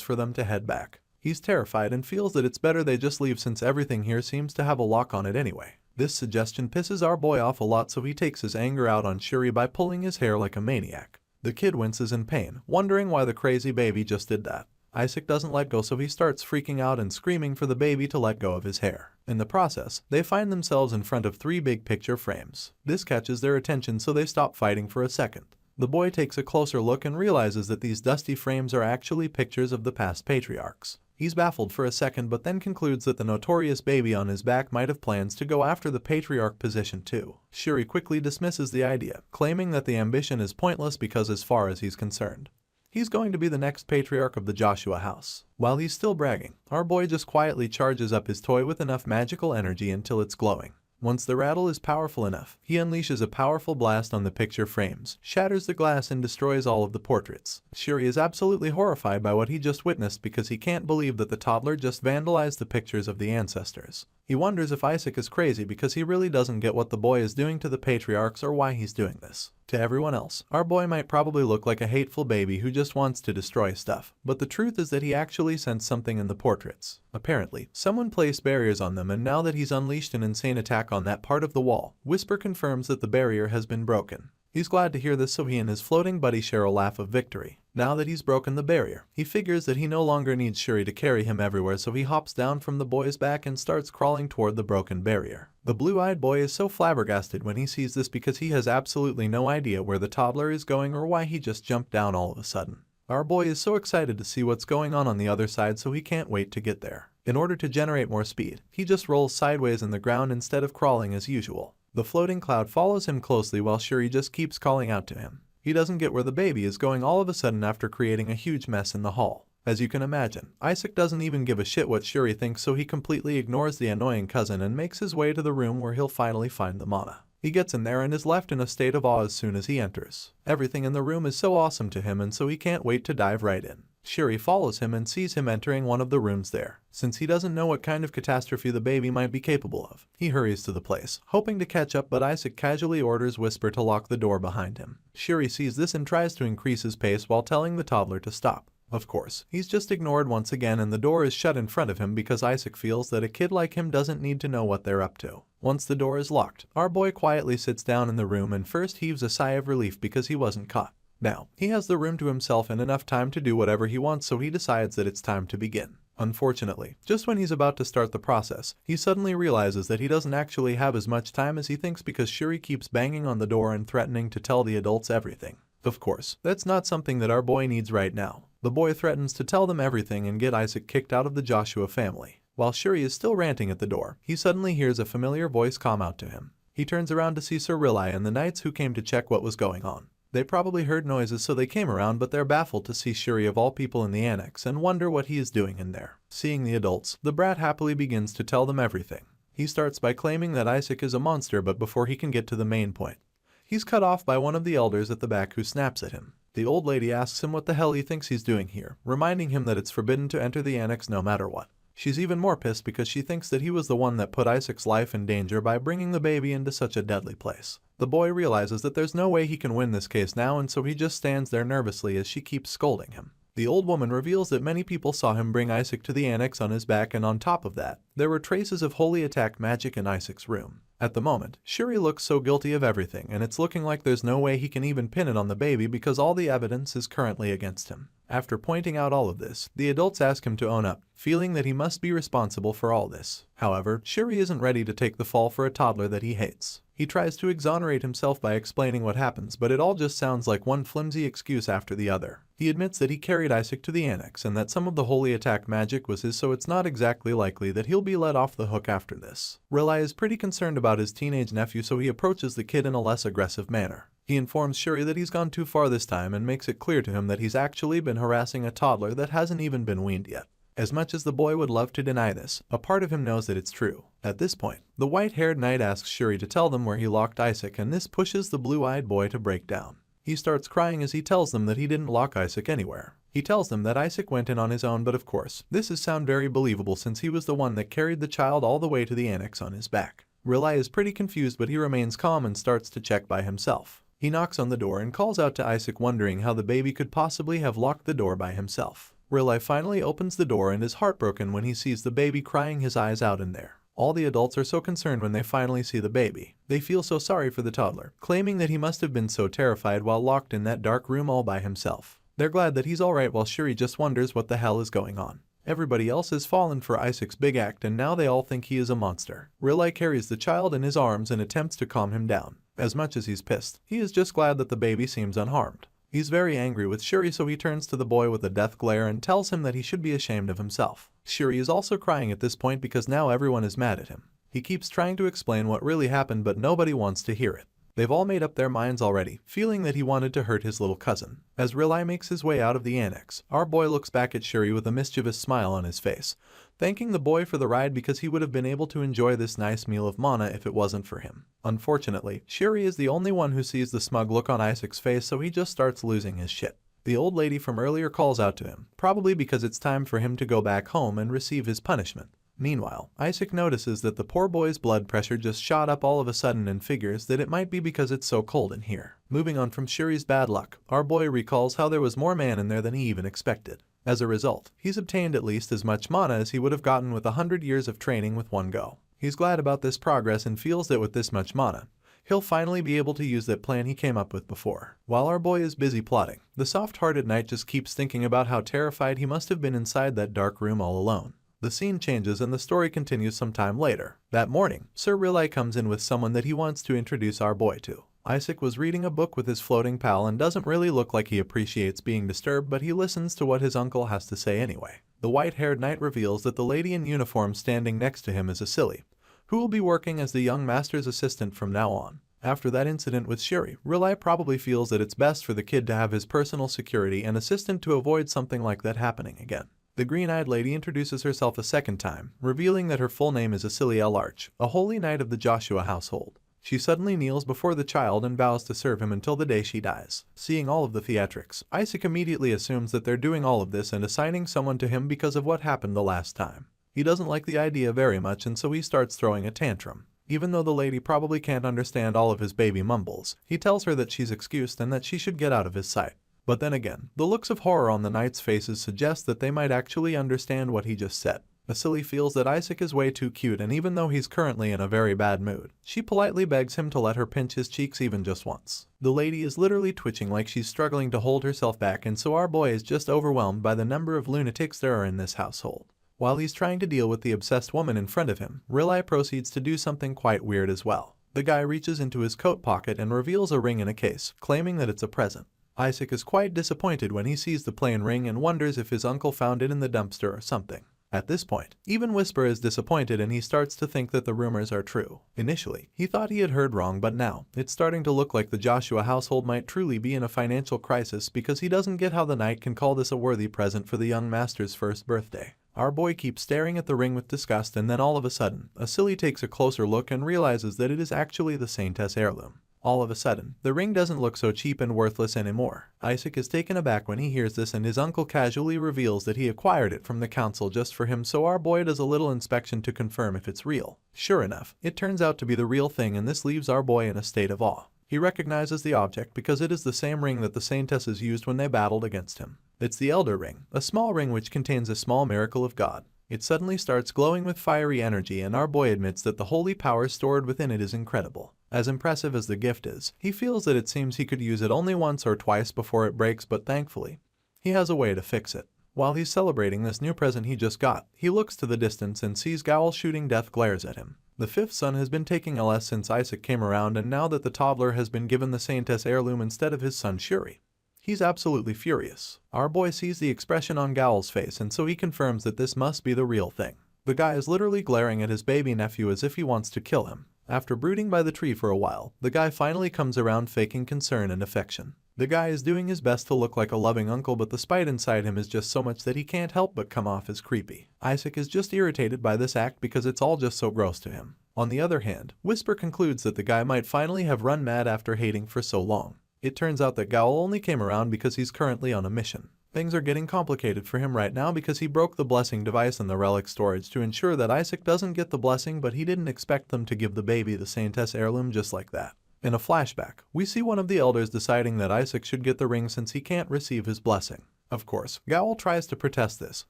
for them to head back. He's terrified and feels that it's better they just leave since everything here seems to have a lock on it anyway. This suggestion pisses our boy off a lot, so he takes his anger out on Shuri by pulling his hair like a maniac. The kid winces in pain, wondering why the crazy baby just did that. Isaac doesn't let go, so he starts freaking out and screaming for the baby to let go of his hair. In the process, they find themselves in front of 3 big picture frames. This catches their attention, so they stop fighting for a second. The boy takes a closer look and realizes that these dusty frames are actually pictures of the past patriarchs. He's baffled for a second, but then concludes that the notorious baby on his back might have plans to go after the patriarch position too. Shuri quickly dismisses the idea, claiming that the ambition is pointless because as far as he's concerned, he's going to be the next patriarch of the Joshua house. While he's still bragging, our boy just quietly charges up his toy with enough magical energy until it's glowing. Once the rattle is powerful enough, he unleashes a powerful blast on the picture frames, shatters the glass, and destroys all of the portraits. Shuri is absolutely horrified by what he just witnessed because he can't believe that the toddler just vandalized the pictures of the ancestors. He wonders if Isaac is crazy because he really doesn't get what the boy is doing to the patriarchs or why he's doing this. To everyone else, our boy might probably look like a hateful baby who just wants to destroy stuff, but the truth is that he actually sensed something in the portraits. Apparently, someone placed barriers on them, and now that he's unleashed an insane attack on that part of the wall, Whisper confirms that the barrier has been broken. He's glad to hear this, so he and his floating buddy share a laugh of victory. Now that he's broken the barrier, he figures that he no longer needs Shuri to carry him everywhere, so he hops down from the boy's back and starts crawling toward the broken barrier. The blue-eyed boy is so flabbergasted when he sees this because he has absolutely no idea where the toddler is going or why he just jumped down all of a sudden. Our boy is so excited to see what's going on the other side, so he can't wait to get there. In order to generate more speed, he just rolls sideways in the ground instead of crawling as usual. The floating cloud follows him closely while Shuri just keeps calling out to him. He doesn't get where the baby is going all of a sudden after creating a huge mess in the hall. As you can imagine, Isaac doesn't even give a shit what Shuri thinks, so he completely ignores the annoying cousin and makes his way to the room where he'll finally find the mama. He gets in there and is left in a state of awe as soon as he enters. Everything in the room is so awesome to him, and so he can't wait to dive right in. Shuri follows him and sees him entering one of the rooms there. Since he doesn't know what kind of catastrophe the baby might be capable of, he hurries to the place, hoping to catch up, but Isaac casually orders Whisper to lock the door behind him. Shuri sees this and tries to increase his pace while telling the toddler to stop. Of course, he's just ignored once again, and the door is shut in front of him because Isaac feels that a kid like him doesn't need to know what they're up to. Once the door is locked, our boy quietly sits down in the room and first heaves a sigh of relief because he wasn't caught. Now, he has the room to himself and enough time to do whatever he wants, so he decides that it's time to begin. Unfortunately, just when he's about to start the process, he suddenly realizes that he doesn't actually have as much time as he thinks because Shuri keeps banging on the door and threatening to tell the adults everything. Of course, that's not something that our boy needs right now. The boy threatens to tell them everything and get Isaac kicked out of the Joshua family. While Shuri is still ranting at the door, he suddenly hears a familiar voice come out to him. He turns around to see Sir Rilai and the knights who came to check what was going on. They probably heard noises, so they came around, but they're baffled to see Shuri of all people in the annex and wonder what he is doing in there. Seeing the adults, the brat happily begins to tell them everything. He starts by claiming that Isaac is a monster, but before he can get to the main point, he's cut off by one of the elders at the back who snaps at him. The old lady asks him what the hell he thinks he's doing here, reminding him that it's forbidden to enter the annex no matter what. She's even more pissed because she thinks that he was the one that put Isaac's life in danger by bringing the baby into such a deadly place. The boy realizes that there's no way he can win this case now, and so he just stands there nervously as she keeps scolding him. The old woman reveals that many people saw him bring Isaac to the annex on his back, and on top of that, there were traces of holy attack magic in Isaac's room. At the moment, Shuri looks so guilty of everything, and it's looking like there's no way he can even pin it on the baby because all the evidence is currently against him. After pointing out all of this, the adults ask him to own up, feeling that he must be responsible for all this. However, Shuri isn't ready to take the fall for a toddler that he hates. He tries to exonerate himself by explaining what happens, but it all just sounds like one flimsy excuse after the other. He admits that he carried Isaac to the annex and that some of the holy attack magic was his, so it's not exactly likely that he'll be let off the hook after this. Riley is pretty concerned about his teenage nephew, so he approaches the kid in a less aggressive manner. He informs Shuri that he's gone too far this time and makes it clear to him that he's actually been harassing a toddler that hasn't even been weaned yet. As much as the boy would love to deny this, a part of him knows that it's true. At this point, the white-haired knight asks Shuri to tell them where he locked Isaac, and this pushes the blue-eyed boy to break down. He starts crying as he tells them that he didn't lock Isaac anywhere. He tells them that Isaac went in on his own, but of course, this is sound very believable since he was the one that carried the child all the way to the annex on his back. Riley is pretty confused, but he remains calm and starts to check by himself. He knocks on the door and calls out to Isaac, wondering how the baby could possibly have locked the door by himself. Riley finally opens the door and is heartbroken when he sees the baby crying his eyes out in there. All the adults are so concerned when they finally see the baby. They feel so sorry for the toddler, claiming that he must have been so terrified while locked in that dark room all by himself. They're glad that he's alright, while Shuri just wonders what the hell is going on. Everybody else has fallen for Isaac's big act and now they all think he is a monster. Riley carries the child in his arms and attempts to calm him down. As much as he's pissed, he is just glad that the baby seems unharmed. He's very angry with Shuri, so he turns to the boy with a death glare and tells him that he should be ashamed of himself. Shuri is also crying at this point because now everyone is mad at him. He keeps trying to explain what really happened, but nobody wants to hear it. They've all made up their minds already, feeling that he wanted to hurt his little cousin. As Riley makes his way out of the annex, our boy looks back at Shuri with a mischievous smile on his face, thanking the boy for the ride because he would have been able to enjoy this nice meal of mana if it wasn't for him. Unfortunately, Shuri is the only one who sees the smug look on Isaac's face, so he just starts losing his shit. The old lady from earlier calls out to him, probably because it's time for him to go back home and receive his punishment. Meanwhile, Isaac notices that the poor boy's blood pressure just shot up all of a sudden and figures that it might be because it's so cold in here. Moving on from Shuri's bad luck, our boy recalls how there was more mana in there than he even expected. As a result, he's obtained at least as much mana as he would have gotten with 100 years of training with one go. He's glad about this progress and feels that with this much mana, he'll finally be able to use that plan he came up with before. While our boy is busy plotting, the soft-hearted knight just keeps thinking about how terrified he must have been inside that dark room all alone. The scene changes and the story continues some time later. That morning, Sir Riley comes in with someone that he wants to introduce our boy to. Isaac was reading a book with his floating pal and doesn't really look like he appreciates being disturbed, but he listens to what his uncle has to say anyway. The white-haired knight reveals that the lady in uniform standing next to him is a silly, who will be working as the young master's assistant from now on. After that incident with Shuri, Riley probably feels that it's best for the kid to have his personal security and assistant to avoid something like that happening again. The green-eyed lady introduces herself a second time, revealing that her full name is Asili Larch, a holy knight of the Joshua household. She suddenly kneels before the child and vows to serve him until the day she dies. Seeing all of the theatrics, Isaac immediately assumes that they're doing all of this and assigning someone to him because of what happened the last time. He doesn't like the idea very much, and so he starts throwing a tantrum. Even though the lady probably can't understand all of his baby mumbles, he tells her that she's excused and that she should get out of his sight. But then again, the looks of horror on the knights' faces suggest that they might actually understand what he just said. Asili feels that Isaac is way too cute, and even though he's currently in a very bad mood, she politely begs him to let her pinch his cheeks even just once. The lady is literally twitching like she's struggling to hold herself back, and so our boy is just overwhelmed by the number of lunatics there are in this household. While he's trying to deal with the obsessed woman in front of him, Riley proceeds to do something quite weird as well. The guy reaches into his coat pocket and reveals a ring in a case, claiming that it's a present. Isaac is quite disappointed when he sees the plain ring and wonders if his uncle found it in the dumpster or something. At this point, even Whisper is disappointed and he starts to think that the rumors are true. Initially, he thought he had heard wrong, but now, it's starting to look like the Joshua household might truly be in a financial crisis because he doesn't get how the knight can call this a worthy present for the young master's first birthday. Our boy keeps staring at the ring with disgust, and then all of a sudden, Asili takes a closer look and realizes that it is actually the Saintess heirloom. All of a sudden, the ring doesn't look so cheap and worthless anymore. Isaac is taken aback when he hears this, and his uncle casually reveals that he acquired it from the council just for him, so our boy does a little inspection to confirm if it's real. Sure enough, it turns out to be the real thing, and this leaves our boy in a state of awe. He recognizes the object because it is the same ring that the Saintesses used when they battled against him. It's the Elder Ring, a small ring which contains a small miracle of God. It suddenly starts glowing with fiery energy, and our boy admits that the holy power stored within it is incredible. As impressive as the gift is, he feels that it seems he could use it only once or twice before it breaks, but thankfully, He has a way to fix it. While he's celebrating this new present he just got, he looks to the distance and sees Gowl shooting death glares at him. The fifth son has been taking LS since Isaac came around, and now that the toddler has been given the Saintess heirloom instead of his son Shuri, he's absolutely furious. Our boy sees the expression on Gowl's face, and so he confirms that this must be the real thing. The guy is literally glaring at his baby nephew as if he wants to kill him. After brooding by the tree for a while, the guy finally comes around, faking concern and affection. The guy is doing his best to look like a loving uncle, but the spite inside him is just so much that he can't help but come off as creepy. Isaac is just irritated by this act because it's all just so gross to him. On the other hand, Whisper concludes that the guy might finally have run mad after hating for so long. It turns out that Gowl only came around because he's currently on a mission. Things are getting complicated for him right now because he broke the blessing device in the relic storage to ensure that Isaac doesn't get the blessing, but he didn't expect them to give the baby the Saintess heirloom just like that. In a flashback, we see one of the elders deciding that Isaac should get the ring since he can't receive his blessing. Of course, Gowl tries to protest this,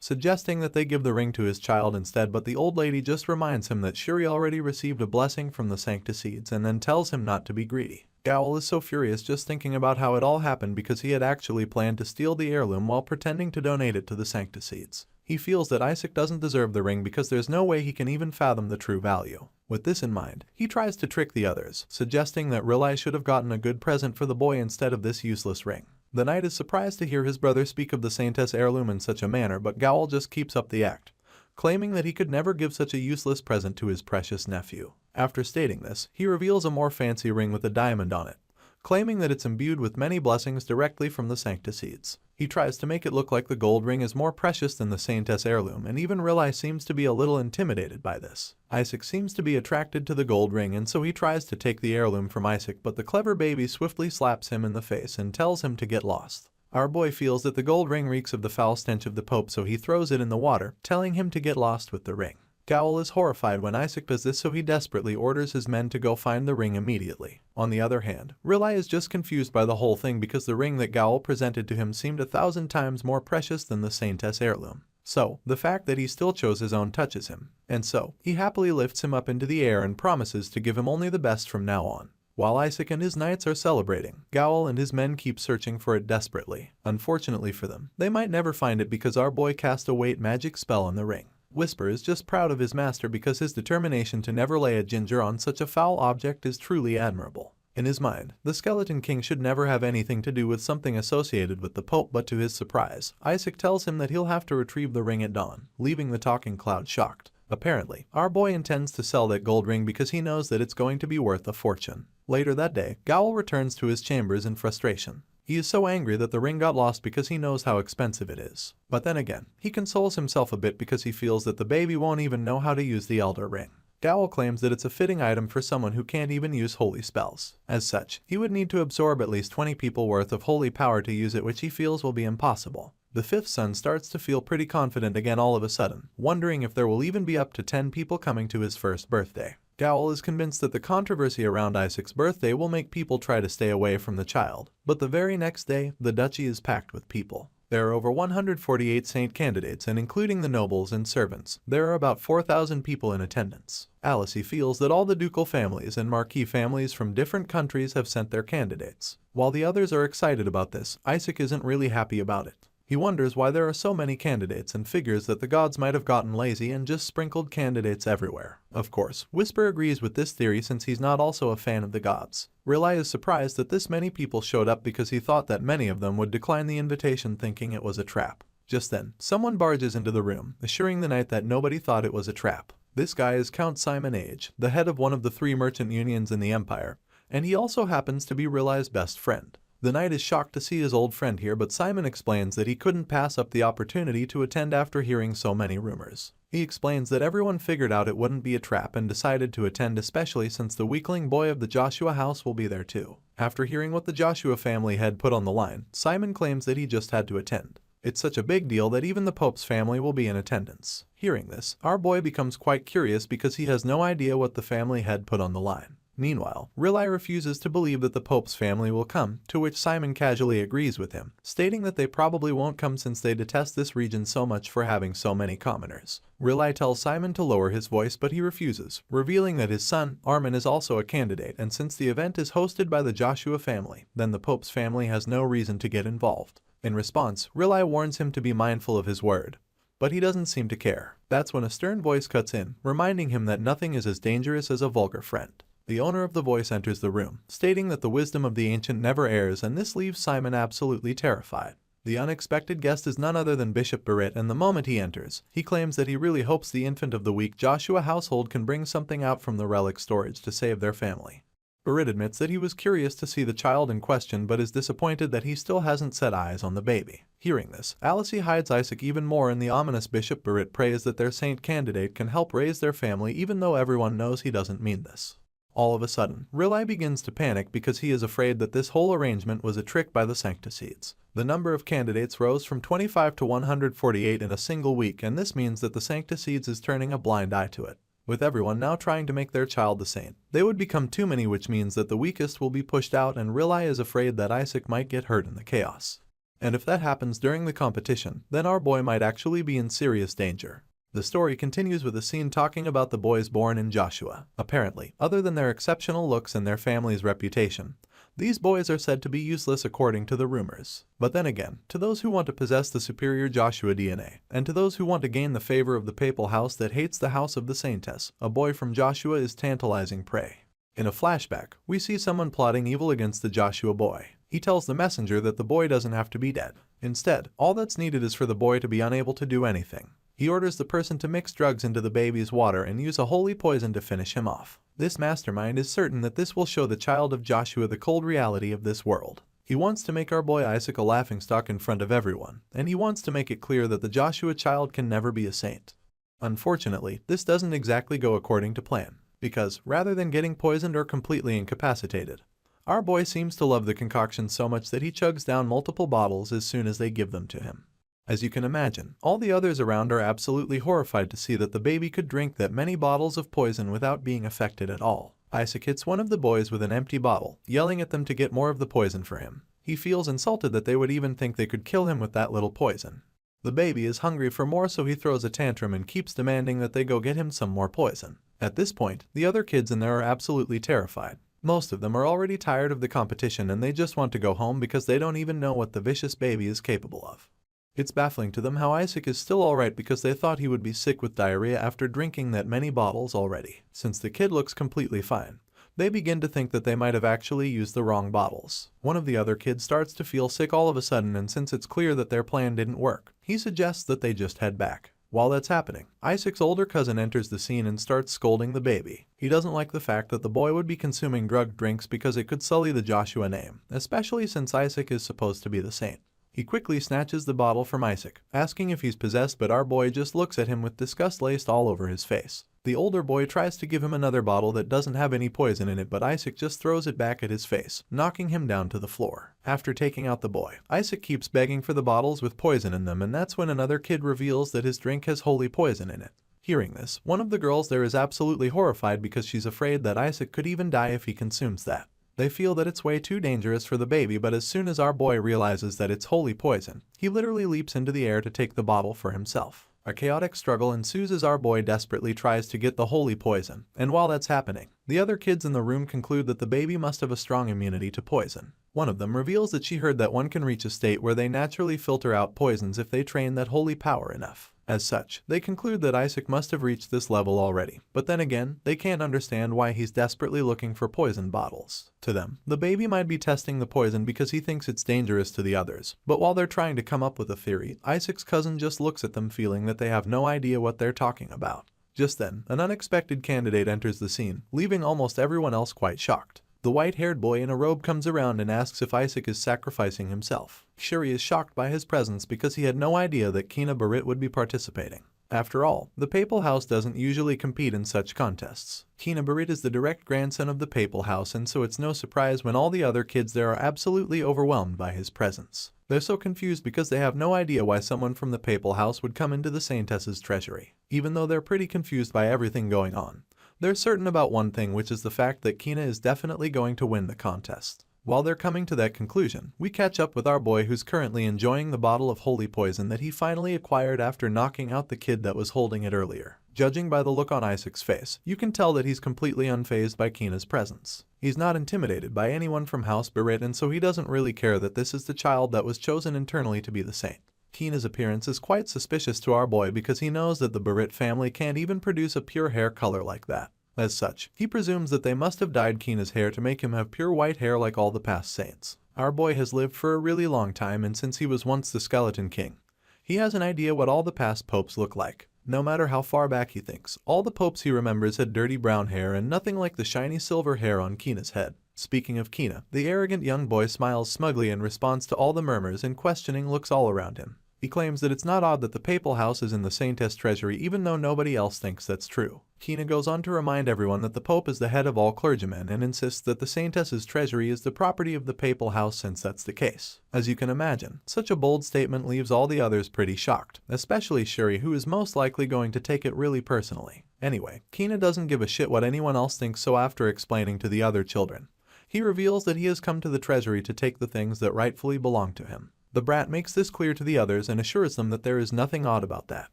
suggesting that they give the ring to his child instead, but the old lady just reminds him that Shuri already received a blessing from the Sancticides and then tells him not to be greedy. Gowl is so furious just thinking about how it all happened because he had actually planned to steal the heirloom while pretending to donate it to the Sancticides. He feels that Isaac doesn't deserve the ring because there's no way he can even fathom the true value. With this in mind, he tries to trick the others, suggesting that Riley should have gotten a good present for the boy instead of this useless ring. The knight is surprised to hear his brother speak of the Saintess heirloom in such a manner, but Gowl just keeps up the act, claiming that he could never give such a useless present to his precious nephew. After stating this, he reveals a more fancy ring with a diamond on it, claiming that it's imbued with many blessings directly from the Sancticides. He tries to make it look like the gold ring is more precious than the Saintess heirloom, and even Riley seems to be a little intimidated by this. Isaac seems to be attracted to the gold ring, and so he tries to take the heirloom from Isaac, but the clever baby swiftly slaps him in the face and tells him to get lost. Our boy feels that the gold ring reeks of the foul stench of the Pope, so he throws it in the water, telling him to get lost with the ring. Gowl is horrified when Isaac does this, so he desperately orders his men to go find the ring immediately. On the other hand, Riley is just confused by the whole thing because the ring that Gowl presented to him seemed 1,000 times more precious than the Saintess heirloom. So, the fact that he still chose his own touches him, and so, he happily lifts him up into the air and promises to give him only the best from now on. While Isaac and his knights are celebrating, Gowl and his men keep searching for it desperately. Unfortunately for them, they might never find it because our boy cast a weight magic spell on the ring. Whisper is just proud of his master because his determination to never lay a ginger on such a foul object is truly admirable. In his mind, the Skeleton King should never have anything to do with something associated with the Pope, but to his surprise, Isaac tells him that he'll have to retrieve the ring at dawn, leaving the talking cloud shocked. Apparently, our boy intends to sell that gold ring because he knows that it's going to be worth a fortune. Later that day, Gowl returns to his chambers in frustration. He is so angry that the ring got lost because he knows how expensive it is. But then again, he consoles himself a bit because he feels that the baby won't even know how to use the Elder Ring. Gowl claims that it's a fitting item for someone who can't even use holy spells. As such, he would need to absorb at least 20 people worth of holy power to use it, which he feels will be impossible. The fifth son starts to feel pretty confident again all of a sudden, wondering if there will even be up to 10 people coming to his first birthday. Gowl is convinced that the controversy around Isaac's birthday will make people try to stay away from the child, but the very next day, the duchy is packed with people. There are over 148 saint candidates, and including the nobles and servants, there are about 4,000 people in attendance. Alice feels that all the ducal families and marquis families from different countries have sent their candidates. While the others are excited about this, Isaac isn't really happy about it. He wonders why there are so many candidates and figures that the gods might have gotten lazy and just sprinkled candidates everywhere. Of course, Whisper agrees with this theory since he's not also a fan of the gods. Riley is surprised that this many people showed up because he thought that many of them would decline the invitation, thinking it was a trap. Just then, someone barges into the room, assuring the knight that nobody thought it was a trap. This guy is Count Simon Age, the head of one of the 3 merchant unions in the Empire, and he also happens to be Riley's best friend. The knight is shocked to see his old friend here, but Simon explains that he couldn't pass up the opportunity to attend after hearing so many rumors. He explains that everyone figured out it wouldn't be a trap and decided to attend, especially since the weakling boy of the Joshua house will be there too. After hearing what the Joshua family had put on the line, Simon claims that he just had to attend. It's such a big deal that even the Pope's family will be in attendance. Hearing this, our boy becomes quite curious because he has no idea what the family had put on the line. Meanwhile, Riley refuses to believe that the Pope's family will come, to which Simon casually agrees with him, stating that they probably won't come since they detest this region so much for having so many commoners. Riley tells Simon to lower his voice, but he refuses, revealing that his son, Armin, is also a candidate, and since the event is hosted by the Joshua family, then the Pope's family has no reason to get involved. In response, Rilai warns him to be mindful of his word, but he doesn't seem to care. That's when a stern voice cuts in, reminding him that nothing is as dangerous as a vulgar friend. The owner of the voice enters the room, stating that the wisdom of the ancient never errs, and this leaves Simon absolutely terrified. The unexpected guest is none other than Bishop Barrett, and the moment he enters, he claims that he really hopes the infant of the weak Joshua household can bring something out from the relic storage to save their family. Barrett admits that he was curious to see the child in question but is disappointed that he still hasn't set eyes on the baby. Hearing this, Alice hides Isaac even more, and the ominous Bishop Barrett prays that their saint candidate can help raise their family even though everyone knows he doesn't mean this. All of a sudden, Rilai begins to panic because he is afraid that this whole arrangement was a trick by the Sancticides. The number of candidates rose from 25 to 148 in a single week, and this means that the Sancticides is turning a blind eye to it. With everyone now trying to make their child the saint, they would become too many, which means that the weakest will be pushed out, and Rilai is afraid that Isaac might get hurt in the chaos. And if that happens during the competition, then our boy might actually be in serious danger. The story continues with a scene talking about the boys born in Joshua. Apparently, other than their exceptional looks and their family's reputation, these boys are said to be useless according to the rumors. But then again, to those who want to possess the superior Joshua DNA, and to those who want to gain the favor of the papal house that hates the house of the saintess, a boy from Joshua is tantalizing prey. In a flashback, we see someone plotting evil against the Joshua boy. He tells the messenger that the boy doesn't have to be dead. Instead, all that's needed is for the boy to be unable to do anything. He orders the person to mix drugs into the baby's water and use a holy poison to finish him off. This mastermind is certain that this will show the child of Joshua the cold reality of this world. He wants to make our boy Isaac a laughingstock in front of everyone, and he wants to make it clear that the Joshua child can never be a saint. Unfortunately, this doesn't exactly go according to plan, because rather than getting poisoned or completely incapacitated, our boy seems to love the concoction so much that he chugs down multiple bottles as soon as they give them to him. As you can imagine, all the others around are absolutely horrified to see that the baby could drink that many bottles of poison without being affected at all. Isaac hits one of the boys with an empty bottle, yelling at them to get more of the poison for him. He feels insulted that they would even think they could kill him with that little poison. The baby is hungry for more, so he throws a tantrum and keeps demanding that they go get him some more poison. At this point, the other kids in there are absolutely terrified. Most of them are already tired of the competition and they just want to go home because they don't even know what the vicious baby is capable of. It's baffling to them how Isaac is still alright because they thought he would be sick with diarrhea after drinking that many bottles already. Since the kid looks completely fine, they begin to think that they might have actually used the wrong bottles. One of the other kids starts to feel sick all of a sudden, and since it's clear that their plan didn't work, he suggests that they just head back. While that's happening, Isaac's older cousin enters the scene and starts scolding the baby. He doesn't like the fact that the boy would be consuming drugged drinks because it could sully the Joshua name, especially since Isaac is supposed to be the saint. He quickly snatches the bottle from Isaac, asking if he's possessed, but our boy just looks at him with disgust laced all over his face. The older boy tries to give him another bottle that doesn't have any poison in it, but Isaac just throws it back at his face, knocking him down to the floor. After taking out the boy, Isaac keeps begging for the bottles with poison in them, and that's when another kid reveals that his drink has holy poison in it. Hearing this, one of the girls there is absolutely horrified because she's afraid that Isaac could even die if he consumes that. They feel that it's way too dangerous for the baby, but as soon as our boy realizes that it's holy poison, he literally leaps into the air to take the bottle for himself. A chaotic struggle ensues as our boy desperately tries to get the holy poison, and while that's happening, the other kids in the room conclude that the baby must have a strong immunity to poison. One of them reveals that she heard that one can reach a state where they naturally filter out poisons if they train that holy power enough. As such, they conclude that Isaac must have reached this level already, but then again, they can't understand why he's desperately looking for poison bottles. To them, the baby might be testing the poison because he thinks it's dangerous to the others, but while they're trying to come up with a theory, Isaac's cousin just looks at them feeling that they have no idea what they're talking about. Just then, an unexpected candidate enters the scene, leaving almost everyone else quite shocked. The white-haired boy in a robe comes around and asks if Isaac is sacrificing himself. Shuri is shocked by his presence because he had no idea that Kina Barrett would be participating. After all, the Papal House doesn't usually compete in such contests. Kina Barrett is the direct grandson of the Papal House, and so it's no surprise when all the other kids there are absolutely overwhelmed by his presence. They're so confused because they have no idea why someone from the Papal House would come into the Saintess's treasury. Even though they're pretty confused by everything going on, they're certain about one thing, which is the fact that Kina is definitely going to win the contest. While they're coming to that conclusion, we catch up with our boy who's currently enjoying the bottle of holy poison that he finally acquired after knocking out the kid that was holding it earlier. Judging by the look on Isaac's face, you can tell that he's completely unfazed by Kina's presence. He's not intimidated by anyone from House Berit, and so he doesn't really care that this is the child that was chosen internally to be the saint. Kina's appearance is quite suspicious to our boy because he knows that the Berit family can't even produce a pure hair color like that. As such, he presumes that they must have dyed Kina's hair to make him have pure white hair like all the past saints. Our boy has lived for a really long time, and since he was once the Skeleton King, he has an idea what all the past popes look like. No matter how far back he thinks, all the popes he remembers had dirty brown hair and nothing like the shiny silver hair on Kina's head. Speaking of Kina, the arrogant young boy smiles smugly in response to all the murmurs and questioning looks all around him. He claims that it's not odd that the papal house is in the Saintess treasury even though nobody else thinks that's true. Kina goes on to remind everyone that the Pope is the head of all clergymen and insists that the Saintess's treasury is the property of the papal house since that's the case. As you can imagine, such a bold statement leaves all the others pretty shocked, especially Shuri, who is most likely going to take it really personally. Anyway, Kina doesn't give a shit what anyone else thinks, so after explaining to the other children, he reveals that he has come to the treasury to take the things that rightfully belong to him. The brat makes this clear to the others and assures them that there is nothing odd about that.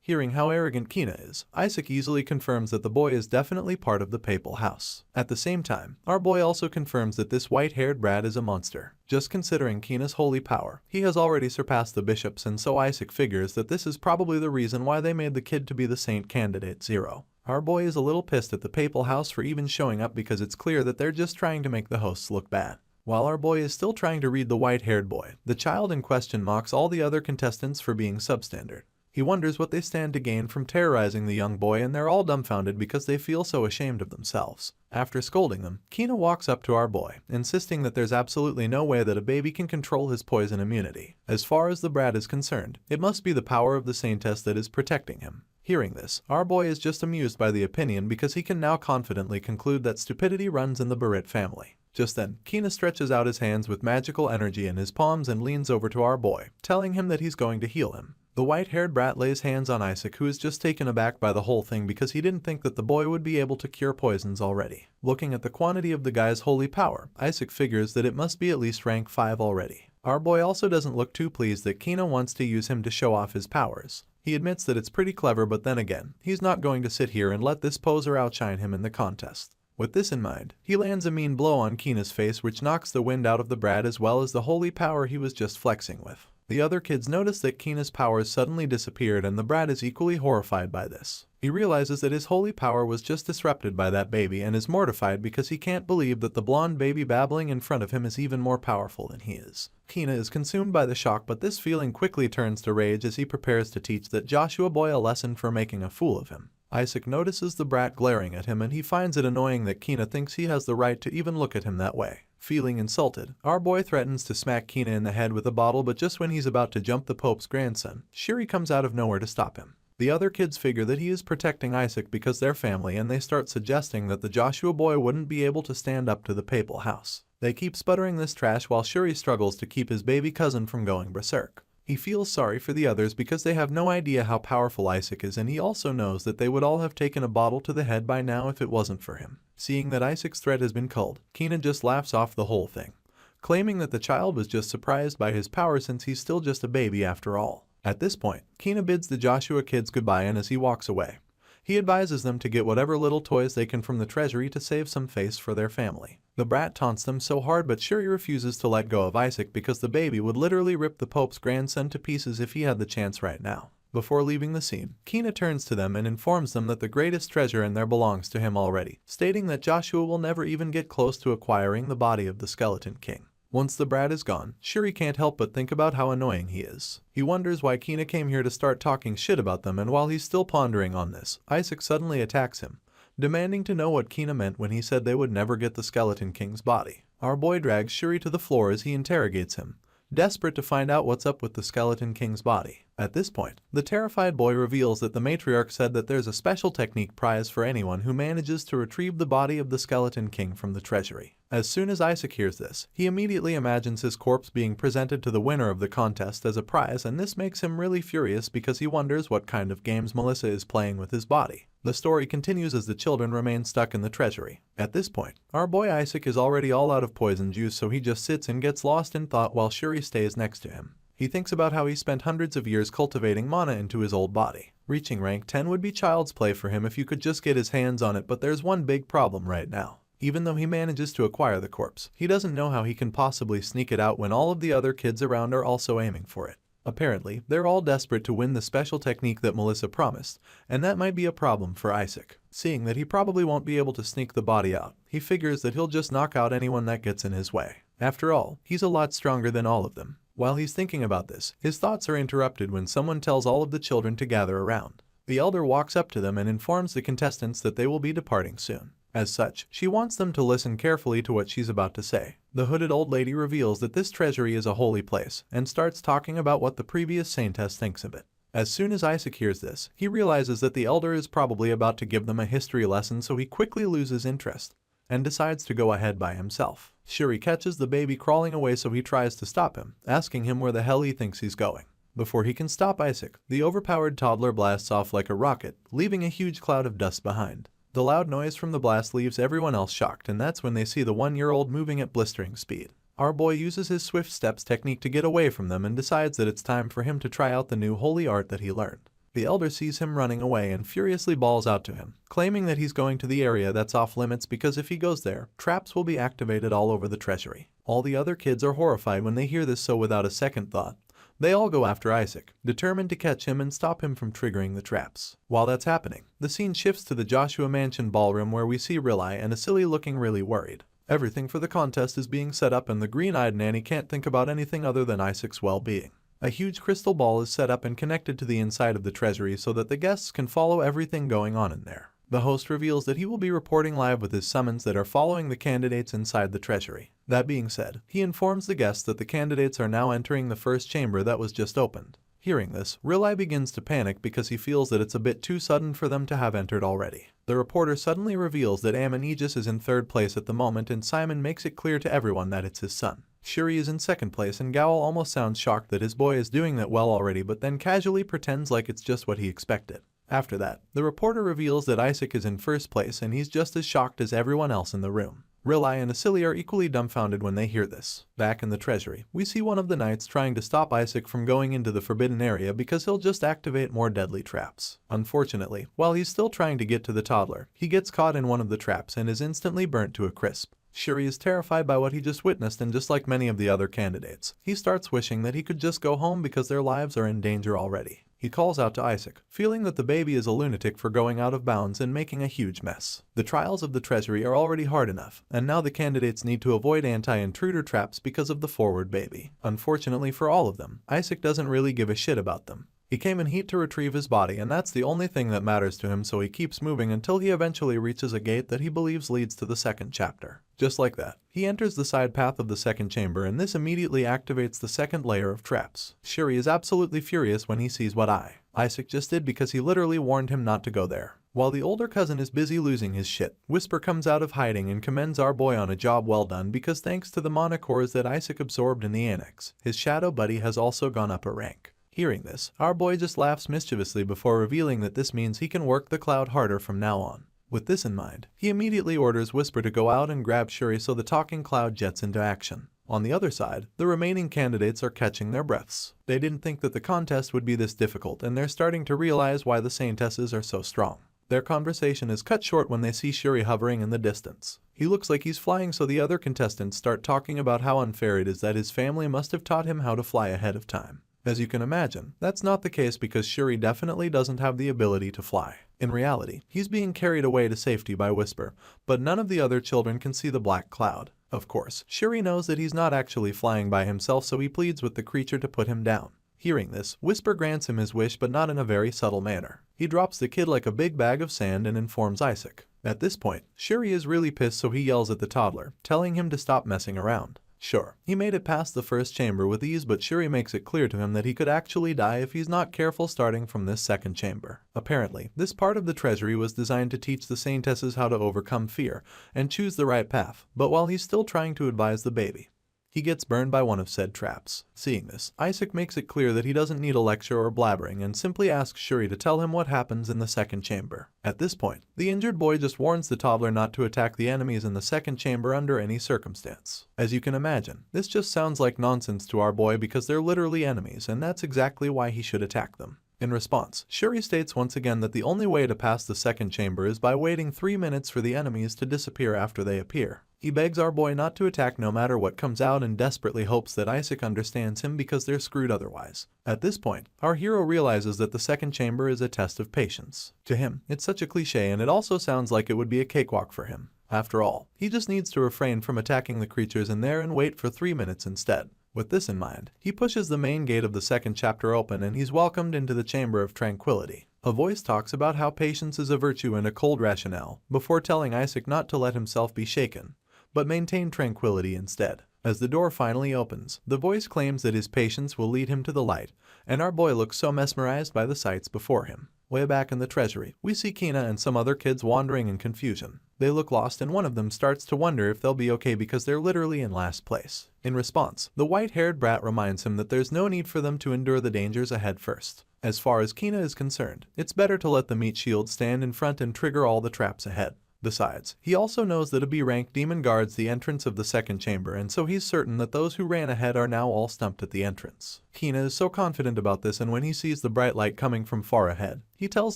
Hearing how arrogant Kina is, Isaac easily confirms that the boy is definitely part of the papal house. At the same time, our boy also confirms that this white-haired brat is a monster. Just considering Kina's holy power, he has already surpassed the bishops, and so Isaac figures that this is probably the reason why they made the kid to be the saint candidate 0. Our boy is a little pissed at the papal house for even showing up because it's clear that they're just trying to make the hosts look bad. While our boy is still trying to read the white-haired boy, the child in question mocks all the other contestants for being substandard. He wonders what they stand to gain from terrorizing the young boy, and they're all dumbfounded because they feel so ashamed of themselves. After scolding them, Kina walks up to our boy, insisting that there's absolutely no way that a baby can control his poison immunity. As far as the brat is concerned, it must be the power of the Saintess that is protecting him. Hearing this, our boy is just amused by the opinion because he can now confidently conclude that stupidity runs in the Berit family. Just then, Kina stretches out his hands with magical energy in his palms and leans over to our boy, telling him that he's going to heal him. The white-haired brat lays hands on Isaac, who is just taken aback by the whole thing because he didn't think that the boy would be able to cure poisons already. Looking at the quantity of the guy's holy power, Isaac figures that it must be at least rank 5 already. Our boy also doesn't look too pleased that Kina wants to use him to show off his powers. He admits that it's pretty clever, but then again, he's not going to sit here and let this poser outshine him in the contest. With this in mind, he lands a mean blow on Kina's face, which knocks the wind out of the brat as well as the holy power he was just flexing with. The other kids notice that Kina's powers suddenly disappeared, and the brat is equally horrified by this. He realizes that his holy power was just disrupted by that baby and is mortified because he can't believe that the blonde baby babbling in front of him is even more powerful than he is. Kina is consumed by the shock, but this feeling quickly turns to rage as he prepares to teach that Joshua boy a lesson for making a fool of him. Isaac notices the brat glaring at him, and he finds it annoying that Kina thinks he has the right to even look at him that way. Feeling insulted, our boy threatens to smack Kina in the head with a bottle, but just when he's about to jump the Pope's grandson, Shuri comes out of nowhere to stop him. The other kids figure that he is protecting Isaac because they're family, and they start suggesting that the Joshua boy wouldn't be able to stand up to the papal house. They keep sputtering this trash while Shuri struggles to keep his baby cousin from going berserk. He feels sorry for the others because they have no idea how powerful Isaac is, and he also knows that they would all have taken a bottle to the head by now if it wasn't for him. Seeing that Isaac's threat has been culled, Kina just laughs off the whole thing, claiming that the child was just surprised by his power since he's still just a baby after all. At this point, Kina bids the Joshua kids goodbye, and as he walks away, he advises them to get whatever little toys they can from the treasury to save some face for their family. The brat taunts them so hard, but Shuri refuses to let go of Isaac because the baby would literally rip the Pope's grandson to pieces if he had the chance right now. Before leaving the scene, Kina turns to them and informs them that the greatest treasure in there belongs to him already, stating that Joshua will never even get close to acquiring the body of the Skeleton King. Once the brat is gone, Shuri can't help but think about how annoying he is. He wonders why Kina came here to start talking shit about them, and while he's still pondering on this, Isaac suddenly attacks him, demanding to know what Kina meant when he said they would never get the Skeleton King's body. Our boy drags Shuri to the floor as he interrogates him, desperate to find out what's up with the Skeleton King's body. At this point, the terrified boy reveals that the matriarch said that there's a special technique prize for anyone who manages to retrieve the body of the Skeleton King from the treasury. As soon as Isaac hears this, he immediately imagines his corpse being presented to the winner of the contest as a prize, and this makes him really furious because he wonders what kind of games Melissa is playing with his body. The story continues as the children remain stuck in the treasury. At this point, our boy Isaac is already all out of poison juice, so he just sits and gets lost in thought while Shuri stays next to him. He thinks about how he spent hundreds of years cultivating mana into his old body. Reaching rank 10 would be child's play for him if you could just get his hands on it, but there's one big problem right now. Even though he manages to acquire the corpse, he doesn't know how he can possibly sneak it out when all of the other kids around are also aiming for it. Apparently, they're all desperate to win the special technique that Melissa promised, and that might be a problem for Isaac. Seeing that he probably won't be able to sneak the body out, he figures that he'll just knock out anyone that gets in his way. After all, he's a lot stronger than all of them. While he's thinking about this, his thoughts are interrupted when someone tells all of the children to gather around. The elder walks up to them and informs the contestants that they will be departing soon. As such, she wants them to listen carefully to what she's about to say. The hooded old lady reveals that this treasury is a holy place and starts talking about what the previous saintess thinks of it. As soon as Isaac hears this, he realizes that the elder is probably about to give them a history lesson, so he quickly loses interest and decides to go ahead by himself. Shuri catches the baby crawling away, so he tries to stop him, asking him where the hell he thinks he's going. Before he can stop Isaac, the overpowered toddler blasts off like a rocket, leaving a huge cloud of dust behind. The loud noise from the blast leaves everyone else shocked, and that's when they see the 1-year-old moving at blistering speed. Our boy uses his swift steps technique to get away from them and decides that it's time for him to try out the new holy art that he learned. The elder sees him running away and furiously bawls out to him, claiming that he's going to the area that's off limits because if he goes there, traps will be activated all over the treasury. All the other kids are horrified when they hear this, so without a second thought, they all go after Isaac, determined to catch him and stop him from triggering the traps. While that's happening, the scene shifts to the Joshua Mansion ballroom where we see Rilai and Asili looking really worried. Everything for the contest is being set up and the green-eyed nanny can't think about anything other than Isaac's well-being. A huge crystal ball is set up and connected to the inside of the treasury so that the guests can follow everything going on in there. The host reveals that he will be reporting live with his summons that are following the candidates inside the treasury. That being said, he informs the guests that the candidates are now entering the first chamber that was just opened. Hearing this, Rilai begins to panic because he feels that it's a bit too sudden for them to have entered already. The reporter suddenly reveals that Ammon Aegis is in third place at the moment, and Simon makes it clear to everyone that it's his son. Shuri is in second place, and Gowel almost sounds shocked that his boy is doing that well already, but then casually pretends like it's just what he expected. After that, the reporter reveals that Isaac is in first place, and he's just as shocked as everyone else in the room. Rilai and Asili are equally dumbfounded when they hear this. Back in the treasury, we see one of the knights trying to stop Isaac from going into the forbidden area because he'll just activate more deadly traps. Unfortunately, while he's still trying to get to the toddler, he gets caught in one of the traps and is instantly burnt to a crisp. Shuri is terrified by what he just witnessed, and just like many of the other candidates, he starts wishing that he could just go home because their lives are in danger already. He calls out to Isaac, feeling that the baby is a lunatic for going out of bounds and making a huge mess. The trials of the treasury are already hard enough, and now the candidates need to avoid anti-intruder traps because of the forward baby. Unfortunately for all of them, Isaac doesn't really give a shit about them. He came in heat to retrieve his body, and that's the only thing that matters to him, so he keeps moving until he eventually reaches a gate that he believes leads to the second chapter. Just like that, he enters the side path of the second chamber, and this immediately activates the second layer of traps. Shuri is absolutely furious when he sees what Isaac just did because he literally warned him not to go there. While the older cousin is busy losing his shit, Whisper comes out of hiding and commends our boy on a job well done because thanks to the mana cores that Isaac absorbed in the annex, his shadow buddy has also gone up a rank. Hearing this, our boy just laughs mischievously before revealing that this means he can work the cloud harder from now on. With this in mind, he immediately orders Whisper to go out and grab Shuri, so the talking cloud jets into action. On the other side, the remaining candidates are catching their breaths. They didn't think that the contest would be this difficult, and they're starting to realize why the saintesses are so strong. Their conversation is cut short when they see Shuri hovering in the distance. He looks like he's flying, so the other contestants start talking about how unfair it is that his family must have taught him how to fly ahead of time. As you can imagine, that's not the case because Shuri definitely doesn't have the ability to fly. In reality, he's being carried away to safety by Whisper, but none of the other children can see the black cloud. Of course, Shuri knows that he's not actually flying by himself, so he pleads with the creature to put him down. Hearing this, Whisper grants him his wish, but not in a very subtle manner. He drops the kid like a big bag of sand and informs Isaac. At this point, Shuri is really pissed, so he yells at the toddler, telling him to stop messing around. Sure, he made it past the first chamber with ease, but Shuri makes it clear to him that he could actually die if he's not careful starting from this second chamber. Apparently, this part of the treasury was designed to teach the saintesses how to overcome fear and choose the right path, but while he's still trying to advise the baby, He gets burned by one of said traps. Seeing this, Isaac makes it clear that he doesn't need a lecture or blabbering and simply asks Shuri to tell him what happens in the second chamber. At this point, the injured boy just warns the toddler not to attack the enemies in the second chamber under any circumstance. As you can imagine, this just sounds like nonsense to our boy because they're literally enemies, and that's exactly why he should attack them. In response, Shuri states once again that the only way to pass the second chamber is by waiting 3 minutes for the enemies to disappear after they appear. He begs our boy not to attack no matter what comes out and desperately hopes that Isaac understands him because they're screwed otherwise. At this point, our hero realizes that the second chamber is a test of patience. To him, it's such a cliche, and it also sounds like it would be a cakewalk for him. After all, he just needs to refrain from attacking the creatures in there and wait for 3 minutes instead. With this in mind, he pushes the main gate of the second chapter open and he's welcomed into the Chamber of Tranquility. A voice talks about how patience is a virtue and a cold rationale, before telling Isaac not to let himself be shaken, but maintain tranquility instead. As the door finally opens, the voice claims that his patience will lead him to the light, and our boy looks so mesmerized by the sights before him. Way back in the treasury, we see Kina and some other kids wandering in confusion. They look lost and one of them starts to wonder if they'll be okay because they're literally in last place. In response, the white-haired brat reminds him that there's no need for them to endure the dangers ahead first. As far as Kina is concerned, it's better to let the meat shield stand in front and trigger all the traps ahead. Besides, he also knows that a B-rank demon guards the entrance of the second chamber, and so he's certain that those who ran ahead are now all stumped at the entrance. Kina is so confident about this, and when he sees the bright light coming from far ahead, he tells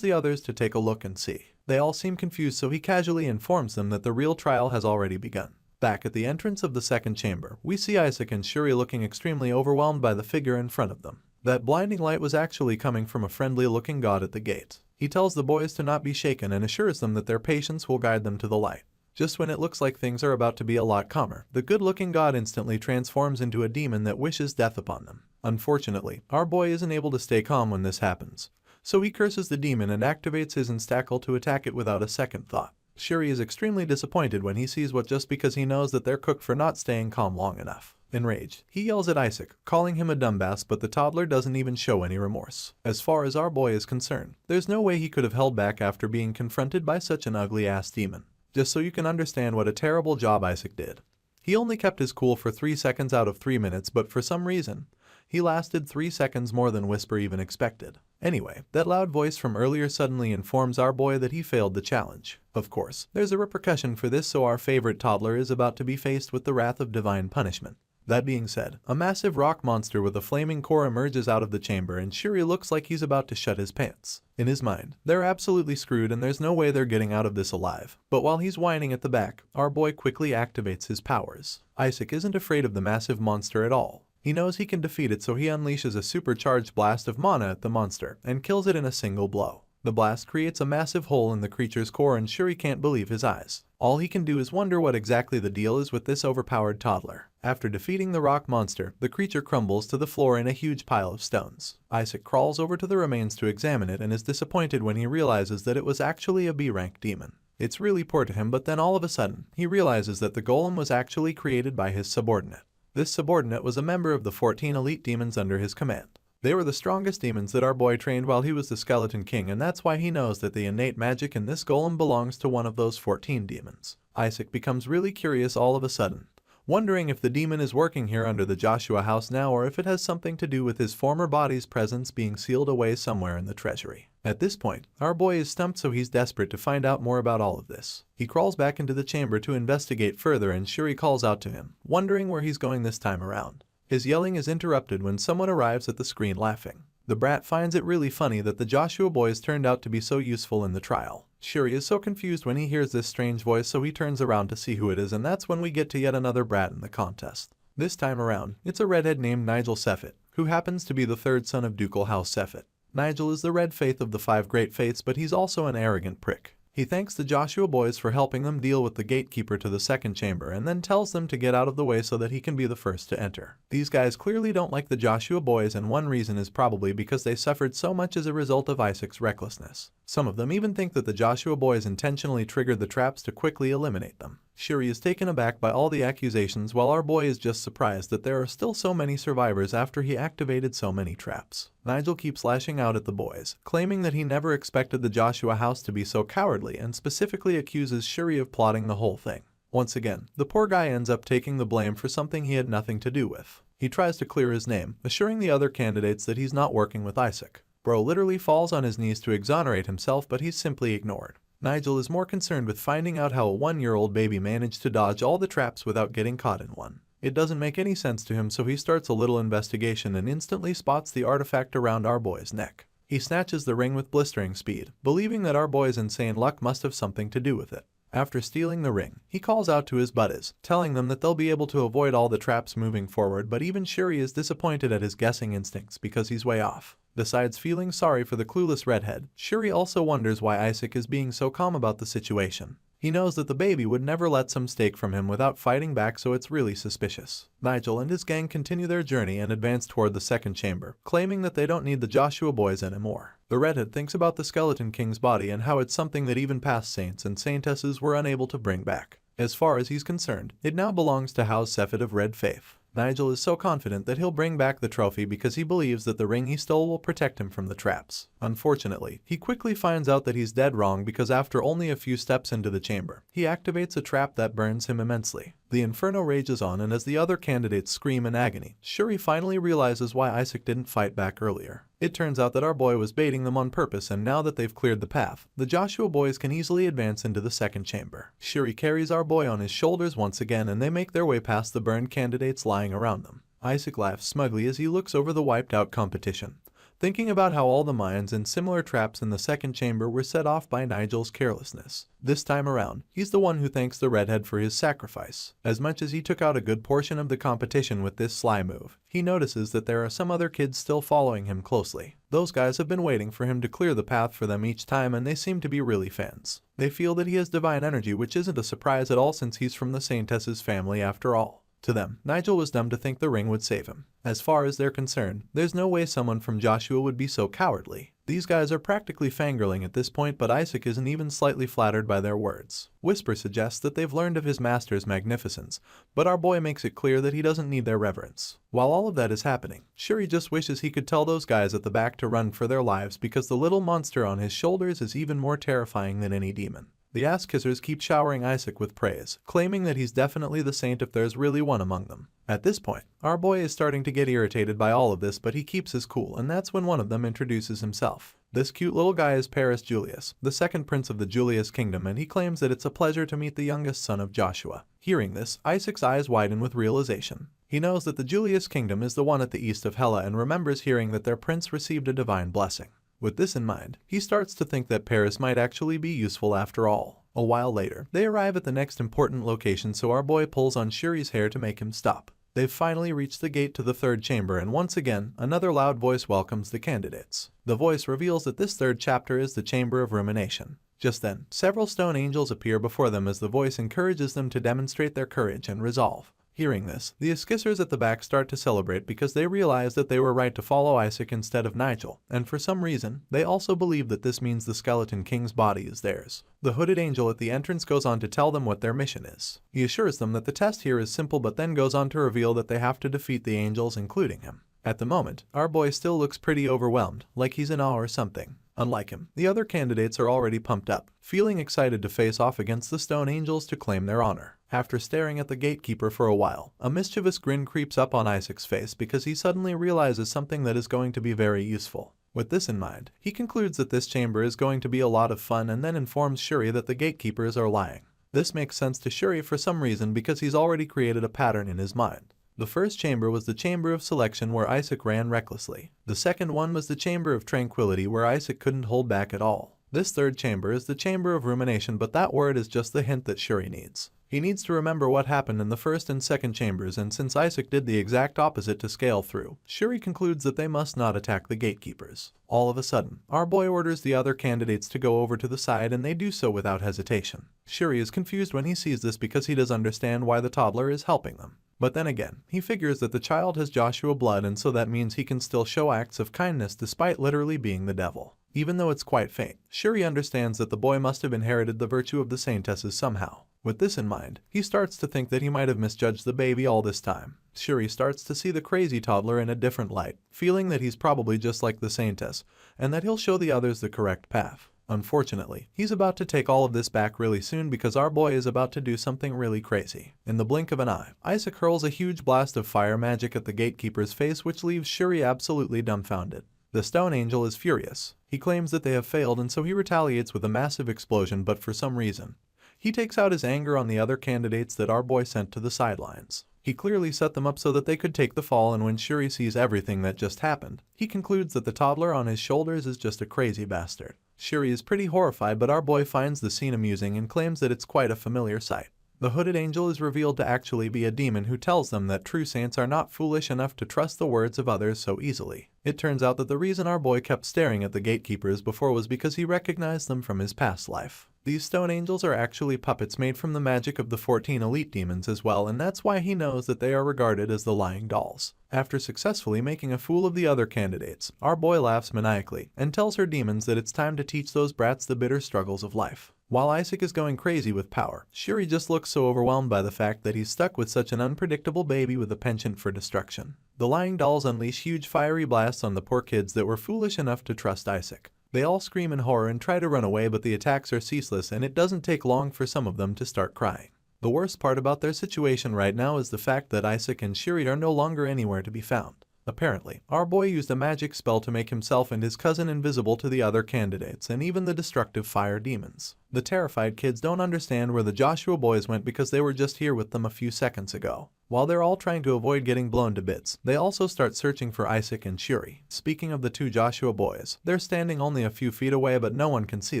the others to take a look and see. They all seem confused, so he casually informs them that the real trial has already begun. Back at the entrance of the second chamber, we see Isaac and Shuri looking extremely overwhelmed by the figure in front of them. That blinding light was actually coming from a friendly-looking god at the gate. He tells the boys to not be shaken and assures them that their patience will guide them to the light. Just when it looks like things are about to be a lot calmer, the good-looking god instantly transforms into a demon that wishes death upon them. Unfortunately, our boy isn't able to stay calm when this happens, so he curses the demon and activates his instackle to attack it without a second thought. Shuri is extremely disappointed when he sees what just because he knows that they're cooked for not staying calm long enough. Enraged, he yells at Isaac, calling him a dumbass, but the toddler doesn't even show any remorse. As far as our boy is concerned, there's no way he could have held back after being confronted by such an ugly-ass demon. Just so you can understand what a terrible job Isaac did. He only kept his cool for 3 seconds out of 3 minutes, but for some reason, he lasted 3 seconds more than Whisper even expected. Anyway, that loud voice from earlier suddenly informs our boy that he failed the challenge. Of course, there's a repercussion for this, so our favorite toddler is about to be faced with the wrath of divine punishment. That being said, a massive rock monster with a flaming core emerges out of the chamber and Shuri looks like he's about to shut his pants. In his mind, they're absolutely screwed and there's no way they're getting out of this alive. But while he's whining at the back, our boy quickly activates his powers. Isaac isn't afraid of the massive monster at all. He knows he can defeat it, so he unleashes a supercharged blast of mana at the monster and kills it in a single blow. The blast creates a massive hole in the creature's core and Shuri can't believe his eyes. All he can do is wonder what exactly the deal is with this overpowered toddler. After defeating the rock monster, the creature crumbles to the floor in a huge pile of stones. Isaac crawls over to the remains to examine it and is disappointed when he realizes that it was actually a B-rank demon. It's really poor to him, but then all of a sudden, he realizes that the golem was actually created by his subordinate. This subordinate was a member of the 14 elite demons under his command. They were the strongest demons that our boy trained while he was the Skeleton King, and that's why he knows that the innate magic in this golem belongs to one of those 14 demons. Isaac becomes really curious all of a sudden, wondering if the demon is working here under the Joshua house now or if it has something to do with his former body's presence being sealed away somewhere in the treasury. At this point, our boy is stumped, so he's desperate to find out more about all of this. He crawls back into the chamber to investigate further and Shuri calls out to him, wondering where he's going this time around. His yelling is interrupted when someone arrives at the screen laughing. The brat finds it really funny that the Joshua boys turned out to be so useful in the trial. Shuri is so confused when he hears this strange voice, so he turns around to see who it is, and that's when we get to yet another brat in the contest. This time around, it's a redhead named Nigel Seffet, who happens to be the third son of Ducal House Seffet. Nigel is the red faith of the 5 great faiths, but he's also an arrogant prick. He thanks the Joshua boys for helping them deal with the gatekeeper to the second chamber and then tells them to get out of the way so that he can be the first to enter. These guys clearly don't like the Joshua boys, and one reason is probably because they suffered so much as a result of Isaac's recklessness. Some of them even think that the Joshua boys intentionally triggered the traps to quickly eliminate them. Shuri is taken aback by all the accusations while our boy is just surprised that there are still so many survivors after he activated so many traps. Nigel keeps lashing out at the boys, claiming that he never expected the Joshua house to be so cowardly and specifically accuses Shuri of plotting the whole thing. Once again, the poor guy ends up taking the blame for something he had nothing to do with. He tries to clear his name, assuring the other candidates that he's not working with Isaac. Bro literally falls on his knees to exonerate himself, but he's simply ignored. Nigel is more concerned with finding out how a 1-year-old baby managed to dodge all the traps without getting caught in one. It doesn't make any sense to him, so he starts a little investigation and instantly spots the artifact around our boy's neck. He snatches the ring with blistering speed, believing that our boy's insane luck must have something to do with it. After stealing the ring, he calls out to his buddies, telling them that they'll be able to avoid all the traps moving forward, but even Shuri is disappointed at his guessing instincts because he's way off. Besides feeling sorry for the clueless redhead, Shuri also wonders why Isaac is being so calm about the situation. He knows that the baby would never let some steak from him without fighting back, so it's really suspicious. Nigel and his gang continue their journey and advance toward the second chamber, claiming that they don't need the Joshua boys anymore. The redhead thinks about the Skeleton King's body and how it's something that even past saints and saintesses were unable to bring back. As far as he's concerned, it now belongs to House Sephet of Red Faith. Nigel is so confident that he'll bring back the trophy because he believes that the ring he stole will protect him from the traps. Unfortunately, he quickly finds out that he's dead wrong because after only a few steps into the chamber, he activates a trap that burns him immensely. The inferno rages on, and as the other candidates scream in agony, Shuri finally realizes why Isaac didn't fight back earlier. It turns out that our boy was baiting them on purpose, and now that they've cleared the path, the Joshua boys can easily advance into the second chamber. Shuri carries our boy on his shoulders once again, and they make their way past the burned candidates lying around them. Isaac laughs smugly as he looks over the wiped-out competition, thinking about how all the mines and similar traps in the second chamber were set off by Nigel's carelessness. This time around, he's the one who thanks the redhead for his sacrifice. As much as he took out a good portion of the competition with this sly move, he notices that there are some other kids still following him closely. Those guys have been waiting for him to clear the path for them each time, and they seem to be really fans. They feel that he has divine energy, which isn't a surprise at all since he's from the Saintess's family after all. To them, Nigel was dumb to think the ring would save him. As far as they're concerned, there's no way someone from Joshua would be so cowardly. These guys are practically fangirling at this point, but Isaac isn't even slightly flattered by their words. Whisper suggests that they've learned of his master's magnificence, but our boy makes it clear that he doesn't need their reverence. While all of that is happening, Shuri just wishes he could tell those guys at the back to run for their lives because the little monster on his shoulders is even more terrifying than any demon. The ass-kissers keep showering Isaac with praise, claiming that he's definitely the saint if there's really one among them. At this point, our boy is starting to get irritated by all of this, but he keeps his cool, and that's when one of them introduces himself. This cute little guy is Paris Julius, the second prince of the Julius kingdom, and he claims that it's a pleasure to meet the youngest son of Joshua. Hearing this, Isaac's eyes widen with realization. He knows that the Julius kingdom is the one at the east of Hela and remembers hearing that their prince received a divine blessing. With this in mind, he starts to think that Paris might actually be useful after all. A while later, they arrive at the next important location, so our boy pulls on Shuri's hair to make him stop. They've finally reached the gate to the third chamber, and once again, another loud voice welcomes the candidates. The voice reveals that this third chapter is the Chamber of Rumination. Just then, several stone angels appear before them as the voice encourages them to demonstrate their courage and resolve. Hearing this, the Eskissers at the back start to celebrate because they realize that they were right to follow Isaac instead of Nigel, and for some reason, they also believe that this means the Skeleton King's body is theirs. The hooded angel at the entrance goes on to tell them what their mission is. He assures them that the test here is simple, but then goes on to reveal that they have to defeat the angels, including him. At the moment, our boy still looks pretty overwhelmed, like he's in awe or something. Unlike him, the other candidates are already pumped up, feeling excited to face off against the stone angels to claim their honor. After staring at the gatekeeper for a while, a mischievous grin creeps up on Isaac's face because he suddenly realizes something that is going to be very useful. With this in mind, he concludes that this chamber is going to be a lot of fun and then informs Shuri that the gatekeepers are lying. This makes sense to Shuri for some reason because he's already created a pattern in his mind. The first chamber was the Chamber of Selection, where Isaac ran recklessly. The second one was the Chamber of Tranquility, where Isaac couldn't hold back at all. This third chamber is the Chamber of Rumination, but that word is just the hint that Shuri needs. He needs to remember what happened in the first and second chambers, and since Isaac did the exact opposite to scale through, Shuri concludes that they must not attack the gatekeepers. All of a sudden, our boy orders the other candidates to go over to the side, and they do so without hesitation. Shuri is confused when he sees this because he does understand why the toddler is helping them. But then again, he figures that the child has Joshua blood, and so that means he can still show acts of kindness despite literally being the devil. Even though it's quite faint, Shuri understands that the boy must have inherited the virtue of the saintesses somehow. With this in mind, he starts to think that he might have misjudged the baby all this time. Shuri starts to see the crazy toddler in a different light, feeling that he's probably just like the saintess, and that he'll show the others the correct path. Unfortunately, he's about to take all of this back really soon because our boy is about to do something really crazy. In the blink of an eye, Isaac hurls a huge blast of fire magic at the gatekeeper's face, which leaves Shuri absolutely dumbfounded. The Stone Angel is furious. He claims that they have failed, and so he retaliates with a massive explosion, but for some reason, he takes out his anger on the other candidates that our boy sent to the sidelines. He clearly set them up so that they could take the fall, and when Shuri sees everything that just happened, he concludes that the toddler on his shoulders is just a crazy bastard. Shuri is pretty horrified, but our boy finds the scene amusing and claims that it's quite a familiar sight. The hooded angel is revealed to actually be a demon who tells them that true saints are not foolish enough to trust the words of others so easily. It turns out that the reason our boy kept staring at the gatekeepers before was because he recognized them from his past life. These stone angels are actually puppets made from the magic of the 14 elite demons as well, and that's why he knows that they are regarded as the lying dolls. After successfully making a fool of the other candidates, our boy laughs maniacally and tells her demons that it's time to teach those brats the bitter struggles of life. While Isaac is going crazy with power, Shuri just looks so overwhelmed by the fact that he's stuck with such an unpredictable baby with a penchant for destruction. The lying dolls unleash huge fiery blasts on the poor kids that were foolish enough to trust Isaac. They all scream in horror and try to run away, but the attacks are ceaseless and it doesn't take long for some of them to start crying. The worst part about their situation right now is the fact that Isaac and Shuri are no longer anywhere to be found. Apparently, our boy used a magic spell to make himself and his cousin invisible to the other candidates and even the destructive fire demons. The terrified kids don't understand where the Joshua boys went because they were just here with them a few seconds ago. While they're all trying to avoid getting blown to bits, they also start searching for Isaac and Shuri. Speaking of the two Joshua boys, they're standing only a few feet away but no one can see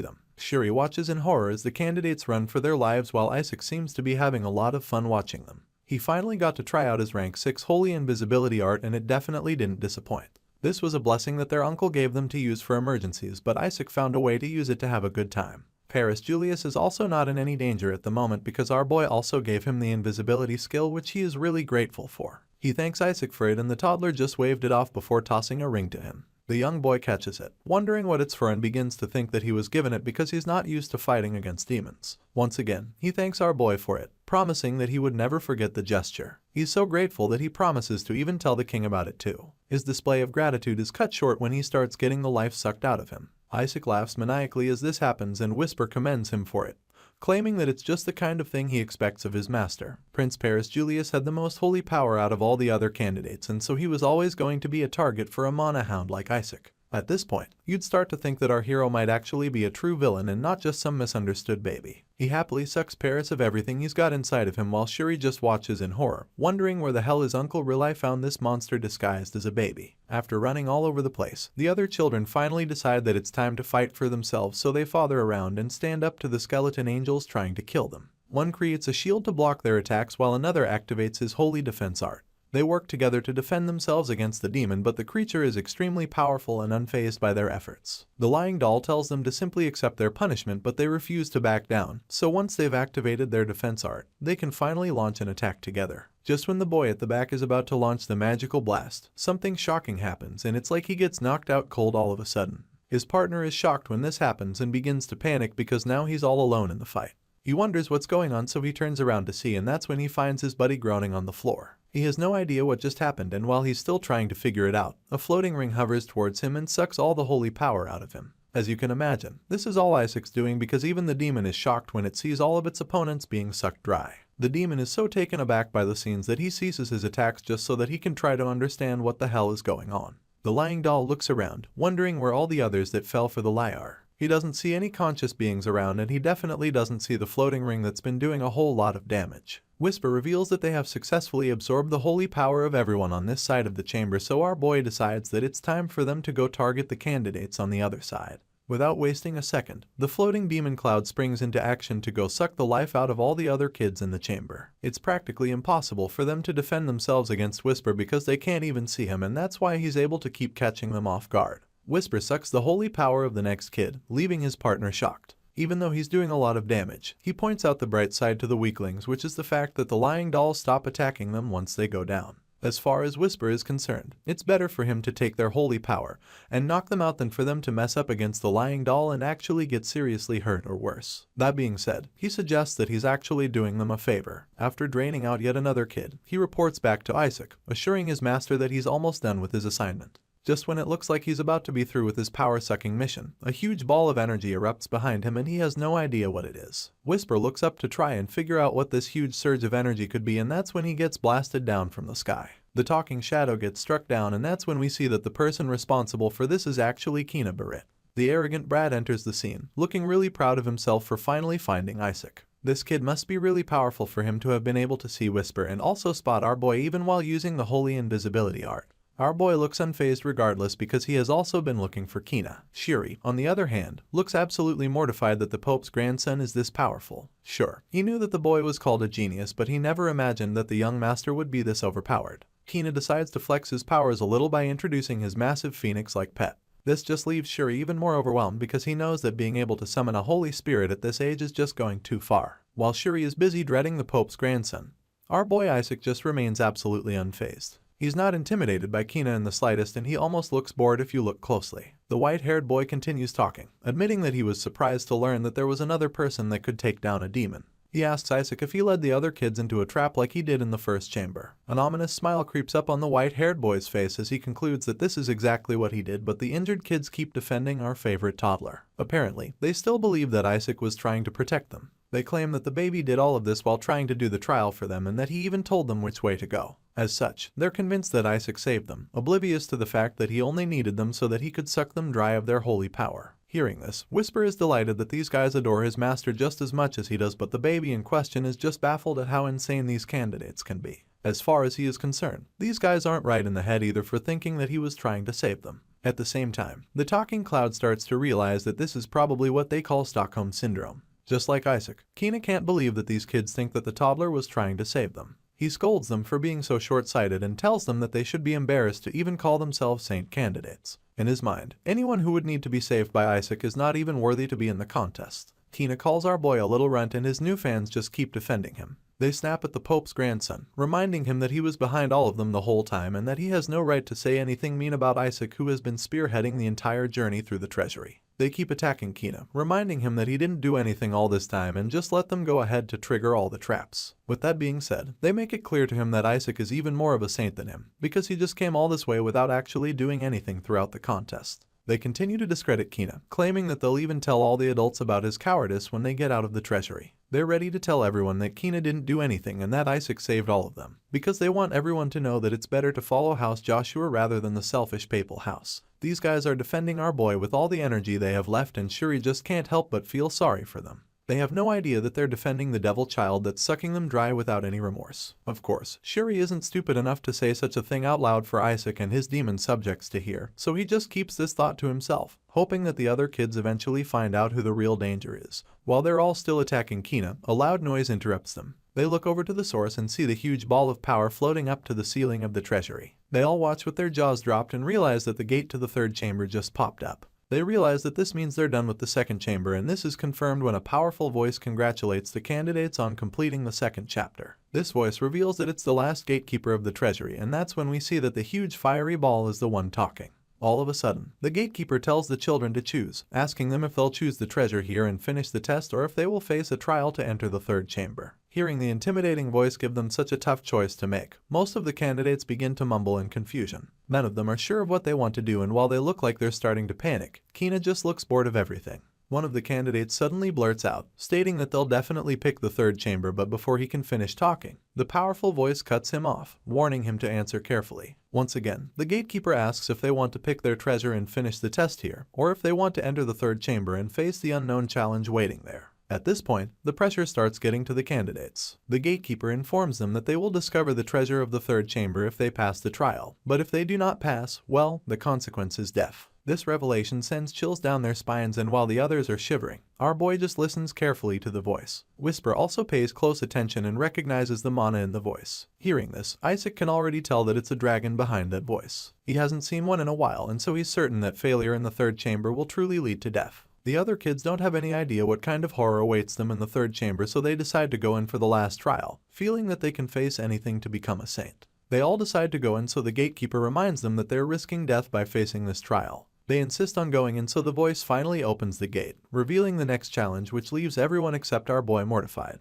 them. Shuri watches in horror as the candidates run for their lives while Isaac seems to be having a lot of fun watching them. He finally got to try out his rank 6 holy invisibility art and it definitely didn't disappoint. This was a blessing that their uncle gave them to use for emergencies, but Isaac found a way to use it to have a good time. Paris Julius is also not in any danger at the moment because our boy also gave him the invisibility skill, which he is really grateful for. He thanks Isaac for it and the toddler just waved it off before tossing a ring to him. The young boy catches it, wondering what it's for, and begins to think that he was given it because he's not used to fighting against demons. Once again, he thanks our boy for it, promising that he would never forget the gesture. He's so grateful that he promises to even tell the king about it too. His display of gratitude is cut short when he starts getting the life sucked out of him. Isaac laughs maniacally as this happens and Whisper commends him for it, claiming that it's just the kind of thing he expects of his master. Prince Paris Julius had the most holy power out of all the other candidates, and so he was always going to be a target for a mana hound like Isaac. At this point, you'd start to think that our hero might actually be a true villain and not just some misunderstood baby. He happily sucks Paris of everything he's got inside of him while Shuri just watches in horror, wondering where the hell his uncle Rilai found this monster disguised as a baby. After running all over the place, the other children finally decide that it's time to fight for themselves, so they father around and stand up to the skeleton angels trying to kill them. One creates a shield to block their attacks while another activates his holy defense art. They work together to defend themselves against the demon, but the creature is extremely powerful and unfazed by their efforts. The lying doll tells them to simply accept their punishment, but they refuse to back down, so once they've activated their defense art, they can finally launch an attack together. Just when the boy at the back is about to launch the magical blast, something shocking happens and it's like he gets knocked out cold all of a sudden. His partner is shocked when this happens and begins to panic because now he's all alone in the fight. He wonders what's going on, so he turns around to see, and that's when he finds his buddy groaning on the floor. He has no idea what just happened, and while he's still trying to figure it out, a floating ring hovers towards him and sucks all the holy power out of him. As you can imagine, this is all Isaac's doing because even the demon is shocked when it sees all of its opponents being sucked dry. The demon is so taken aback by the scenes that he ceases his attacks just so that he can try to understand what the hell is going on. The lying doll looks around, wondering where all the others that fell for the lie are. He doesn't see any conscious beings around, and he definitely doesn't see the floating ring that's been doing a whole lot of damage. Whisper reveals that they have successfully absorbed the holy power of everyone on this side of the chamber, so our boy decides that it's time for them to go target the candidates on the other side. Without wasting a second, the floating demon cloud springs into action to go suck the life out of all the other kids in the chamber. It's practically impossible for them to defend themselves against Whisper because they can't even see him, and that's why he's able to keep catching them off guard. Whisper sucks the holy power of the next kid, leaving his partner shocked. Even though he's doing a lot of damage, he points out the bright side to the weaklings, which is the fact that the lying dolls stop attacking them once they go down. As far as Whisper is concerned, it's better for him to take their holy power and knock them out than for them to mess up against the lying doll and actually get seriously hurt or worse. That being said, he suggests that he's actually doing them a favor. After draining out yet another kid, he reports back to Isaac, assuring his master that he's almost done with his assignment. Just when it looks like he's about to be through with his power-sucking mission, a huge ball of energy erupts behind him and he has no idea what it is. Whisper looks up to try and figure out what this huge surge of energy could be, and that's when he gets blasted down from the sky. The talking shadow gets struck down, and that's when we see that the person responsible for this is actually Kina Barrett. The arrogant brat enters the scene, looking really proud of himself for finally finding Isaac. This kid must be really powerful for him to have been able to see Whisper and also spot our boy even while using the holy invisibility art. Our boy looks unfazed regardless because he has also been looking for Kina. Shuri, on the other hand, looks absolutely mortified that the Pope's grandson is this powerful. Sure, he knew that the boy was called a genius, but he never imagined that the young master would be this overpowered. Kina decides to flex his powers a little by introducing his massive phoenix-like pet. This just leaves Shuri even more overwhelmed because he knows that being able to summon a holy spirit at this age is just going too far. While Shuri is busy dreading the Pope's grandson, our boy Isaac just remains absolutely unfazed. He's not intimidated by Kina in the slightest, and he almost looks bored if you look closely. The white-haired boy continues talking, admitting that he was surprised to learn that there was another person that could take down a demon. He asks Isaac if he led the other kids into a trap like he did in the first chamber. An ominous smile creeps up on the white-haired boy's face as he concludes that this is exactly what he did, but the injured kids keep defending our favorite toddler. Apparently, they still believe that Isaac was trying to protect them. They claim that the baby did all of this while trying to do the trial for them and that he even told them which way to go. As such, they're convinced that Isaac saved them, oblivious to the fact that he only needed them so that he could suck them dry of their holy power. Hearing this, Whisper is delighted that these guys adore his master just as much as he does, but the baby in question is just baffled at how insane these candidates can be. As far as he is concerned, these guys aren't right in the head either for thinking that he was trying to save them. At the same time, the talking cloud starts to realize that this is probably what they call Stockholm Syndrome. Just like Isaac, Kina can't believe that these kids think that the toddler was trying to save them. He scolds them for being so short-sighted and tells them that they should be embarrassed to even call themselves saint candidates. In his mind, anyone who would need to be saved by Isaac is not even worthy to be in the contest. Kina calls our boy a little runt and his new fans just keep defending him. They snap at the Pope's grandson, reminding him that he was behind all of them the whole time and that he has no right to say anything mean about Isaac, who has been spearheading the entire journey through the treasury. They keep attacking Kina, reminding him that he didn't do anything all this time and just let them go ahead to trigger all the traps. With that being said, they make it clear to him that Isaac is even more of a saint than him, because he just came all this way without actually doing anything throughout the contest. They continue to discredit Kina, claiming that they'll even tell all the adults about his cowardice when they get out of the treasury. They're ready to tell everyone that Kina didn't do anything and that Isaac saved all of them, because they want everyone to know that it's better to follow House Joshua rather than the selfish papal house. These guys are defending our boy with all the energy they have left, and Shuri just can't help but feel sorry for them. They have no idea that they're defending the devil child that's sucking them dry without any remorse. Of course, Shuri isn't stupid enough to say such a thing out loud for Isaac and his demon subjects to hear, so he just keeps this thought to himself, hoping that the other kids eventually find out who the real danger is. While they're all still attacking Kina, a loud noise interrupts them. They look over to the source and see the huge ball of power floating up to the ceiling of the treasury. They all watch with their jaws dropped and realize that the gate to the third chamber just popped up. They realize that this means they're done with the second chamber, and this is confirmed when a powerful voice congratulates the candidates on completing the second chapter. This voice reveals that it's the last gatekeeper of the treasury, and that's when we see that the huge fiery ball is the one talking. All of a sudden, the gatekeeper tells the children to choose, asking them if they'll choose the treasure here and finish the test or if they will face a trial to enter the third chamber. Hearing the intimidating voice give them such a tough choice to make, most of the candidates begin to mumble in confusion. None of them are sure of what they want to do, and while they look like they're starting to panic, Kina just looks bored of everything. One of the candidates suddenly blurts out, stating that they'll definitely pick the third chamber, but before he can finish talking, the powerful voice cuts him off, warning him to answer carefully. Once again, the gatekeeper asks if they want to pick their treasure and finish the test here, or if they want to enter the third chamber and face the unknown challenge waiting there. At this point, the pressure starts getting to the candidates. The gatekeeper informs them that they will discover the treasure of the third chamber if they pass the trial, but if they do not pass, well, the consequence is death. This revelation sends chills down their spines, and while the others are shivering, our boy just listens carefully to the voice. Whisper also pays close attention and recognizes the mana in the voice. Hearing this, Isaac can already tell that it's a dragon behind that voice. He hasn't seen one in a while, and so he's certain that failure in the third chamber will truly lead to death. The other kids don't have any idea what kind of horror awaits them in the third chamber, so they decide to go in for the last trial, feeling that they can face anything to become a saint. They all decide to go in, so the gatekeeper reminds them that they're risking death by facing this trial. They insist on going in, so the voice finally opens the gate, revealing the next challenge, which leaves everyone except our boy mortified.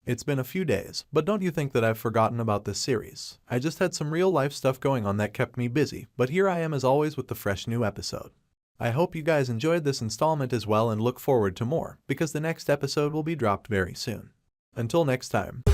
It's been a few days, but don't you think that I've forgotten about this series? I just had some real life stuff going on that kept me busy, but here I am as always with the fresh new episode. I hope you guys enjoyed this installment as well and look forward to more, because the next episode will be dropped very soon. Until next time.